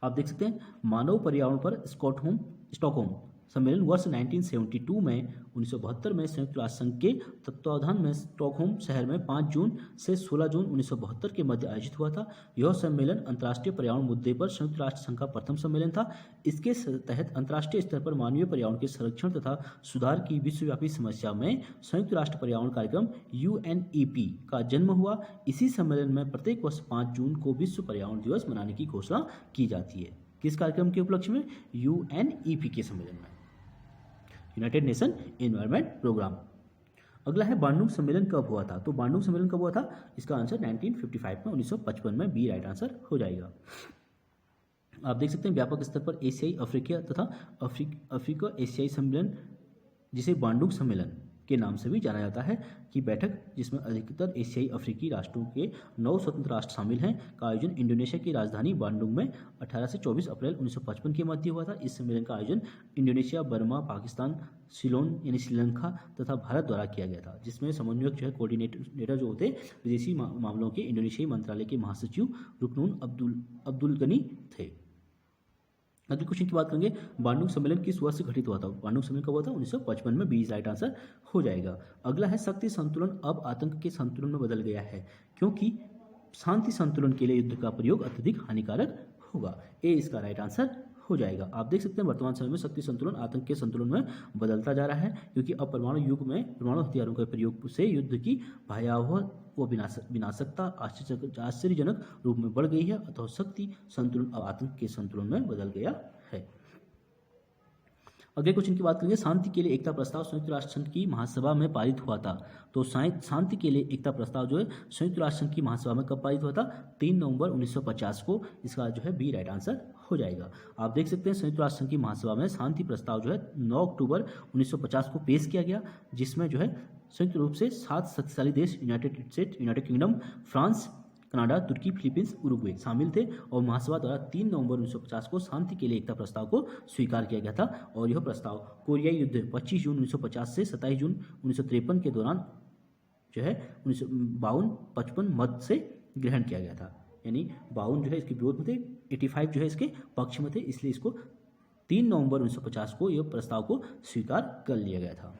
आप देख सकते हैं मानव पर्यावरण पर स्टॉकहोम सम्मेलन वर्ष 1972 में 1972 में संयुक्त राष्ट्र संघ के तत्वावधान में स्टॉकहोम शहर में 5 जून से 16 जून 1972 के मध्य आयोजित हुआ था। यह सम्मेलन अंतर्राष्ट्रीय पर्यावरण मुद्दे पर संयुक्त राष्ट्र संघ का प्रथम सम्मेलन था। इसके तहत अंतर्राष्ट्रीय स्तर पर मानवीय पर्यावरण के संरक्षण तथा सुधार की विश्वव्यापी समस्या में संयुक्त राष्ट्र पर्यावरण कार्यक्रम UNEP का जन्म हुआ। इसी सम्मेलन में प्रत्येक वर्ष 5 जून को विश्व पर्यावरण दिवस मनाने की घोषणा की जाती है। किस कार्यक्रम के उपलक्ष्य में? UNEP के सम्मेलन में, यूनाइटेड नेशन एनवायरनमेंट प्रोग्राम। अगला है बांडुंग सम्मेलन कब हुआ था? तो बांडुंग सम्मेलन कब हुआ था? इसका आंसर 1955 में 1955 में बी राइट आंसर हो जाएगा। आप देख सकते हैं व्यापक स्तर पर एशियाई अफ्रीका तथा अफ्रीका एशियाई सम्मेलन, जिसे बांडुंग सम्मेलन के नाम से भी जाना जाता है, की बैठक जिसमें अधिकतर एशियाई अफ्रीकी राष्ट्रों के 9 स्वतंत्र राष्ट्र शामिल हैं, का आयोजन इंडोनेशिया की राजधानी बांडुंग में 18 से 24 अप्रैल 1955 के मध्य हुआ था। इस सम्मेलन का आयोजन इंडोनेशिया, बर्मा, पाकिस्तान, सिलोन यानी श्रीलंका तथा भारत द्वारा किया गया था, जिसमें समन्वयक जो है कोऑर्डिनेटर जो होते विदेशी मामलों के इंडोनेशियाई मंत्रालय के महासचिव रुकनुन अब्दुल गनी थे। अगले क्वेश्चन की बात करेंगे, बांडुंग सम्मेलन किस वर्ष से घटित हुआ था? बांडुंग सम्मेलन कब हुआ था? 1955 में, 20 राइट आंसर हो जाएगा। अगला है शक्ति संतुलन अब आतंक के संतुलन में बदल गया है क्योंकि शांति संतुलन के लिए युद्ध का प्रयोग अत्यधिक हानिकारक होगा। ए इसका राइट आंसर हो जाएगा। आप देख सकते हैं वर्तमान समय में शक्ति संतुलन आतंक के संतुलन में बदलता जा रहा है, क्योंकि अब परमाणु युग में परमाणु हथियारों के प्रयोग से युद्ध की भयावह व विनाशकता आश्चर्यजनक रूप में बढ़ गई है, अतः शक्ति संतुलन अब आतंक के संतुलन में बदल गया है। अगले क्वेश्चन की बात करेंगे, शांति के लिए एकता प्रस्ताव संयुक्त राष्ट्र संघ की महासभा में पारित हुआ था। तो शांति के लिए एकता प्रस्ताव जो है संयुक्त राष्ट्र संघ की महासभा में कब पारित हुआ था? 3 नवंबर 1950 को। इसका जो है बी राइट आंसर हो जाएगा। आप देख सकते हैं संयुक्त राष्ट्र संघ की महासभा में शांति प्रस्ताव जो है 9 अक्टूबर 1950 को पेश किया गया, जिसमें जो है संयुक्त रूप से 7 शक्तिशाली देश United State, United Kingdom, France, Canada, तुर्की, फिलीपींस, उरुग्वे शामिल थे और महासभा द्वारा 3 नवंबर 1950 को शांति के लिए एकता प्रस्ताव को स्वीकार किया गया था और यह प्रस्ताव कोरियाई युद्ध 25 जून 1950 से 27 जून 1953 के दौरान जो है 1952-55 मत से ग्रहण किया गया था। यानी 52 जो है इसके विरोध में थे, 85 जो है इसके पक्ष में थे, इसलिए इसको 3 नवंबर 1950 को यह प्रस्ताव को स्वीकार कर लिया गया था।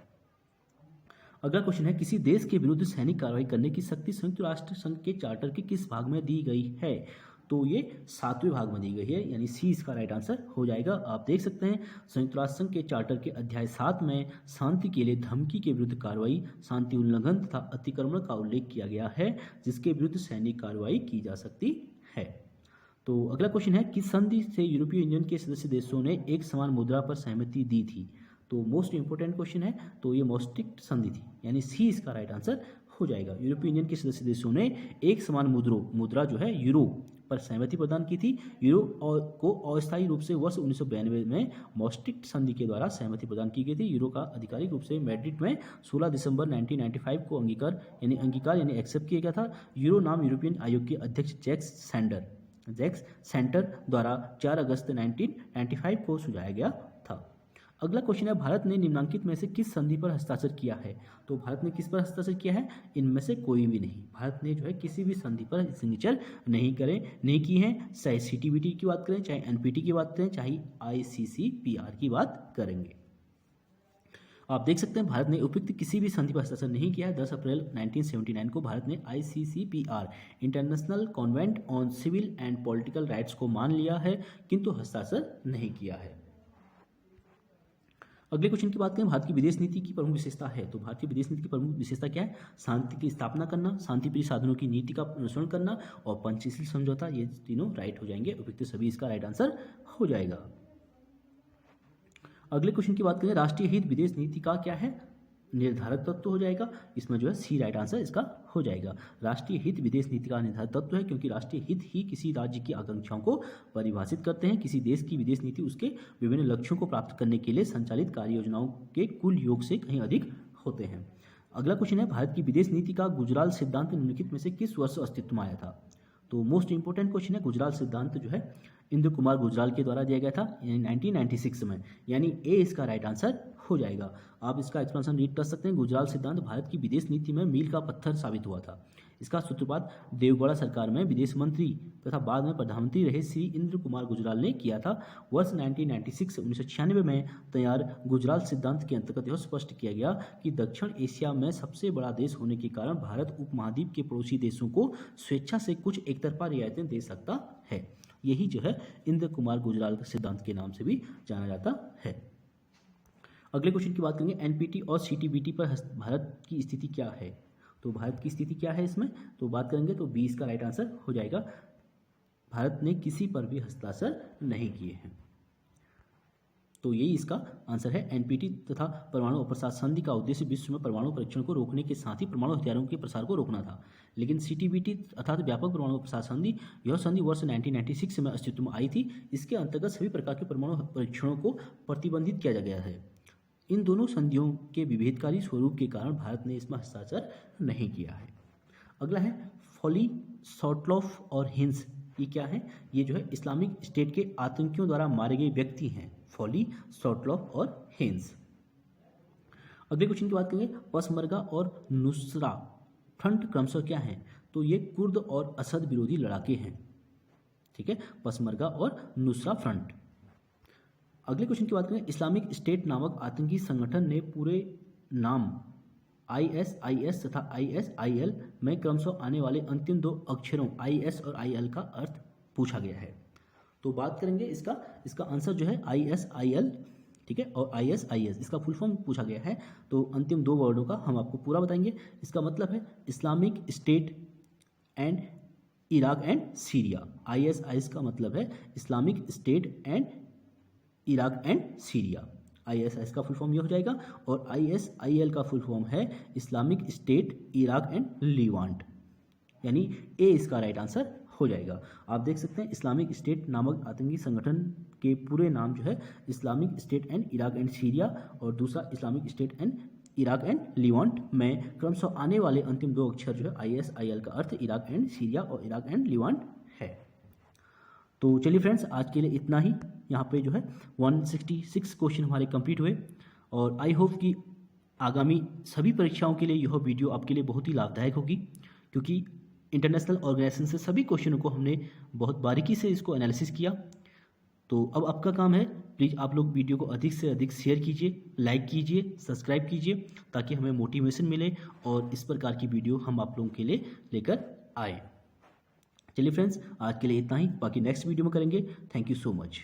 अगला क्वेश्चन है, किसी देश के विरुद्ध सैनिक कार्रवाई करने की शक्ति संयुक्त राष्ट्र संघ के चार्टर के किस भाग में दी गई है? तो ये 7वें भाग में दी गई है, यानी सी इसका राइट आंसर हो जाएगा। आप देख सकते हैं संयुक्त राष्ट्र संघ के चार्टर के अध्याय 7 में शांति के लिए धमकी के विरुद्ध कार्रवाई, शांति उल्लंघन तथा अतिक्रमण का उल्लेख किया गया है, जिसके विरुद्ध सैनिक कार्रवाई की जा सकती है। तो अगला क्वेश्चन है, किस संधि से यूरोपीय यूनियन के सदस्य देशों ने एक समान मुद्रा पर सहमति दी थी? तो मोस्ट इंपोर्टेंट क्वेश्चन है, तो ये मॉस्ट्रिक्ट संधि थी, यानी सी इसका राइट आंसर हो जाएगा। यूरोपीय यूनियन के सदस्य देशों ने एक समान मुद्रा जो है यूरो पर सहमति प्रदान की थी। यूरो को अस्थायी रूप से वर्ष 1992 में मॉस्ट्रिक्ट संधि के द्वारा सहमति प्रदान की गई थी। यूरो का आधिकारिक रूप से मैड्रिड में 16 दिसंबर 1995 को अंगीकार यानी एक्सेप्ट किया गया था। यूरो नाम यूरोपियन आयोग के अध्यक्ष जैक्स सेंटर द्वारा 4 अगस्त 1995 को सुझाया गया था। अगला क्वेश्चन है, भारत ने निम्नलिखित में से किस संधि पर हस्ताक्षर किया है? तो भारत ने किस पर हस्ताक्षर किया है? इनमें से कोई भी नहीं। भारत ने जो है किसी भी संधि पर सिग्नेचर नहीं की है, चाहे CTBT की बात करें, चाहे NPT की बात करें, चाहे ICCPR की बात करेंगे। आप देख सकते हैं भारत ने उपयुक्त किसी भी संधि पर हस्ताक्षर नहीं किया है। 10 अप्रैल 1979 को भारत ने ICCPR international convent on civil and political rights को मान लिया है, किंतु हस्ताक्षर नहीं किया है। अगले क्वेश्चन की बात करें, भारत की विदेश नीति की प्रमुख विशेषता है। तो भारत की विदेश नीति की प्रमुख विशेषता क्या है? शांति की स्थापना करना, शांतिप्रिय साधनों की नीति का अनुसरण करना और पंचशील समझौता, ये तीनों राइट हो जाएंगे। उपयुक्त सभी इसका राइट आंसर हो जाएगा। अगले क्वेश्चन की बात करें, राष्ट्रीय हित विदेश नीति का क्या है? निर्धारक तत्व हो जाएगा। इसमें जो है सी राइट आंसर इसका हो जाएगा। राष्ट्रीय हित विदेश नीति का निर्धारक तत्व है, क्योंकि राष्ट्रीय हित ही किसी राज्य की आकांक्षाओं को परिभाषित करते हैं। किसी देश की विदेश नीति उसके विभिन्न लक्ष्यों को प्राप्त करने के लिए संचालित कार्य योजनाओं के कुल योग से कहीं अधिक होते हैं। अगला क्वेश्चन है, भारत की विदेश नीति का गुजराल सिद्धांत निम्नलिखित में से किस वर्ष अस्तित्व में आया था? तो मोस्ट इंपोर्टेंट क्वेश्चन है, गुजराल सिद्धांत जो है इंद्र कुमार गुजराल के द्वारा दिया गया था, यानी 1996 में, यानी ए इसका राइट आंसर हो जाएगा। आप इसका एक्सप्लेनेशन रीड कर सकते हैं। गुजराल सिद्धांत भारत की विदेश नीति में मील का पत्थर साबित हुआ था। इसका सूत्रपात देवगौड़ा सरकार में विदेश मंत्री तथा बाद में प्रधानमंत्री रहे श्री इंद्र कुमार गुजराल ने किया था। वर्ष 1996 में तैयार गुजराल सिद्धांत के अंतर्गत यह स्पष्ट किया गया कि दक्षिण एशिया में सबसे बड़ा देश होने के कारण भारत उपमहाद्वीप के पड़ोसी देशों को स्वेच्छा से कुछ एकतरफा रियायतें दे सकता है। यही जो है इंद्र कुमार गुजराल सिद्धांत के नाम से भी जाना जाता है। अगले क्वेश्चन की बात करेंगे, NPT और CTBT पर भारत की स्थिति क्या है? तो भारत की स्थिति क्या है इसमें? तो बात करेंगे तो बी इसका राइट आंसर हो जाएगा। भारत ने किसी पर भी हस्ताक्षर नहीं किए हैं, तो यही इसका आंसर है। NPT तथा परमाणु अप्रसार संधि का उद्देश्य विश्व में परमाणु परीक्षण को रोकने के साथ ही परमाणु हथियारों के प्रसार को रोकना था। लेकिन CTBT अर्थात व्यापक परमाणु अप्रसार संधि, यह संधि वर्ष 1996 में अस्तित्व में आई थी। इसके अंतर्गत सभी प्रकार के परमाणु परीक्षणों को प्रतिबंधित किया गया है। इन दोनों संधियों के विभेदकारी स्वरूप के कारण भारत ने इसमें हस्ताक्षर नहीं किया है। अगला है फॉली, सॉटलॉफ और हिंस, ये क्या है? ये जो है इस्लामिक स्टेट के आतंकियों द्वारा मारे गए व्यक्ति हैं, फॉली, सॉटलॉफ और हिंस। अगले क्वेश्चन की बात करेंगे, पसमर्गा और नुसरा फ्रंट क्रमशः क्या है? तो ये कुर्द और असद विरोधी लड़ाके हैं। ठीक है, पसमर्गा और नुसरा फ्रंट। अगले क्वेश्चन की बात करें, इस्लामिक स्टेट नामक आतंकी संगठन ने पूरे नाम ISIS तथा ISIL में क्रमशः आने वाले अंतिम 2 अक्षरों IS और IL का अर्थ पूछा गया है। तो बात करेंगे इसका आंसर जो है ISIL, ठीक है, और ISIS इसका फुल फॉर्म पूछा गया है। तो अंतिम 2 वर्डों का हम आपको पूरा बताएंगे। इसका मतलब है Islamic State and Iraq and Syria. ISIS का मतलब है Islamic State and Iraq and Syria. ISIS का फुल फॉर्म ये हो जाएगा, और ISIL का फुल फॉर्म है इस्लामिक स्टेट इराक एंड लीवांट, यानी ए इसका राइट आंसर हो जाएगा। आप देख सकते हैं इस्लामिक स्टेट नामक आतंकी संगठन के पूरे नाम जो है Islamic State and Iraq and Syria, और दूसरा Islamic State and Iraq and Levant में क्रमशः आने वाले अंतिम 2 अक्षर जो है ISIL का अर्थ इराक एंड सीरिया और इराक एंड लीवांट है। तो चलिए फ्रेंड्स, आज के लिए इतना ही। यहाँ पे जो है 166 क्वेश्चन हमारे कंप्लीट हुए, और आई होप कि आगामी सभी परीक्षाओं के लिए यह वीडियो आपके लिए बहुत ही लाभदायक होगी, क्योंकि इंटरनेशनल ऑर्गेनाइजेशन से सभी क्वेश्चनों को हमने बहुत बारीकी से इसको एनालिसिस किया। तो अब आपका काम है, प्लीज़ आप लोग वीडियो को अधिक से अधिक शेयर कीजिए, लाइक कीजिए, सब्सक्राइब कीजिए, ताकि हमें मोटिवेशन मिले और इस प्रकार की वीडियो हम आप लोगों के लिए लेकर आए। चलिए फ्रेंड्स, आज के लिए इतना ही, बाकी नेक्स्ट वीडियो में करेंगे। Thank you so much.